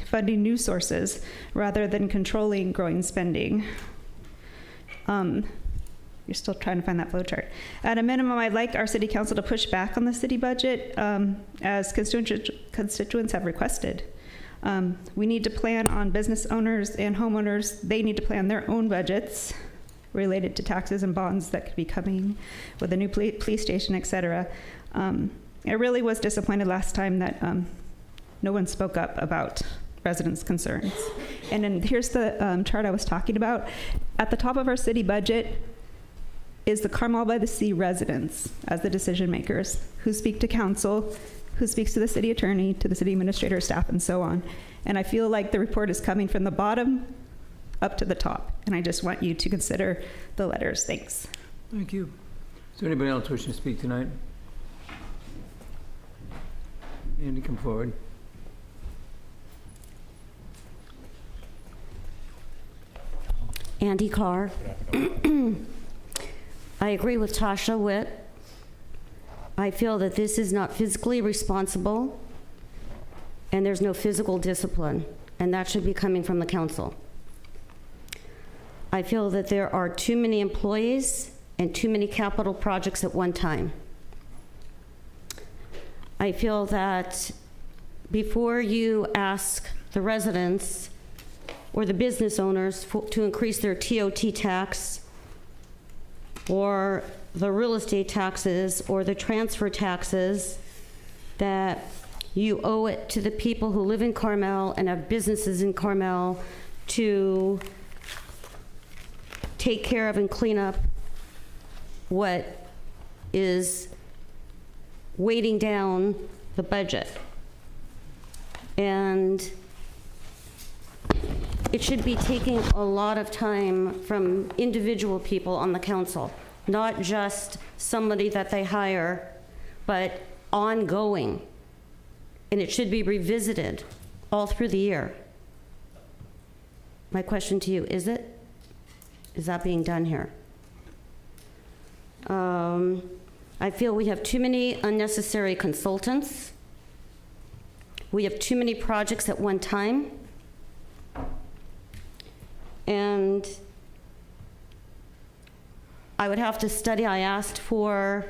funding new sources rather than controlling growing spending. You're still trying to find that flow chart. At a minimum, I'd like our city council to push back on the city budget as constituents have requested. We need to plan on business owners and homeowners. They need to plan their own budgets related to taxes and bonds that could be coming with a new police station, et cetera. I really was disappointed last time that no one spoke up about residents' concerns. And then here's the chart I was talking about. At the top of our city budget is the Carmel-by-the-Sea residents as the decision makers who speak to council, who speaks to the city attorney, to the city administrator, staff, and so on. And I feel like the report is coming from the bottom up to the top. And I just want you to consider the letters. Thanks. Thank you. Is there anybody else wishing to speak tonight? Andy, come forward. Andy Carr. I agree with Tasha Witt. I feel that this is not physically responsible and there's no physical discipline, and that should be coming from the council. I feel that there are too many employees and too many capital projects at one time. I feel that before you ask the residents or the business owners to increase their TOT tax or the real estate taxes or the transfer taxes, that you owe it to the people who live in Carmel and have businesses in Carmel to take care of and clean up what is weighting down the budget. And it should be taking a lot of time from individual people on the council, not just somebody that they hire, but ongoing. And it should be revisited all through the year. My question to you, is it? Is that being done here? I feel we have too many unnecessary consultants. We have too many projects at one time. And I would have to study. I asked for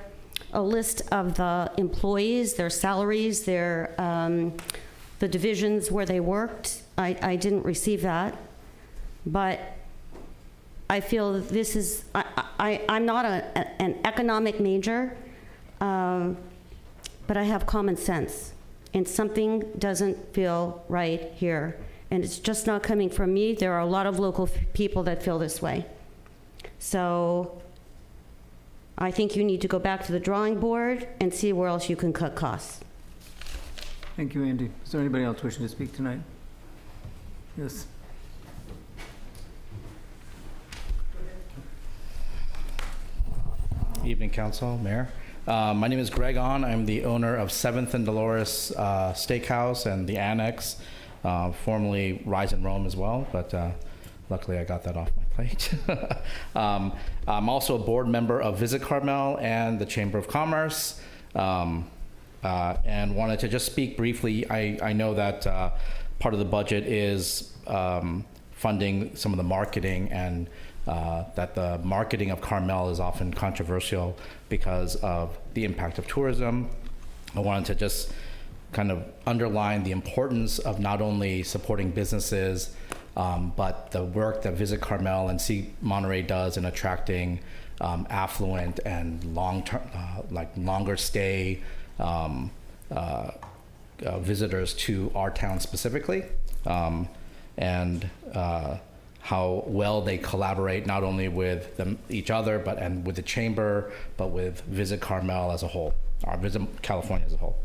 a list of the employees, their salaries, their the divisions where they worked. I didn't receive that. but I feel that this is, I'm not an economic major, but I have common sense, and something doesn't feel right here. And it's just not coming from me. There are a lot of local people that feel this way. So I think you need to go back to the drawing board and see where else you can cut costs. Thank you, Andy. Is there anybody else wishing to speak tonight? Yes. Evening, Council, Mayor. My name is Greg On. I'm the owner of 7th and Dolores Steakhouse and the Annex, formerly Rise and Roam as well, but luckily I got that off my plate. I'm also a board member of Visit Carmel and the Chamber of Commerce, and wanted to just speak briefly. I know that part of the budget is funding some of the marketing, and that the marketing of Carmel is often controversial because of the impact of tourism. I wanted to just kind of underline the importance of not only supporting businesses, but the work that Visit Carmel and See Monterey does in attracting affluent and long-term, longer stay visitors to our town specifically, and how well they collaborate not only with each other, and with the chamber, but with Visit Carmel as a whole, or Visit California as a whole.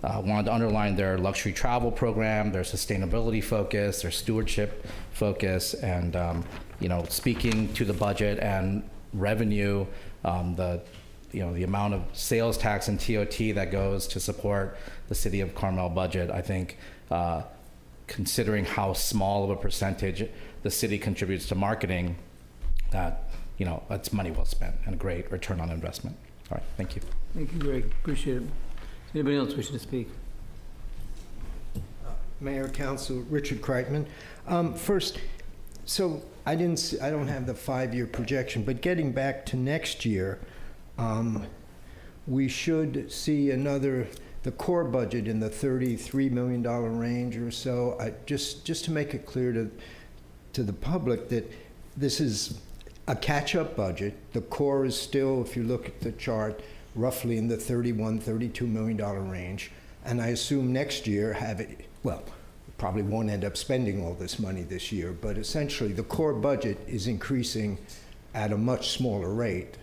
Wanted to underline their luxury travel program, their sustainability focus, their stewardship focus, and speaking to the budget and revenue, the amount of sales tax and TOT that goes to support the city of Carmel budget. I think considering how small of a percentage the city contributes to marketing, that it's money well spent and a great return on investment. All right, thank you. Thank you, Greg. Appreciate it. Anybody else wishing to speak? Mayor, Council, Richard Kreitman. First, so I don't have the 5-year projection, but getting back to next year, we should see the core budget in the $33 million range or so. Just to make it clear to the public that this is a catch-up budget. The core is still, if you look at the chart, roughly in the $31-32 million range. And I assume next year probably won't end up spending all this money this year, but essentially the core budget is increasing at a much smaller rate.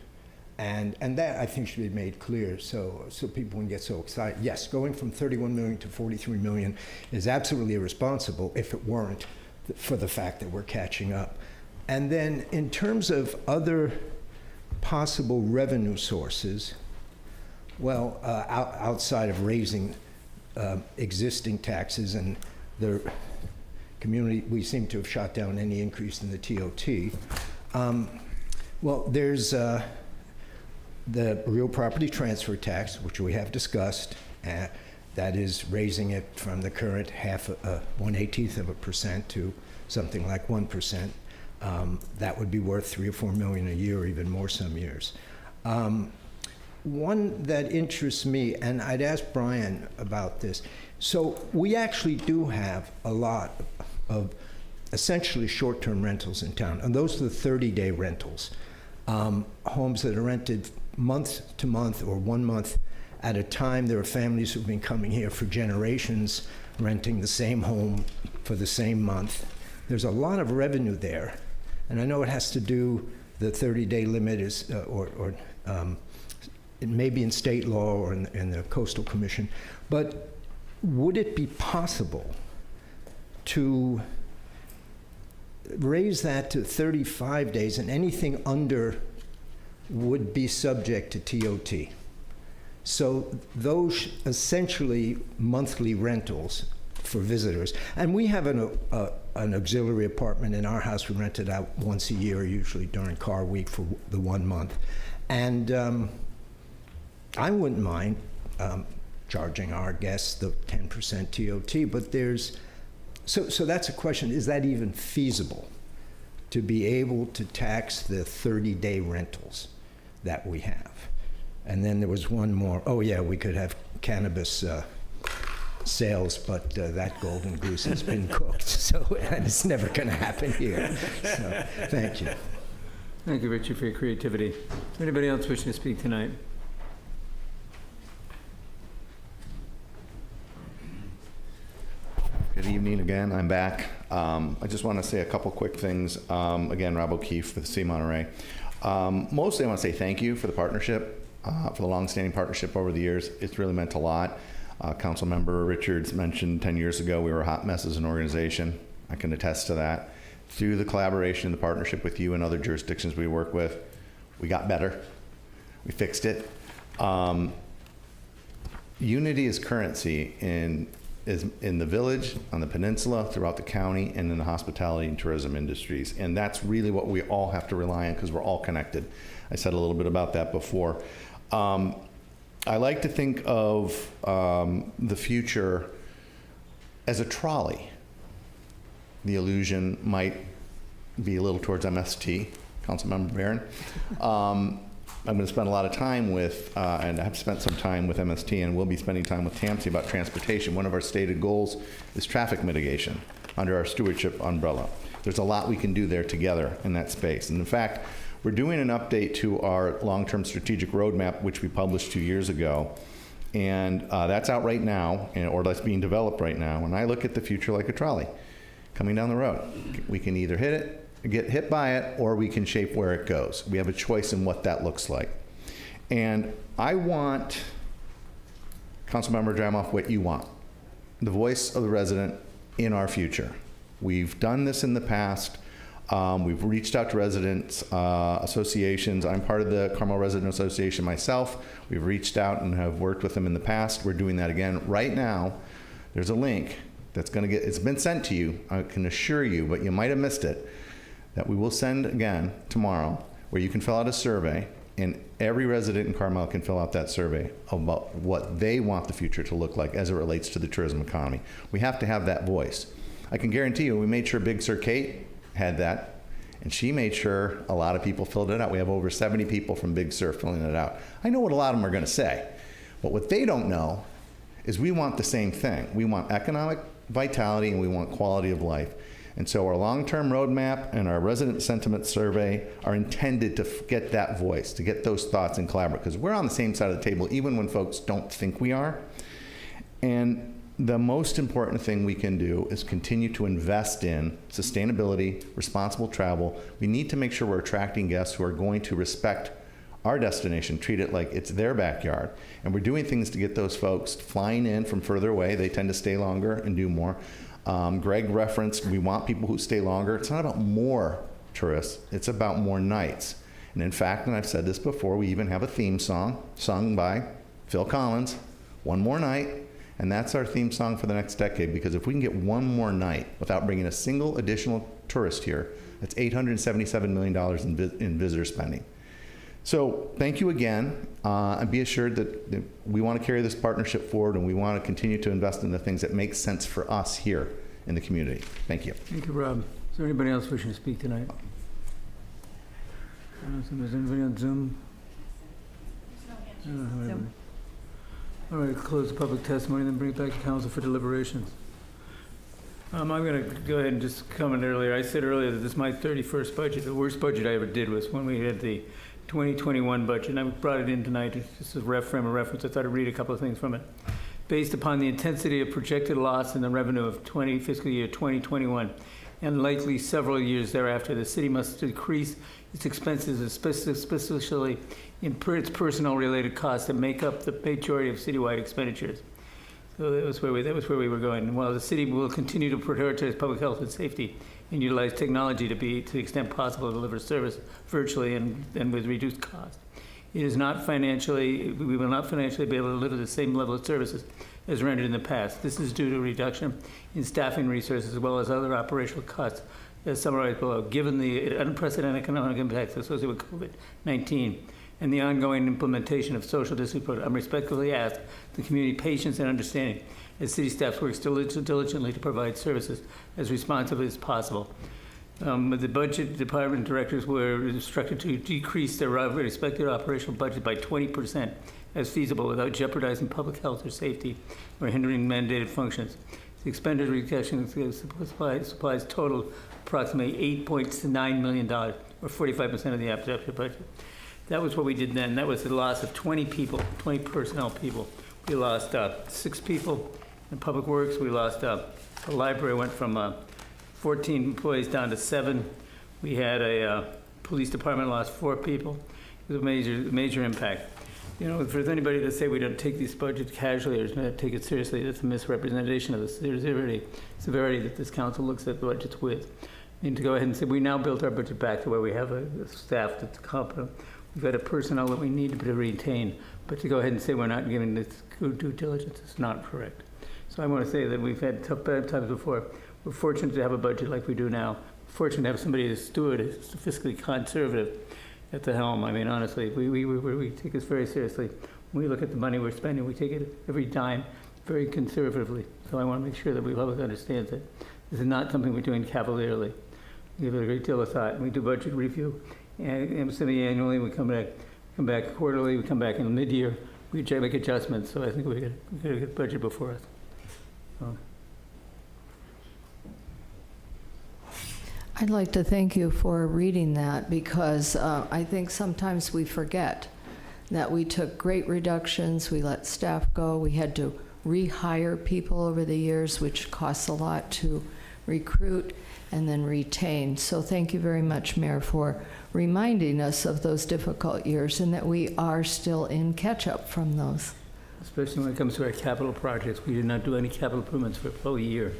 And that I think should be made clear so people wouldn't get so excited. Yes, going from 31 million to 43 million is absolutely irresponsible if it weren't for the fact that we're catching up. And then in terms of other possible revenue sources, outside of raising existing taxes and the community, we seem to have shot down any increase in the TOT. There's the real property transfer tax, which we have discussed, that is raising it from the current 1/18% to something like 1%. That would be worth $3 or $4 million a year, or even more some years. One that interests me, and I'd ask Brian about this. So we actually do have a lot of essentially short-term rentals in town, and those are the 30-day rentals. Homes that are rented month to month or 1 month at a time. There are families who've been coming here for generations, renting the same home for the same month. There's a lot of revenue there, and I know it has to do, the 30-day limit is, it may be in state law or in the Coastal Commission, but would it be possible to raise that to 35 days, and anything under would be subject to TOT? So those essentially monthly rentals for visitors, and we have an auxiliary apartment in our house we rent it out once a year, usually during car week for the 1 month. And I wouldn't mind charging our guests the 10% TOT, but so that's a question, is that even feasible to be able to tax the 30-day rentals that we have? And then there was one more, we could have cannabis sales, but that golden goose has been cooked, so and it's never going to happen here. So, thank you. Thank you, Richard, for your creativity. Is there anybody else wishing to speak tonight? Good evening again. I'm back. I just want to say a couple quick things. Again, Rob O'Keefe with the City of Monterey. Mostly, I want to say thank you for the partnership, for the long-standing partnership over the years. It's really meant a lot. Councilmember Richards mentioned 10 years ago we were a hot mess as an organization. I can attest to that. Through the collaboration and the partnership with you and other jurisdictions we work with, we got better. We fixed it. Unity is currency in the village, on the peninsula, throughout the county, and in the hospitality and tourism industries. And that's really what we all have to rely on because we're all connected. I said a little bit about that before. I like to think of the future as a trolley. The allusion might be a little towards MST, Councilmember Barron. I'm going to spend a lot of time with, and I've spent some time with MST, and we'll be spending time with TAMSI about transportation. One of our stated goals is traffic mitigation under our stewardship umbrella. There's a lot we can do there together in that space. And in fact, we're doing an update to our long-term strategic roadmap, which we published 2 years ago. And that's out right now, or that's being developed right now. And I look at the future like a trolley coming down the road. We can either hit it, get hit by it, or we can shape where it goes. We have a choice in what that looks like. And I want, Councilmember Dramoff, what you want. The voice of the resident in our future. We've done this in the past. We've reached out to residents associations. I'm part of the Carmel Resident Association myself. We've reached out and have worked with them in the past. We're doing that again. Right now, there's a link that's going to get, it's been sent to you, I can assure you, but you might have missed it, that we will send again tomorrow, where you can fill out a survey, and every resident in Carmel can fill out that survey about what they want the future to look like as it relates to the tourism economy. We have to have that voice. I can guarantee you, we made sure Big Sur Kate had that, and she made sure a lot of people filled it out. We have over 70 people from Big Sur filling it out. I know what a lot of them are going to say, but what they don't know is we want the same thing. We want economic vitality and we want quality of life. And so our long-term roadmap and our resident sentiment survey are intended to get that voice, to get those thoughts and collaborate, because we're on the same side of the table even when folks don't think we are. And the most important thing we can do is continue to invest in sustainability, responsible travel. We need to make sure we're attracting guests who are going to respect our destination, treat it like it's their backyard. And we're doing things to get those folks flying in from further away. They tend to stay longer and do more. Greg referenced, we want people who stay longer. It's not about more tourists, it's about more nights. And in fact, and I've said this before, we even have a theme song sung by Phil Collins, One More Night. And that's our theme song for the next decade, because if we can get one more night without bringing a single additional tourist here, that's $877 million in visitor spending. So thank you again, and be assured that we want to carry this partnership forward, and we want to continue to invest in the things that make sense for us here in the community. Thank you. Thank you, Rob. Is there anybody else wishing to speak tonight? Is anybody on Zoom? Zoom. All right, close the public testimony, then bring it back to council for deliberations. I'm going to go ahead and just comment earlier. I said earlier that this is my 31st budget. The worst budget I ever did was when we had the 2021 budget, and I brought it in tonight just as a frame of reference. I thought I'd read a couple of things from it. Based upon the intensity of projected loss in the revenue of fiscal year 2021 and likely several years thereafter, the city must decrease its expenses, especially in its personnel-related costs that make up the majority of citywide expenditures. So that was where we were going. And while the city will continue to prioritize public health and safety and utilize technology to the extent possible, deliver service virtually and with reduced cost, we will not financially be able to deliver the same level of services as rendered in the past. This is due to a reduction in staffing resources as well as other operational costs, as summarized below. Given the unprecedented economic impacts associated with COVID-19 and the ongoing implementation of social distancing programs, I respectfully ask the community patience and understanding as city staff works diligently to provide services as responsibly as possible. The budget department directors were instructed to decrease their respective operational budget by 20% as feasible without jeopardizing public health or safety or hindering mandated functions. The expenditure reduction supplies total approximately $8.9 million, or 45% of the adopted budget. That was what we did then. That was the loss of 20 people, 20 personnel people. We lost 6 people in Public Works. We lost, the library went from 14 employees down to 7. We had a police department lost 4 people. It was a major impact. You know, for anybody to say we don't take these budgets casually or not take it seriously, that's a misrepresentation of the severity that this council looks at budgets with. And to go ahead and say we now built our budget back to where we have a staff that's competent. We've got a personnel that we need to retain, but to go ahead and say we're not giving this due diligence is not correct. So I want to say that we've had tough bad times before. We're fortunate to have a budget like we do now. We're fortunate to have somebody as steward, as fiscally conservative at the helm. I mean, honestly, we take this very seriously. When we look at the money we're spending, we take it every dime very conservatively. So I want to make sure that the public understands that this is not something we're doing cavalierly. We give it a great deal of thought. We do budget review and semi-annually. We come back quarterly. We come back in mid-year. We try to make adjustments. So I think we got a good budget before us. So. I'd like to thank you for reading that, because I think sometimes we forget that we took great reductions, we let staff go, we had to rehire people over the years, which costs a lot to recruit and then retain. So thank you very much, Mayor, for reminding us of those difficult years and that we are still in catch-up from those. Especially when it comes to our capital projects. We did not do any capital improvements for a full year.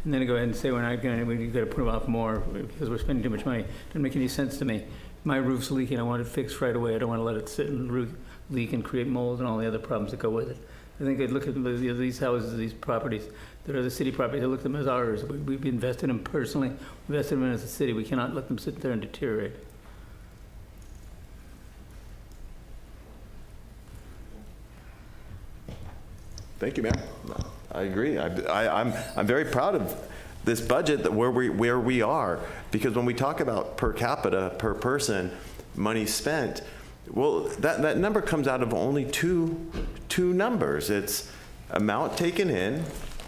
And then to go ahead and say we're not going to, we've got to put off more because we're spending too much money. Doesn't make any sense to me. My roof's leaking. I want it fixed right away. I don't want to let it sit and leak and create mold and all the other problems that go with it. I think I'd look at these houses, these properties that are the city properties. I look at them as ours. We've invested in them personally. We invested in them as a city. We cannot let them sit there and deteriorate. Thank you, Mayor. I agree. I'm very proud of this budget, that where we are, because when we talk about per capita, per person, money spent, well, that number comes out of only two numbers. It's amount taken in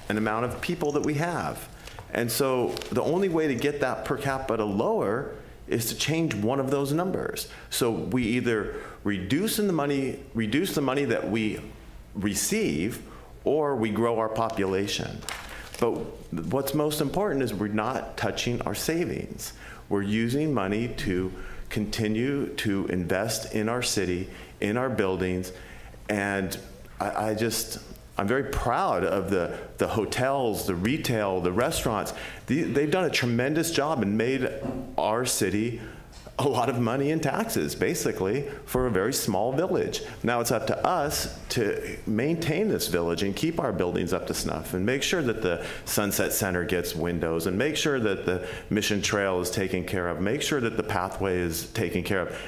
and amount of people that we have. And so the only way to get that per capita lower is to change one of those numbers. So we either reduce the money that we receive, or we grow our population. But what's most important is we're not touching our savings. We're using money to continue to invest in our city, in our buildings, and I'm very proud of the hotels, the retail, the restaurants. They've done a tremendous job and made our city a lot of money in taxes, basically, for a very small village. Now it's up to us to maintain this village and keep our buildings up to snuff and make sure that the Sunset Center gets windows and make sure that the Mission Trail is taken care of, make sure that the pathway is taken care of.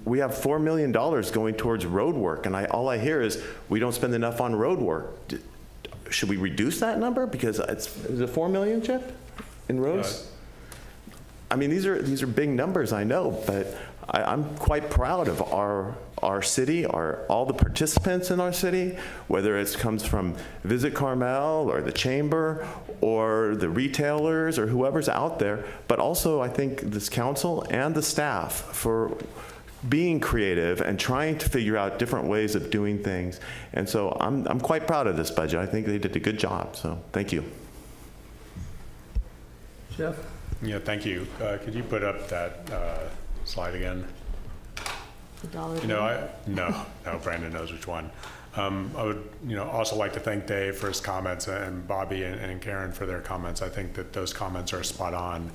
We have $4 million going towards road work, and all I hear is we don't spend enough on road work. Should we reduce that number? Because is it 4 million, Chip, in roads? I mean, these are big numbers, I know, but I'm quite proud of our city, all the participants in our city, whether it comes from Visit Carmel or the Chamber or the retailers or whoever's out there, but also I think this council and the staff for being creative and trying to figure out different ways of doing things. And so I'm quite proud of this budget. I think they did a good job, so thank you. Jeff? Yeah, thank you. Could you put up that slide again? The dollar. No, Brandon knows which one. I would, also like to thank Dave for his comments and Bobby and Karen for their comments. I think that those comments are spot on.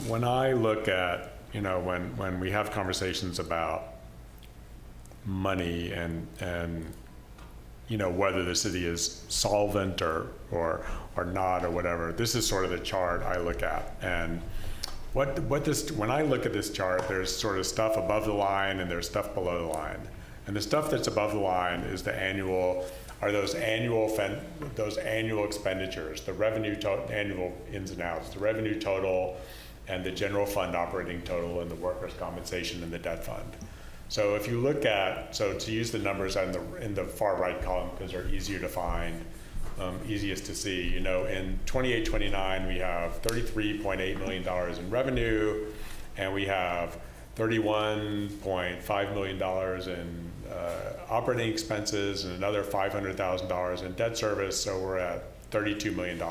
When I look at, when we have conversations about money and whether the city is solvent or not or whatever, this is sort of the chart I look at. And when I look at this chart, there's sort of stuff above the line and there's stuff below the line. And the stuff that's above the line is those annual expenditures, the revenue annual ins and outs, the revenue total, and the general fund operating total, and the workers' compensation and the debt fund. So if you look at, so to use the numbers in the far right column because they're easier to find, easiest to see, you know, in 28-29 we have $33.8 million in revenue, and we have $31.5 million in operating expenses and another $500,000 in debt service, so we're at $32 million.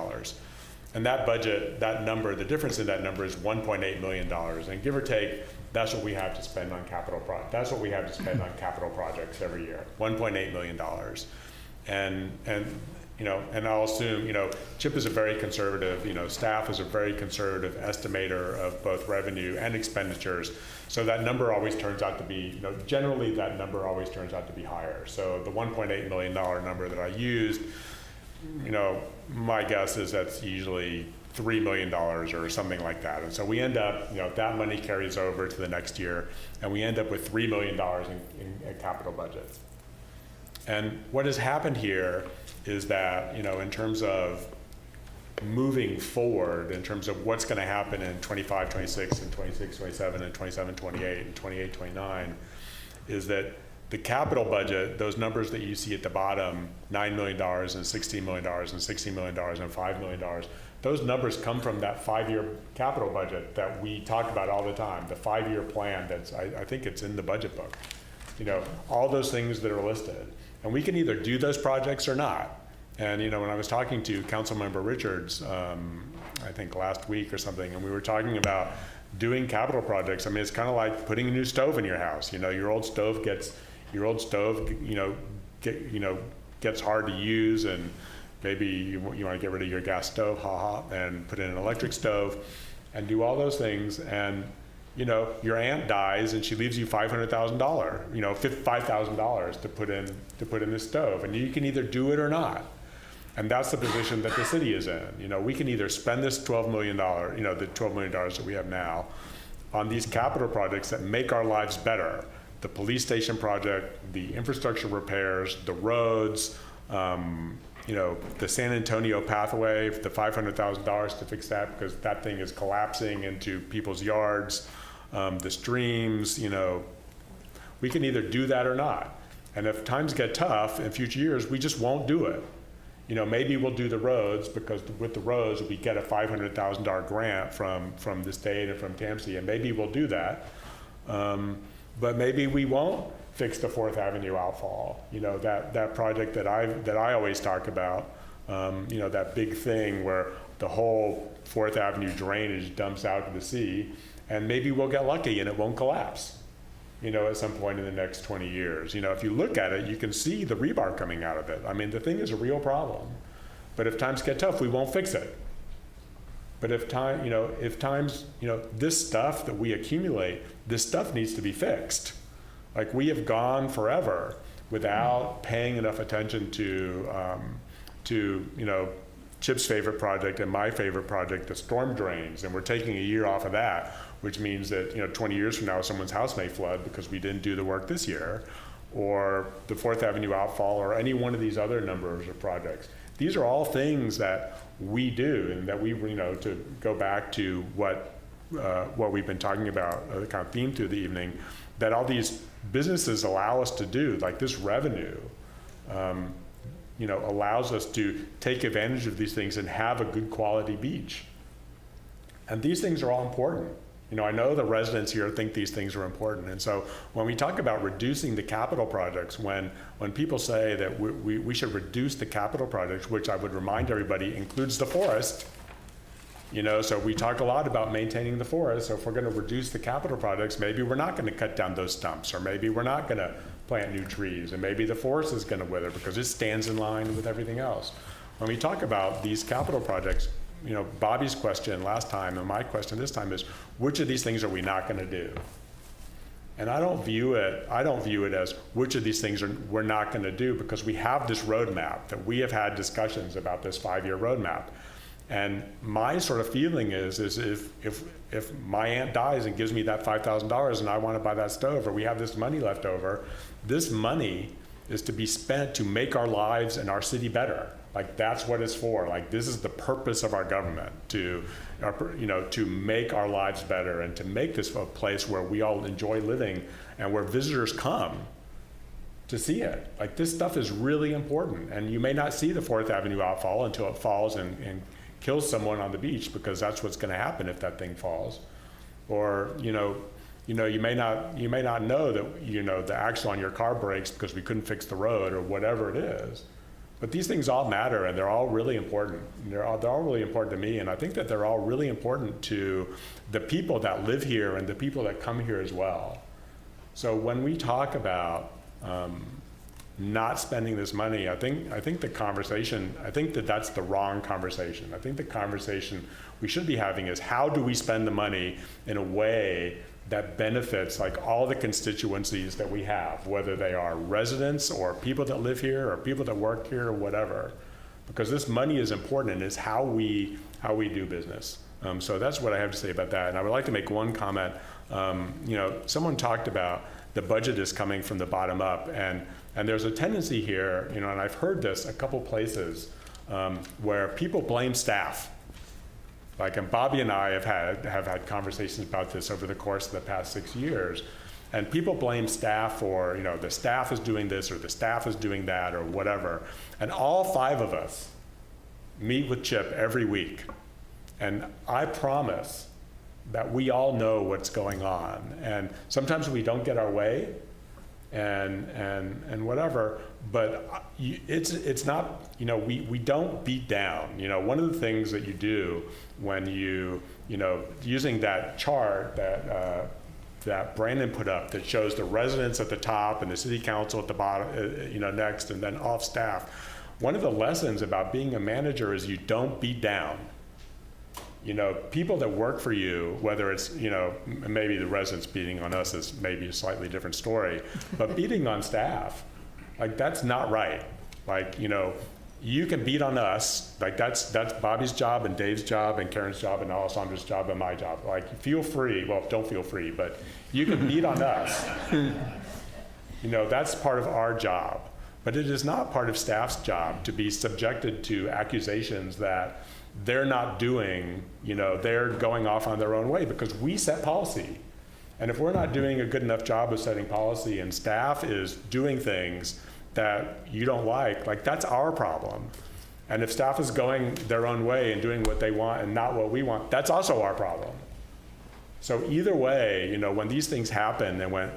And that budget, that number, the difference in that number is $1.8 million, and give or take, that's what we have to spend on capital projects every year, $1.8 million. And you know, and I'll assume, you know, Chip is a very conservative, you know, staff is a very conservative estimator of both revenue and expenditures. So that number always turns out to be, you know, generally that number always turns out to be higher. So the $1.8 million number that I used, you know, my guess is that's usually $3 million or something like that. And so we end up, you know, that money carries over to the next year, and we end up with $3 million in capital budget. And what has happened here is that, you know, in terms of moving forward, in terms of what's going to happen in 25, 26, and 26, 27, and 27, 28, and 28, 29, is that the capital budget, those numbers that you see at the bottom, $9 million and $16 million and $60 million and $5 million, those numbers come from that 5-year capital budget that we talk about all the time, the 5-year plan that's, I think it's in the budget book. You know, all those things that are listed. And we can either do those projects or not. And, you know, when I was talking to Councilmember Richards, I think last week or something, and we were talking about doing capital projects. I mean, it's kind of like putting a new stove in your house. You know, your old stove gets hard to use, and maybe you want to get rid of your gas stove, and put in an electric stove, and do all those things. And you know, your aunt dies and she leaves you $500,000, you know, $5,000 to put in this stove, and you can either do it or not. And that's the position that the city is in. You know, we can either spend this $12 million, you know, the $12 million that we have now, on these capital projects that make our lives better. The police station project, the infrastructure repairs, the roads, you know, the San Antonio pathway, the $500,000 to fix that because that thing is collapsing into people's yards, the streams, you know, we can either do that or not. And if times get tough in future years, we just won't do it. You know, maybe we'll do the roads because with the roads, we get a $500,000 grant from the state and from TAMC, and maybe we'll do that. But maybe we won't fix the 4th Avenue outfall. You know, that project that I always talk about, you know, that big thing where the whole 4th Avenue drainage dumps out to the sea, and maybe we'll get lucky and it won't collapse, you know, at some point in the next 20 years. You know, if you look at it, you can see the rebar coming out of it. I mean, the thing is a real problem. But if times get tough, we won't fix it. But if times, you know, this stuff that we accumulate, this stuff needs to be fixed. Like, we have gone forever without paying enough attention to you know, Chip's favorite project and my favorite project, the storm drains, and we're taking a year off of that, which means that, you know, 20 years from now, someone's house may flood because we didn't do the work this year, or the 4th Avenue outfall, or any one of these other numbers of projects. These are all things that we do, and that we, you know, to go back to what we've been talking about, the kind of theme through the evening, that all these businesses allow us to do, like this revenue, you know, allows us to take advantage of these things and have a good quality beach. And these things are all important. You know, I know the residents here think these things are important. And so when we talk about reducing the capital projects, when people say that we should reduce the capital projects, which I would remind everybody includes the forest, you know, so we talk a lot about maintaining the forest. So if we're going to reduce the capital projects, maybe we're not going to cut down those stumps, or maybe we're not going to plant new trees, and maybe the forest is going to wither because it stands in line with everything else. When we talk about these capital projects, you know, Bobby's question last time and my question this time is, which of these things are we not going to do? And I don't view it as which of these things we're not going to do, because we have this roadmap that we have had discussions about, this 5-year roadmap. And my sort of feeling is if my aunt dies and gives me that $5,000 and I want to buy that stove, or we have this money left over, this money is to be spent to make our lives and our city better. Like, that's what it's for. Like, this is the purpose of our government, to make our lives better and to make this a place where we all enjoy living and where visitors come to see it. Like, this stuff is really important, and you may not see the 4th Avenue outfall until it falls and kills someone on the beach, because that's what's going to happen if that thing falls. Or you may not know that the axle on your car breaks because we couldn't fix the road or whatever it is. But these things all matter, and they're all really important. They're all really important to me, and I think that they're all really important to the people that live here and the people that come here as well. So when we talk about not spending this money, I think the conversation, I think that that's the wrong conversation. I think the conversation we should be having is, how do we spend the money in a way that benefits like all the constituencies that we have, whether they are residents or people that live here or people that work here or whatever, because this money is important and it's how we do business. So that's what I have to say about that. And I would like to make one comment. Someone talked about the budget is coming from the bottom up, and there's a tendency here, and I've heard this a couple places, where people blame staff. Like, and Bobby and I have had conversations about this over the course of the past 6 years, and people blame staff for, the staff is doing this or the staff is doing that or whatever. And all 5 of us meet with Chip every week, and I promise that we all know what's going on. And sometimes we don't get our way, and whatever, but it's not, we don't beat down. One of the things that you do when using that chart that Brandon put up that shows the residents at the top and the city council at the bottom, next, and then off staff. One of the lessons about being a manager is you don't beat down. People that work for you, whether it's, maybe the residents beating on us is maybe a slightly different story, but beating on staff, like, that's not right. Like, you can beat on us, like, that's Bobby's job and Dave's job and Karen's job and Alessandra's job and my job. Like, feel free, well, don't feel free, but you can beat on us. That's part of our job. But it is not part of staff's job to be subjected to accusations that they're not doing, they're going off on their own way, because we set policy. And if we're not doing a good enough job of setting policy and staff is doing things that you don't like, that's our problem. And if staff is going their own way and doing what they want and not what we want, that's also our problem. So either way, when these things happen, and when,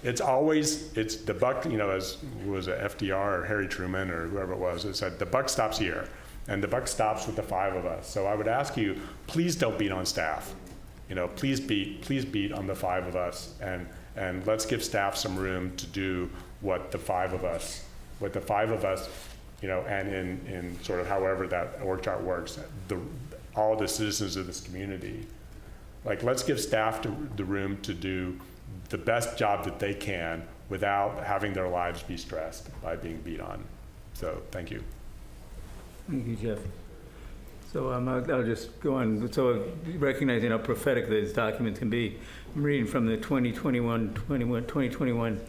it's the buck, as was it FDR or Harry Truman or whoever it was, it said, the buck stops here. And the buck stops with the 5 of us. So I would ask you, please don't beat on staff. Please beat on the 5 of us, and let's give staff some room to do what the 5 of us, and in sort of however that org chart works, all the citizens of this community. Like, let's give staff the room to do the best job that they can without having their lives be stressed by being beat on. So, thank you. Thank you, Jeff. So I'll just go on. So recognizing how prophetic these documents can be, I'm reading from the 2021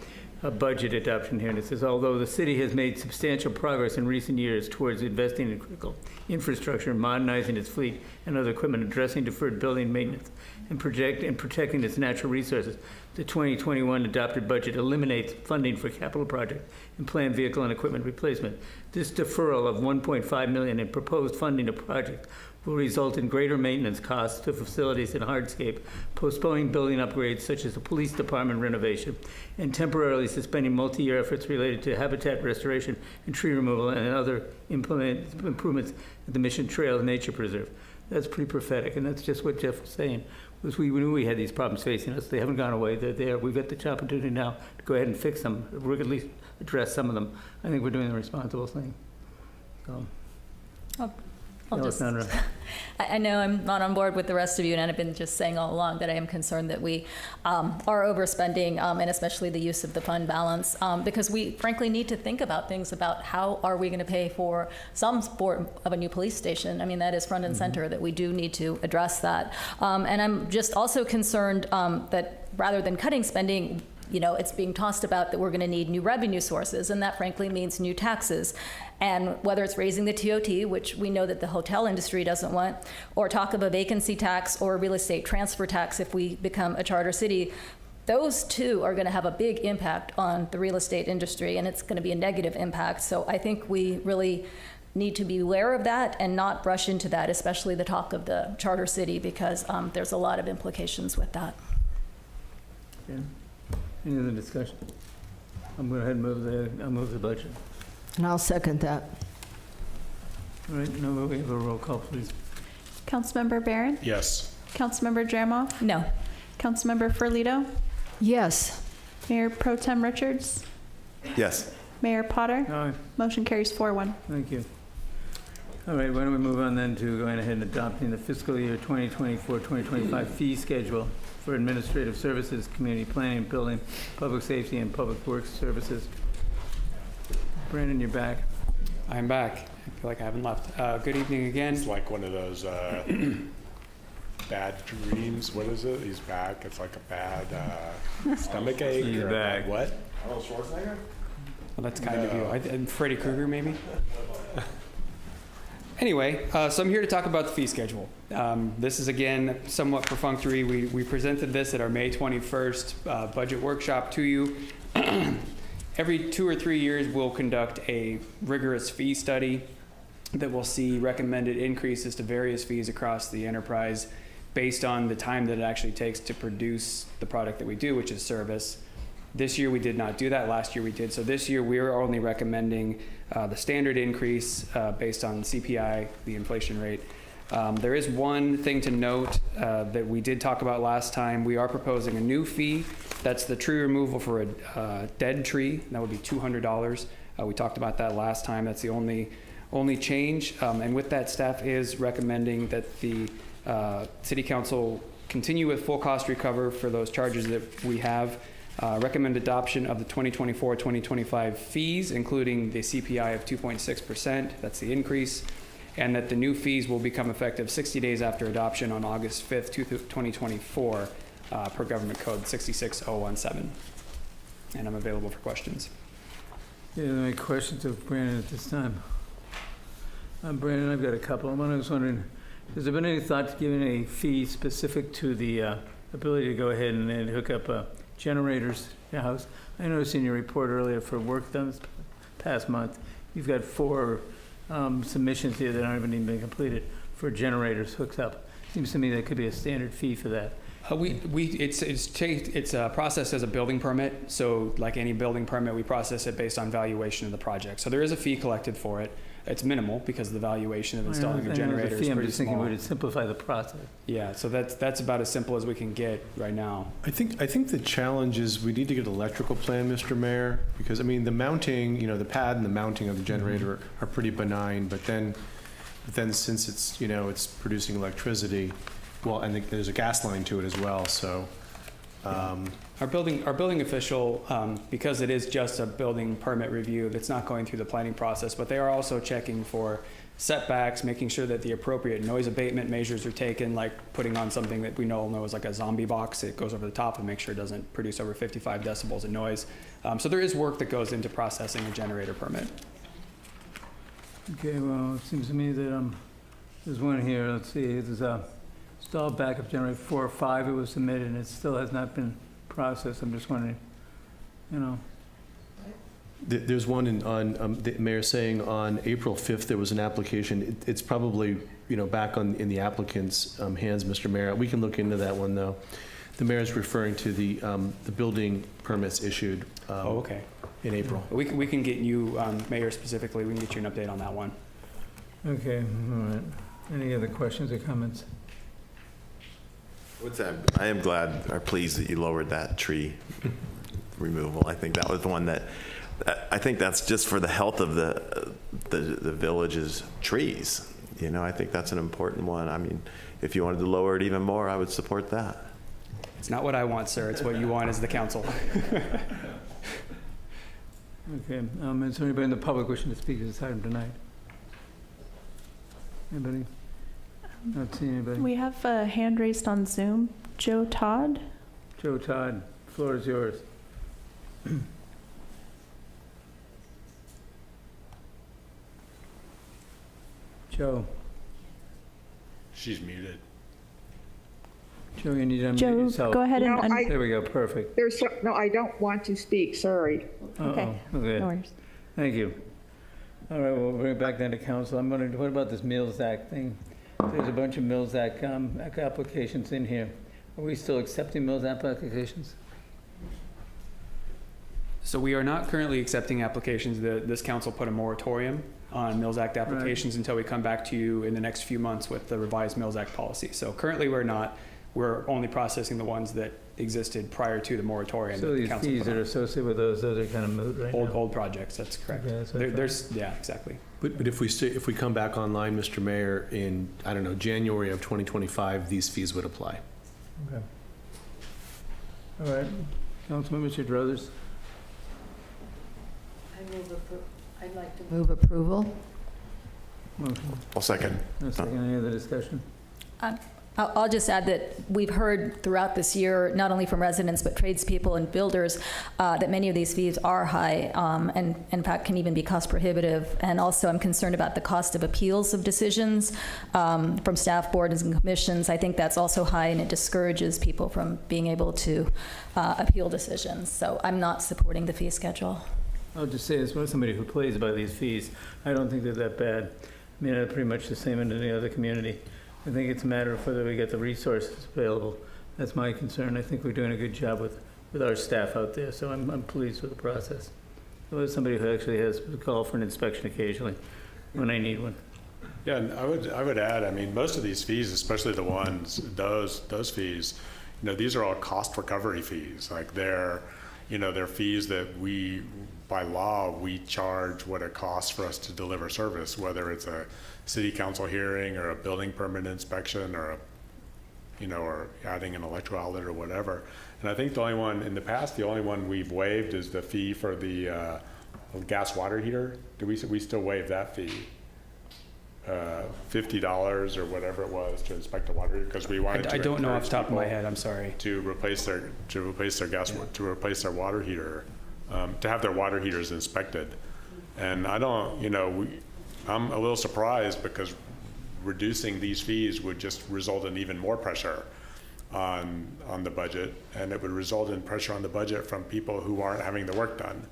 budget adoption here, and it says, although the city has made substantial progress in recent years towards investing in critical infrastructure, modernizing its fleet and other equipment, addressing deferred building maintenance, and protecting its natural resources, the 2021 adopted budget eliminates funding for capital projects and planned vehicle and equipment replacement. This deferral of $1.5 million in proposed funding of projects will result in greater maintenance costs to facilities and hardscape, postponing building upgrades such as the police department renovation, and temporarily suspending multi-year efforts related to habitat restoration and tree removal and other improvements at the Mission Trail Nature Preserve. That's pretty prophetic, and that's just what Jeff was saying. Was we knew we had these problems facing us. They haven't gone away. They're there. We've got the opportunity now to go ahead and fix them. We're at least address some of them. I think we're doing the responsible thing. So. I know I'm not on board with the rest of you, and I've been just saying all along that I am concerned that we are overspending, and especially the use of the fund balance, because we frankly need to think about things about how are we going to pay for some form of a new police station. I mean, that is front and center, that we do need to address that. And I'm just also concerned that rather than cutting spending, it's being tossed about that we're going to need new revenue sources, and that frankly means new taxes. And whether it's raising the TOT, which we know that the hotel industry doesn't want, or talk of a vacancy tax or a real estate transfer tax if we become a charter city, those two are going to have a big impact on the real estate industry, and it's going to be a negative impact. So I think we really need to be aware of that and not rush into that, especially the talk of the charter city, because there's a lot of implications with that. Okay. Any other discussion? I'm going to go ahead and I'll move the budget. And I'll second that. All right, now we have a roll call, please. Councilmember Barron? Yes. Councilmember Dramoff? No. Councilmember Ferlito? Yes. Mayor Pro Tem Richards? Yes. Mayor Potter? Aye. Motion carries 4-1. Thank you. All right, why don't we move on then to going ahead and adopting the fiscal year 2024-2025 fee schedule for administrative services, community planning, building, public safety, and public works services. Brandon, you're back. I'm back. I feel like I haven't left. Good evening again. It's like one of those bad dreams. What is it? He's back. It's like a bad stomach ache. He's or a back. bad what? Arnold Schwarzenegger? Well, that's kind of you. And Freddy Krueger, maybe? Anyway, so I'm here to talk about the fee schedule. This is, again, somewhat perfunctory. We presented this at our May 21st budget workshop to you. Every 2 or 3 years, we'll conduct a rigorous fee study that will see recommended increases to various fees across the enterprise based on the time that it actually takes to produce the product that we do, which is service. This year we did not do that. Last year we did. So this year we are only recommending the standard increase based on CPI, the inflation rate. There is one thing to note that we did talk about last time. We are proposing a new fee. That's the tree removal for a dead tree. That would be $200. We talked about that last time. That's the only change. And with that, staff is recommending that the City Council continue with full cost recover for those charges that we have. Recommend adoption of the 2024-2025 fees, including the CPI of 2.6%. That's the increase. And that the new fees will become effective 60 days after adoption on August 5th, 2024, per Government Code 66017. And I'm available for questions. Yeah, any questions of Brandon at this time? Brandon, I've got a couple. I was wondering, has there been any thought to giving a fee specific to the ability to go ahead and hook up generators to your house? I noticed in your report earlier for work done this past month, you've got 4 submissions here that aren't even been completed for generators hooked up. Seems to me that could be a standard fee for that. It's processed as a building permit. So like any building permit, we process it based on valuation of the project. So there is a fee collected for it. It's minimal because the valuation of installing a generator is I'm pretty just thinking small. we would simplify the process. Yeah, so that's about as simple as we can get right now. I think the challenge is we need to get an electrical plan, Mr. Mayor, because I mean the mounting, the pad and the mounting of the generator are pretty benign, but then since it's it's producing electricity, well, and there's a gas line to it as well, so. Our building official, because it is just a building permit review, that's not going through the planning process, but they are also checking for setbacks, making sure that the appropriate noise abatement measures are taken, like putting on something that we know is like a zombie box. It goes over the top and makes sure it doesn't produce over 55 decibels of noise. So there is work that goes into processing a generator permit. Okay, well, it seems to me that there's one here. Let's see, there's a stall backup generator 4 or 5. It was submitted and it still has not been processed. I'm just wondering, There's one on the mayor saying on April 5th there was an application. It's probably back in the applicant's hands, Mr. Mayor. We can look into that one though. The mayor's referring to the building permits issued. Okay. In April. We can get you, Mayor specifically, we can get you an update on that one. Okay, all right. Any other questions or comments? I am glad or pleased that you lowered that tree removal. I think that was the one that I think that's just for the health of the village's trees. I think that's an important one. I mean, if you wanted to lower it even more, I would support that. It's not what I want, sir. It's what you want as the council. Okay, is there anybody in the public wishing to speak to this item tonight? Anybody? Not seeing anybody. We have a hand raised on Zoom. Joe Todd. Joe Todd, floor is yours. Joe. She's muted. Joe, you need to unmute Joe, yourself. go ahead and. No, I- There we go, perfect. No, I don't want to speak, sorry. Okay. Okay. No worries. Thank you. All right, we'll bring it back then to council. I'm wondering, what about this Mills Act thing? There's a bunch of Mills Act applications in here. Are we still accepting Mills Act applications? So we are not currently accepting applications. This council put a moratorium on Mills Act applications until we come back to you in the next few months with the revised Mills Act policy. So currently we're not. We're only processing the ones that existed prior to the moratorium. So that the these council fees put that on. are associated with those are kind of moot right now? Old projects, that's correct. Okay, that's what I thought. There's, yeah, exactly. But if we come back online, Mr. Mayor, in, I don't know, January of 2025, these fees would apply. Okay. All right. Councilmember Drothers. I'd like to move approval. Motion. I'll second. A second, any other discussion? I'll just add that we've heard throughout this year, not only from residents, but tradespeople and builders, that many of these fees are high, and in fact can even be cost prohibitive. And also I'm concerned about the cost of appeals of decisions from staff boards and commissions. I think that's also high, and it discourages people from being able to appeal decisions. So I'm not supporting the fee schedule. I'll just say, as somebody who plays by these fees, I don't think they're that bad. I mean, they're pretty much the same in any other community. I think it's a matter of whether we get the resources available. That's my concern. I think we're doing a good job with our staff out there, so I'm pleased with the process. So as somebody who actually has to call for an inspection occasionally when I need one. Yeah, and I would add, I mean, most of these fees, especially the ones, those fees, these are all cost recovery fees. Like they're fees that we, by law, we charge what it costs for us to deliver service, whether it's a city council hearing or a building permit inspection or or adding an electrical outlet or whatever. And I think the only one we've waived is the fee for the gas water heater. We still waive that fee? $50 or whatever it was to inspect the water, because we wanted to. I don't know off the top of my head. I'm sorry. To replace their water heater, to have their water heaters inspected, and I don't. I'm a little surprised because reducing these fees would just result in even more pressure on the budget, and it would result in pressure on the budget from people who aren't having the work done.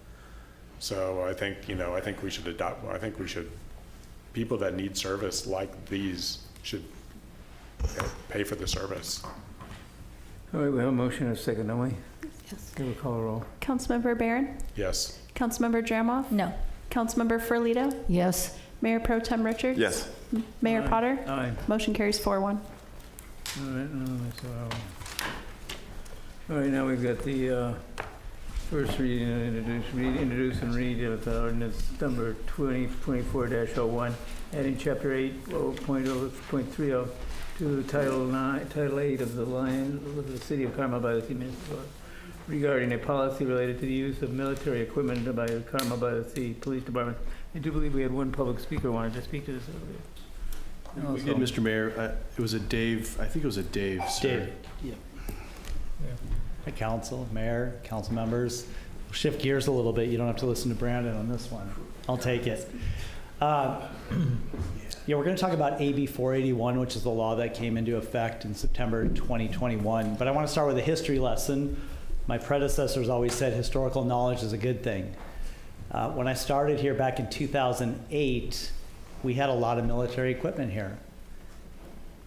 So I think we should adopt. I think we should. People that need service like these should pay for the service. All right, we have a motion and a second, don't we? Yes. Give a call roll. Councilmember Barron? Yes. Councilmember Dramoff? No. Councilmember Ferlito? Yes. Mayor Pro Tem Richards? Yes. Mayor Aye. Potter? Aye. Motion carries 4-1. All right, now we've got the first reading, introduce and read of ordinance number 2024-01, adding chapter 8.0.30 to title 8 of the line of the city of Carmel-by-the-Sea municipal code regarding a policy related to the use of military equipment by the Carmel-by-the-Sea Police Department. I do believe we had one public speaker wanted to speak to this earlier. We did, Mr. Mayor. It was a Dave. I think it was a Dave. Sir. Dave. Yeah. Hi, council, mayor, council members. We'll shift gears a little bit. You don't have to listen to Brandon on this one. I'll take it. Yeah, we're going to talk about AB 481, which is the law that came into effect in September 2021. But I want to start with a history lesson. My predecessors always said historical knowledge is a good thing. When I started here back in 2008, we had a lot of military equipment here.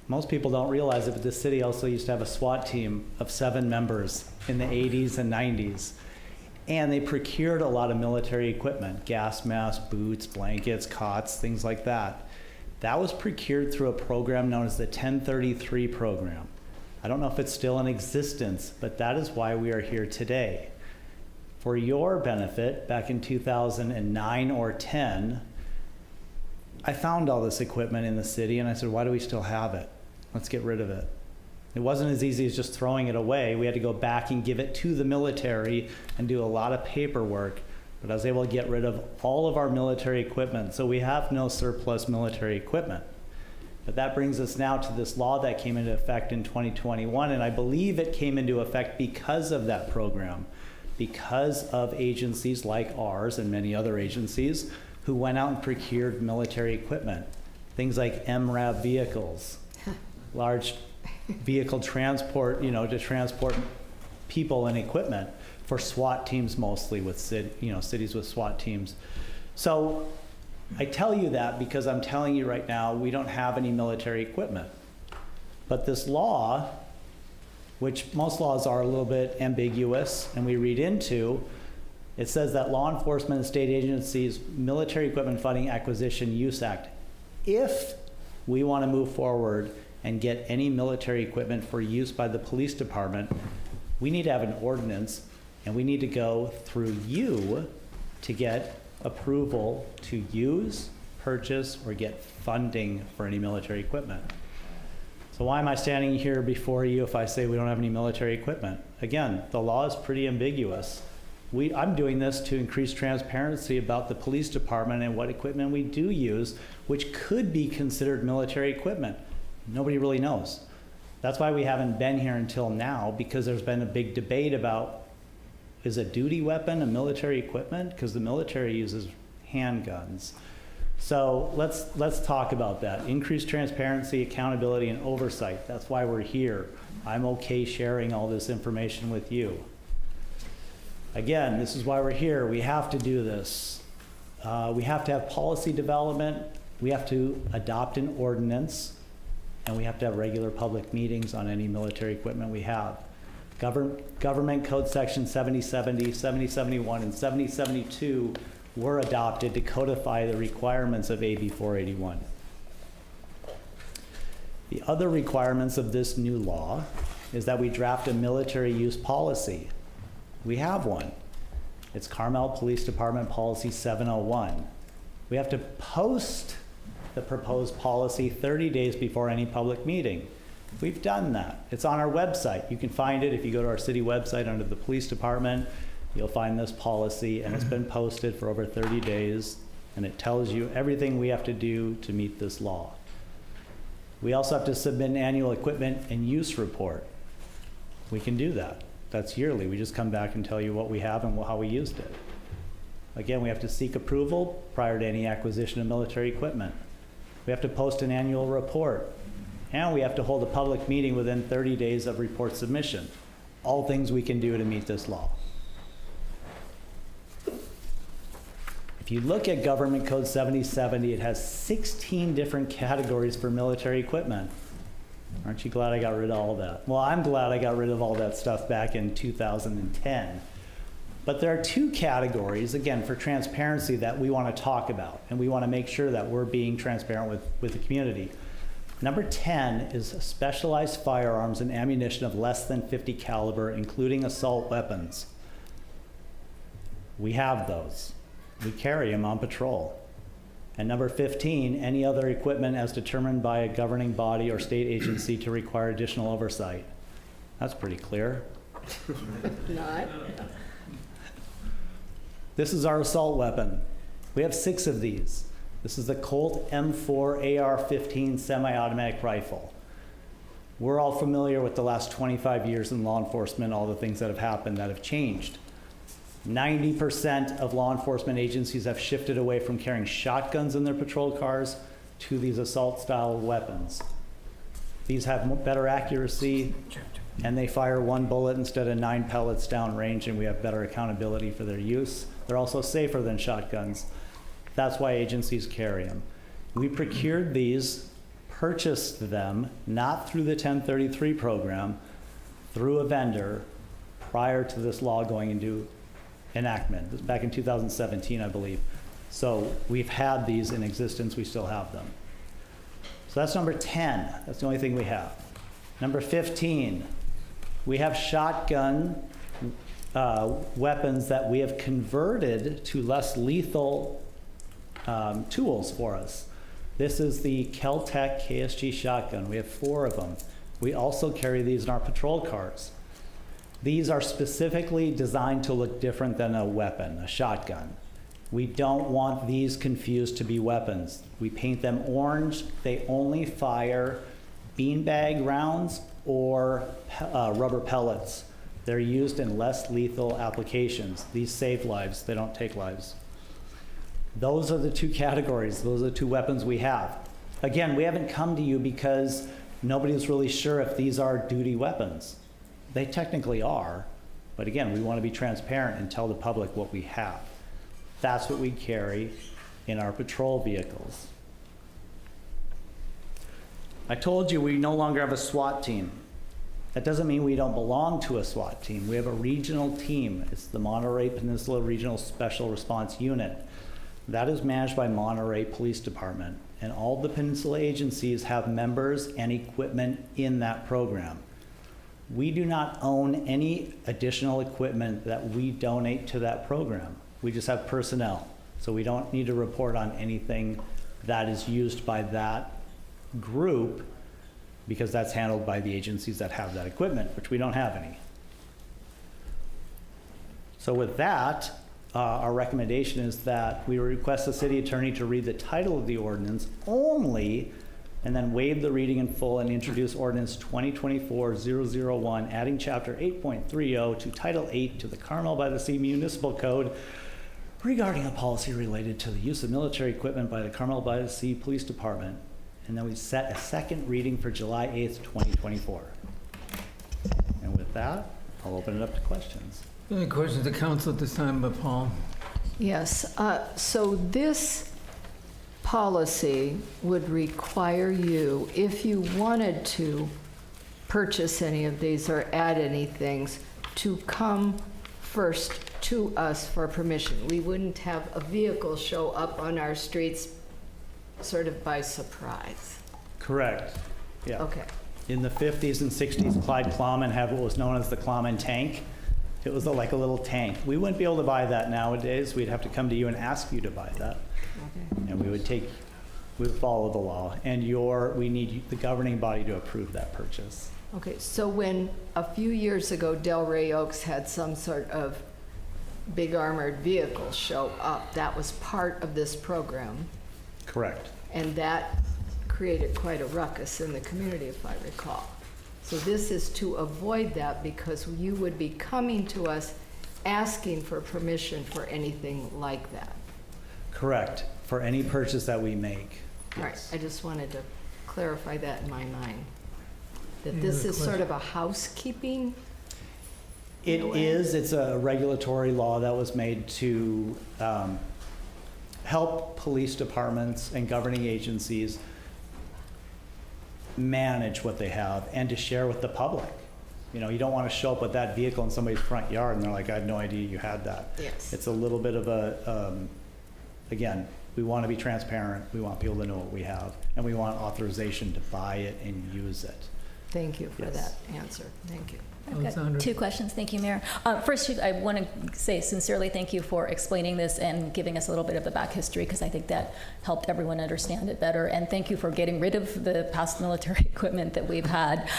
Most people don't realize it, but this city also used to have a SWAT team of 7 members in the 80s and 90s. And they procured a lot of military equipment, gas masks, boots, blankets, cots, things like that. That was procured through a program known as the 1033 program. I don't know if it's still in existence, but that is why we are here today. For your benefit, back in 2009 or 10, I found all this equipment in the city and I said, why do we still have it? Let's get rid of it. It wasn't as easy as just throwing it away. We had to go back and give it to the military and do a lot of paperwork, but I was able to get rid of all of our military equipment. So we have no surplus military equipment. But that brings us now to this law that came into effect in 2021, and I believe it came into effect because of that program. because of agencies like ours and many other agencies who went out and procured military equipment. Things like MRAV vehicles, large vehicle transport, to transport people and equipment for SWAT teams mostly, with cities with SWAT teams. So I tell you that because I'm telling you right now, we don't have any military equipment. But this law, which most laws are a little bit ambiguous and we read into, it says that law enforcement and state agencies Military Equipment Funding Acquisition Use Act, if we want to move forward and get any military equipment for use by the police department, we need to have an ordinance, and we need to go through you to get approval to use, purchase, or get funding for any military equipment. So why am I standing here before you if I say we don't have any military equipment? Again, the law is pretty ambiguous. I'm doing this to increase transparency about the police department and what equipment we do use, which could be considered military equipment. Nobody really knows. That's why we haven't been here until now, because there's been a big debate about, is a duty weapon a military equipment? Because the military uses handguns. So let's talk about that. Increased transparency, accountability, and oversight. That's why we're here. I'm okay sharing all this information with you. Again, this is why we're here. We have to do this. We have to have policy development. We have to adopt an ordinance. And we have to have regular public meetings on any military equipment we have. Government Code Section 7070, 7071, and 7072 were adopted to codify the requirements of AB 481. The other requirements of this new law is that we draft a military use policy. We have one. It's Carmel Police Department Policy 701. We have to post the proposed policy 30 days before any public meeting. We've done that. It's on our website. You can find it if you go to our city website under the police department. You'll find this policy, and it's been posted for over 30 days, and it tells you everything we have to do to meet this law. We also have to submit an annual equipment and use report. We can do that. That's yearly. We just come back and tell you what we have and how we used it. Again, we have to seek approval prior to any acquisition of military equipment. We have to post an annual report, and we have to hold a public meeting within 30 days of report submission. All things we can do to meet this law. If you look at Government Code 7070, it has 16 different categories for military equipment. Aren't you glad I got rid of all that? Well, I'm glad I got rid of all that stuff back in 2010. But there are two categories, again, for transparency that we want to talk about, and we want to make sure that we're being transparent with the community. Number 10 is specialized firearms and ammunition of less than 50 caliber, including assault weapons. We have those. We carry them on patrol. And number 15, any other equipment as determined by a governing body or state agency to require additional oversight. That's pretty clear. Not. This is our assault weapon. We have 6 of these. This is the Colt M4 AR-15 semi-automatic rifle. We're all familiar with the last 25 years in law enforcement, all the things that have happened that have changed. 90% of law enforcement agencies have shifted away from carrying shotguns in their patrol cars to these assault-style weapons. These have better accuracy, and they fire 1 bullet instead of 9 pellets downrange, and we have better accountability for their use. They're also safer than shotguns. That's why agencies carry them. We procured these, purchased them, not through the 1033 program, through a vendor prior to this law going into enactment. This was back in 2017, I believe. So we've had these in existence. We still have them. So that's number 10. That's the only thing we have. Number 15, we have shotgun weapons that we have converted to less lethal tools for us. This is the Kel-Tec KSG shotgun. We have 4 of them. We also carry these in our patrol cars. These are specifically designed to look different than a weapon, a shotgun. We don't want these confused to be weapons. We paint them orange. They only fire beanbag rounds or rubber pellets. They're used in less lethal applications. These save lives, they don't take lives. Those are the two categories. Those are the two weapons we have. Again, we haven't come to you because nobody's really sure if these are duty weapons. They technically are, but again, we want to be transparent and tell the public what we have. That's what we carry in our patrol vehicles. I told you we no longer have a SWAT team. That doesn't mean we don't belong to a SWAT team. We have a regional team. It's the Monterey Peninsula Regional Special Response Unit. That is managed by Monterey Police Department, and all the Peninsula agencies have members and equipment in that program. We do not own any additional equipment that we donate to that program. We just have personnel, so we don't need to report on anything that is used by that group, because that's handled by the agencies that have that equipment, which we don't have any. So with that, our recommendation is that we request the city attorney to read the title of the ordinance only, and then waive the reading in full and introduce ordinance 2024-001, adding chapter 8.30 to title 8 to the Carmel-by-the-Sea Municipal Code regarding a policy related to the use of military equipment by the Carmel-by-the-Sea Police Department. And then we set a second reading for July 8th, 2024. And with that, I'll open it up to questions. Any questions to council at this time, Paul? Yes, so this policy would require you, if you wanted to purchase any of these or add any things, to come first to us for permission. We wouldn't have a vehicle show up on our streets sort of by surprise. Correct. Yeah. Okay. In the 50s and 60s, Clyde Plowman had what was known as the Plowman tank. It was like a little tank. We wouldn't be able to buy that nowadays. We'd have to come to you and ask you to buy that. Okay. And we would follow the law. And we need the governing body to approve that purchase. Okay, so when a few years ago Delray Oaks had some sort of big armored vehicle show up, that was part of this program. Correct. And that created quite a ruckus in the community, if I recall. So this is to avoid that, because you would be coming to us asking for permission for anything like that. Correct. For any purchase that we make. All right, I just wanted to clarify that in my mind. That Any this other is sort of a housekeeping? It is. It's a regulatory law that was made to help police departments and governing agencies manage what they have and to share with the public. You know, you don't want to show up with that vehicle in somebody's front yard and they're like, I had no idea you had that. Yes. It's a little bit of a, again, we want to be transparent. We want people to know what we have, and we want authorization to buy it and use it. Thank you for Yes. that answer. Thank you. I've got two questions. Thank you, Mayor. First, I want to say sincerely thank you for explaining this and giving us a little bit of the back history, because I think that helped everyone understand it better. And thank you for getting rid of the past military equipment that we've had.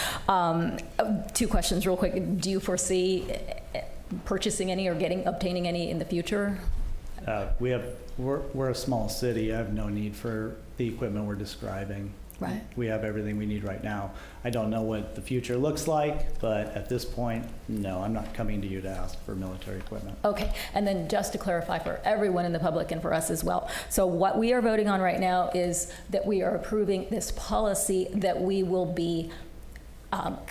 Two questions real quick. Do you foresee purchasing any or obtaining any in the future? We're a small city. I have no need for the equipment we're describing. Right. We have everything we need right now. I don't know what the future looks like, but at this point, no, I'm not coming to you to ask for military equipment. Okay, and then just to clarify for everyone in the public and for us as well. So what we are voting on right now is that we are approving this policy that we will be,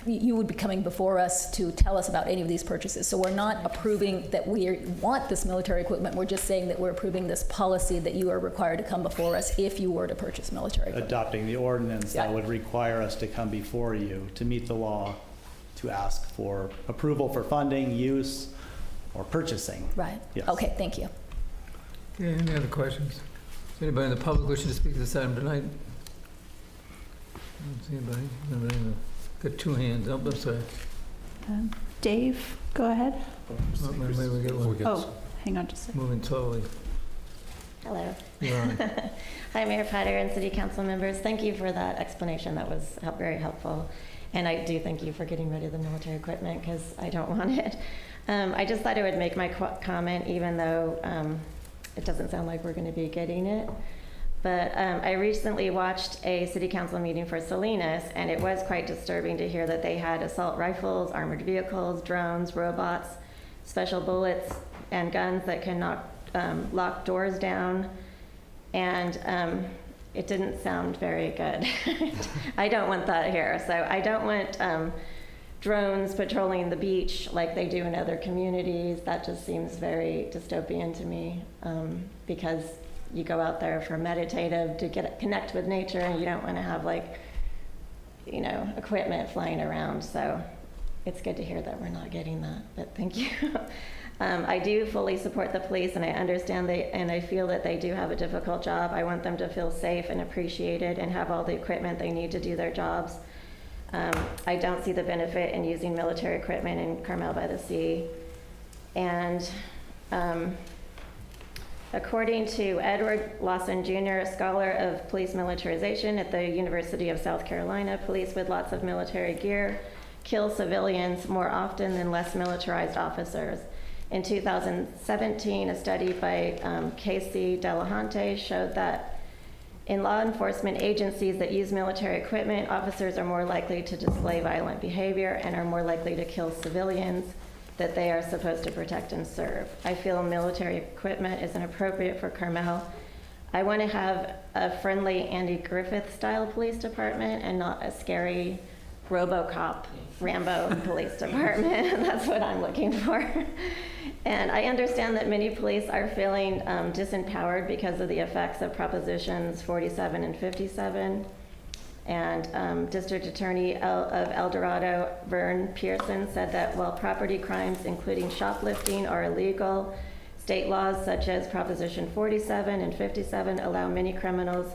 you would be coming before us to tell us about any of these purchases. So we're not approving that we want this military equipment. We're just saying that we're approving this policy that you are required to come before us if you were to purchase military equipment. Adopting the ordinance that would require us to come before you to meet the law, to ask for approval for funding, use, or purchasing. Right. Yes. Okay, thank you. Okay, any other questions? Is anybody in the public wishing to speak to this item tonight? I don't see anybody. Anybody in the, got two hands up, I'm sorry. Dave, go ahead. Oh, maybe we get one. Oh, hang on just a second. Moving slowly. Hello. You're on. Hi, Mayor Potter and City Council members. Thank you for that explanation. That was very helpful. And I do thank you for getting rid of the military equipment, because I don't want it. I just thought I would make my comment, even though it doesn't sound like we're going to be getting it. But I recently watched a city council meeting for Salinas, and it was quite disturbing to hear that they had assault rifles, armored vehicles, drones, robots, special bullets, and guns that can lock doors down. And it didn't sound very good. I don't want that here. So I don't want drones patrolling the beach like they do in other communities. That just seems very dystopian to me, because you go out there for meditative to connect with nature, and you don't want to have equipment flying around. So it's good to hear that we're not getting that, but thank you. I do fully support the police, and I understand and I feel that they do have a difficult job. I want them to feel safe and appreciated and have all the equipment they need to do their jobs. I don't see the benefit in using military equipment in Carmel-by-the-Sea. And according to Edward Lawson Jr., a scholar of police militarization at the University of South Carolina, police with lots of military gear kill civilians more often than less militarized officers. In 2017, a study by Casey Delahunty showed that in law enforcement agencies that use military equipment, officers are more likely to display violent behavior and are more likely to kill civilians that they are supposed to protect and serve. I feel military equipment is inappropriate for Carmel. I want to have a friendly Andy Griffith style police department and not a scary RoboCop Rambo police department. That's what I'm looking for. And I understand that many police are feeling disempowered because of the effects of Propositions 47 and 57. And District Attorney of El Dorado, Vern Pearson, said that while property crimes, including shoplifting, are illegal, state laws such as Proposition 47 and 57 allow many criminals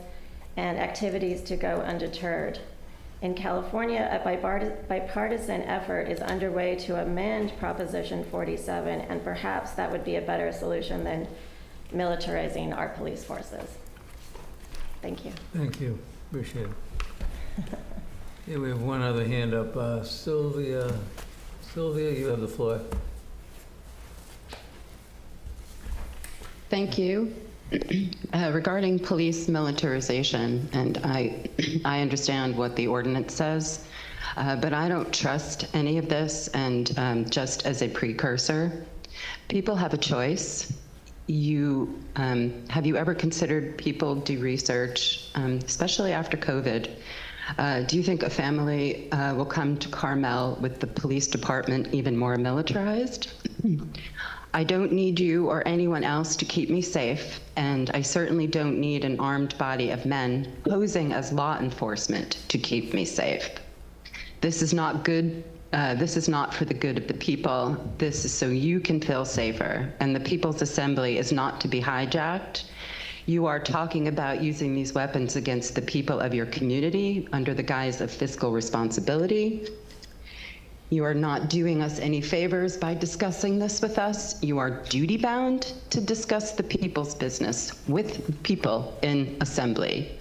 and activities to go undeterred. In California, a bipartisan effort is underway to amend Proposition 47, and perhaps that would be a better solution than militarizing our police forces. Thank you. Thank you. Appreciate it. Yeah, we have one other hand up. Sylvia, you have the floor. Thank you. Regarding police militarization, and I understand what the ordinance says, but I don't trust any of this. And just as a precursor, people have a choice. Have you ever considered people do research, especially after COVID? Do you think a family will come to Carmel with the police department even more militarized? I don't need you or anyone else to keep me safe, and I certainly don't need an armed body of men posing as law enforcement to keep me safe. This is not good. This is not for the good of the people. This is so you can feel safer, and the People's Assembly is not to be hijacked. You are talking about using these weapons against the people of your community under the guise of fiscal responsibility. You are not doing us any favors by discussing this with us. You are duty-bound to discuss the people's business with people in assembly.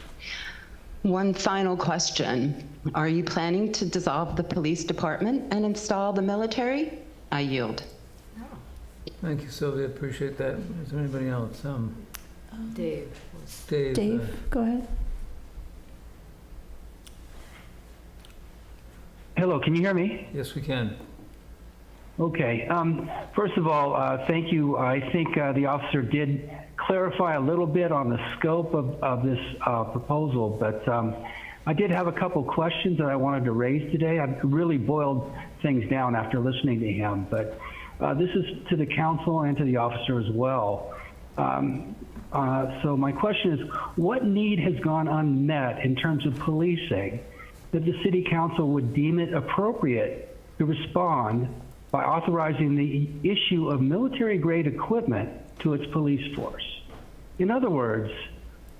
One final question. Are you planning to dissolve the police department and install the military? I yield. Thank you, Sylvia. Appreciate that. Is there anybody else? Dave. Dave, go ahead. Hello, can you hear me? Yes, we can. Okay. First of all, thank you. I think the officer did clarify a little bit on the scope of this proposal, but I did have a couple questions that I wanted to raise today. I've really boiled things down after listening to him, but this is to the council and to the officer as well. So my question is, what need has gone unmet in terms of policing that the City Council would deem it appropriate to respond by authorizing the issue of military-grade equipment to its police force? In other words,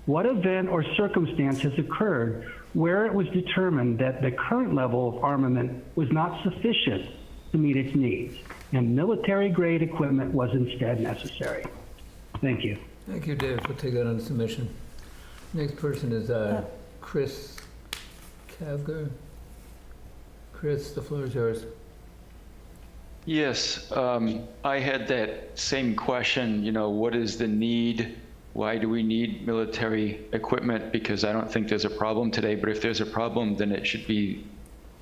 what event or circumstance has occurred where it was determined that the current level of armament was not sufficient to meet its needs, and military-grade equipment was instead necessary? Thank you. Thank you, Dave. We'll take that on submission. Next person is Chris Kavgar. Chris, the floor is yours. Yes, I had that same question, what is the need why do we need military equipment? Because I don't think there's a problem today, but if there's a problem, then it should be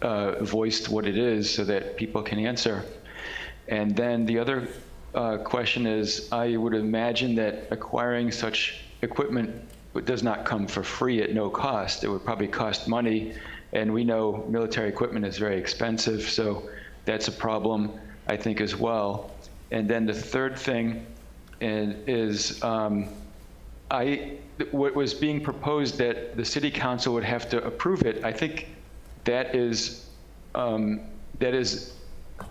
voiced what it is so that people can answer. And then the other question is, I would imagine that acquiring such equipment does not come for free at no cost. It would probably cost money, and we know military equipment is very expensive, so that's a problem, I think, as well. And then the third thing is what was being proposed that the city council would have to approve it. I think that is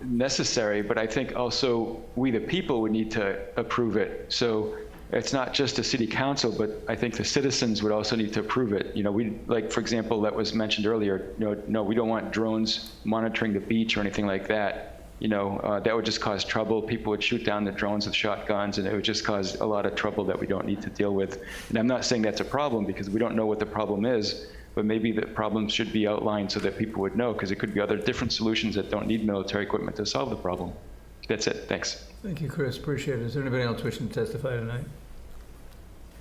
necessary, but I think also we the people would need to approve it. So it's not just the city council, but I think the citizens would also need to approve it. You know, we, like, for example, that was mentioned earlier, no, we don't want drones monitoring the beach or anything like that. You know, that would just cause trouble. People would shoot down the drones with shotguns, and it would just cause a lot of trouble that we don't need to deal with. And I'm not saying that's a problem, because we don't know what the problem is, but maybe the problem should be outlined so that people would know, because it could be other different solutions that don't need military equipment to solve the problem. That's it. Thanks. Thank you, Chris. Appreciate it. Is there anybody else wishing to testify tonight?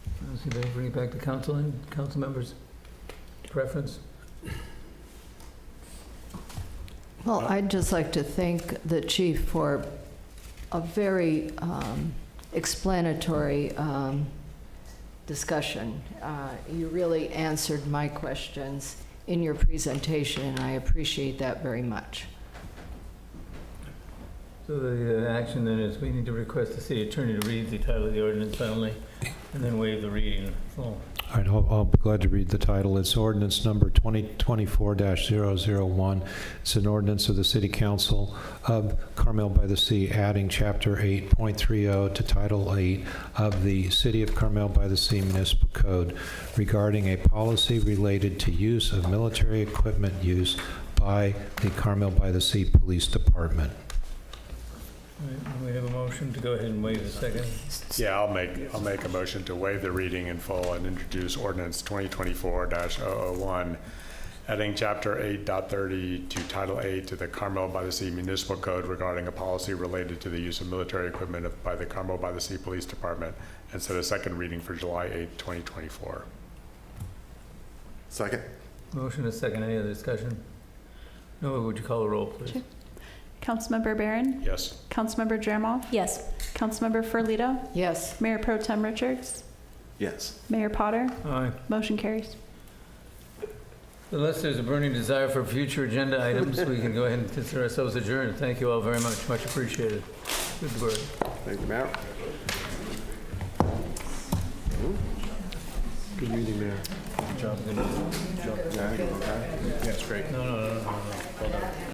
I don't see anybody. Bring it back to council and council members' preference. Well, I'd just like to thank the chief for a very explanatory discussion. You really answered my questions in your presentation, and I appreciate that very much. So the action then is we need to request the city attorney to read the title of the ordinance only, and then waive the reading in full. All right, I'll be glad to read the title. It's ordinance number 2024-001. It's an ordinance of the City Council of Carmel-by-the-Sea, adding Chapter 8.30 to Title 8 of the City of Carmel-by-the-Sea Municipal Code regarding a policy related to use of military equipment use by the Carmel-by-the-Sea Police Department. All right, we have a motion to go ahead and waive the second. Yeah, I'll make a motion to waive the reading in full and introduce ordinance 2024-001, adding Chapter 8.30 to Title 8 to the Carmel-by-the-Sea Municipal Code regarding a policy related to the use of military equipment by the Carmel-by-the-Sea Police Department, and set a second reading for July 8, 2024. Second. Motion is second. Any other discussion? No, would you call the roll, please? Sure. Councilmember Barron? Yes. Councilmember Jeremoff? Yes. Councilmember Ferlito? Yes. Mayor Pro Tem Richards? Yes. Mayor Potter? Aye. Motion carries. Unless there's a burning desire for future agenda items, we can go ahead and consider ourselves adjourned. Thank you all very much. Much appreciated. Good work. Thank you, Mayor. Good meeting, Mayor. Good job. Good job. Yeah, it's great. No. Well done.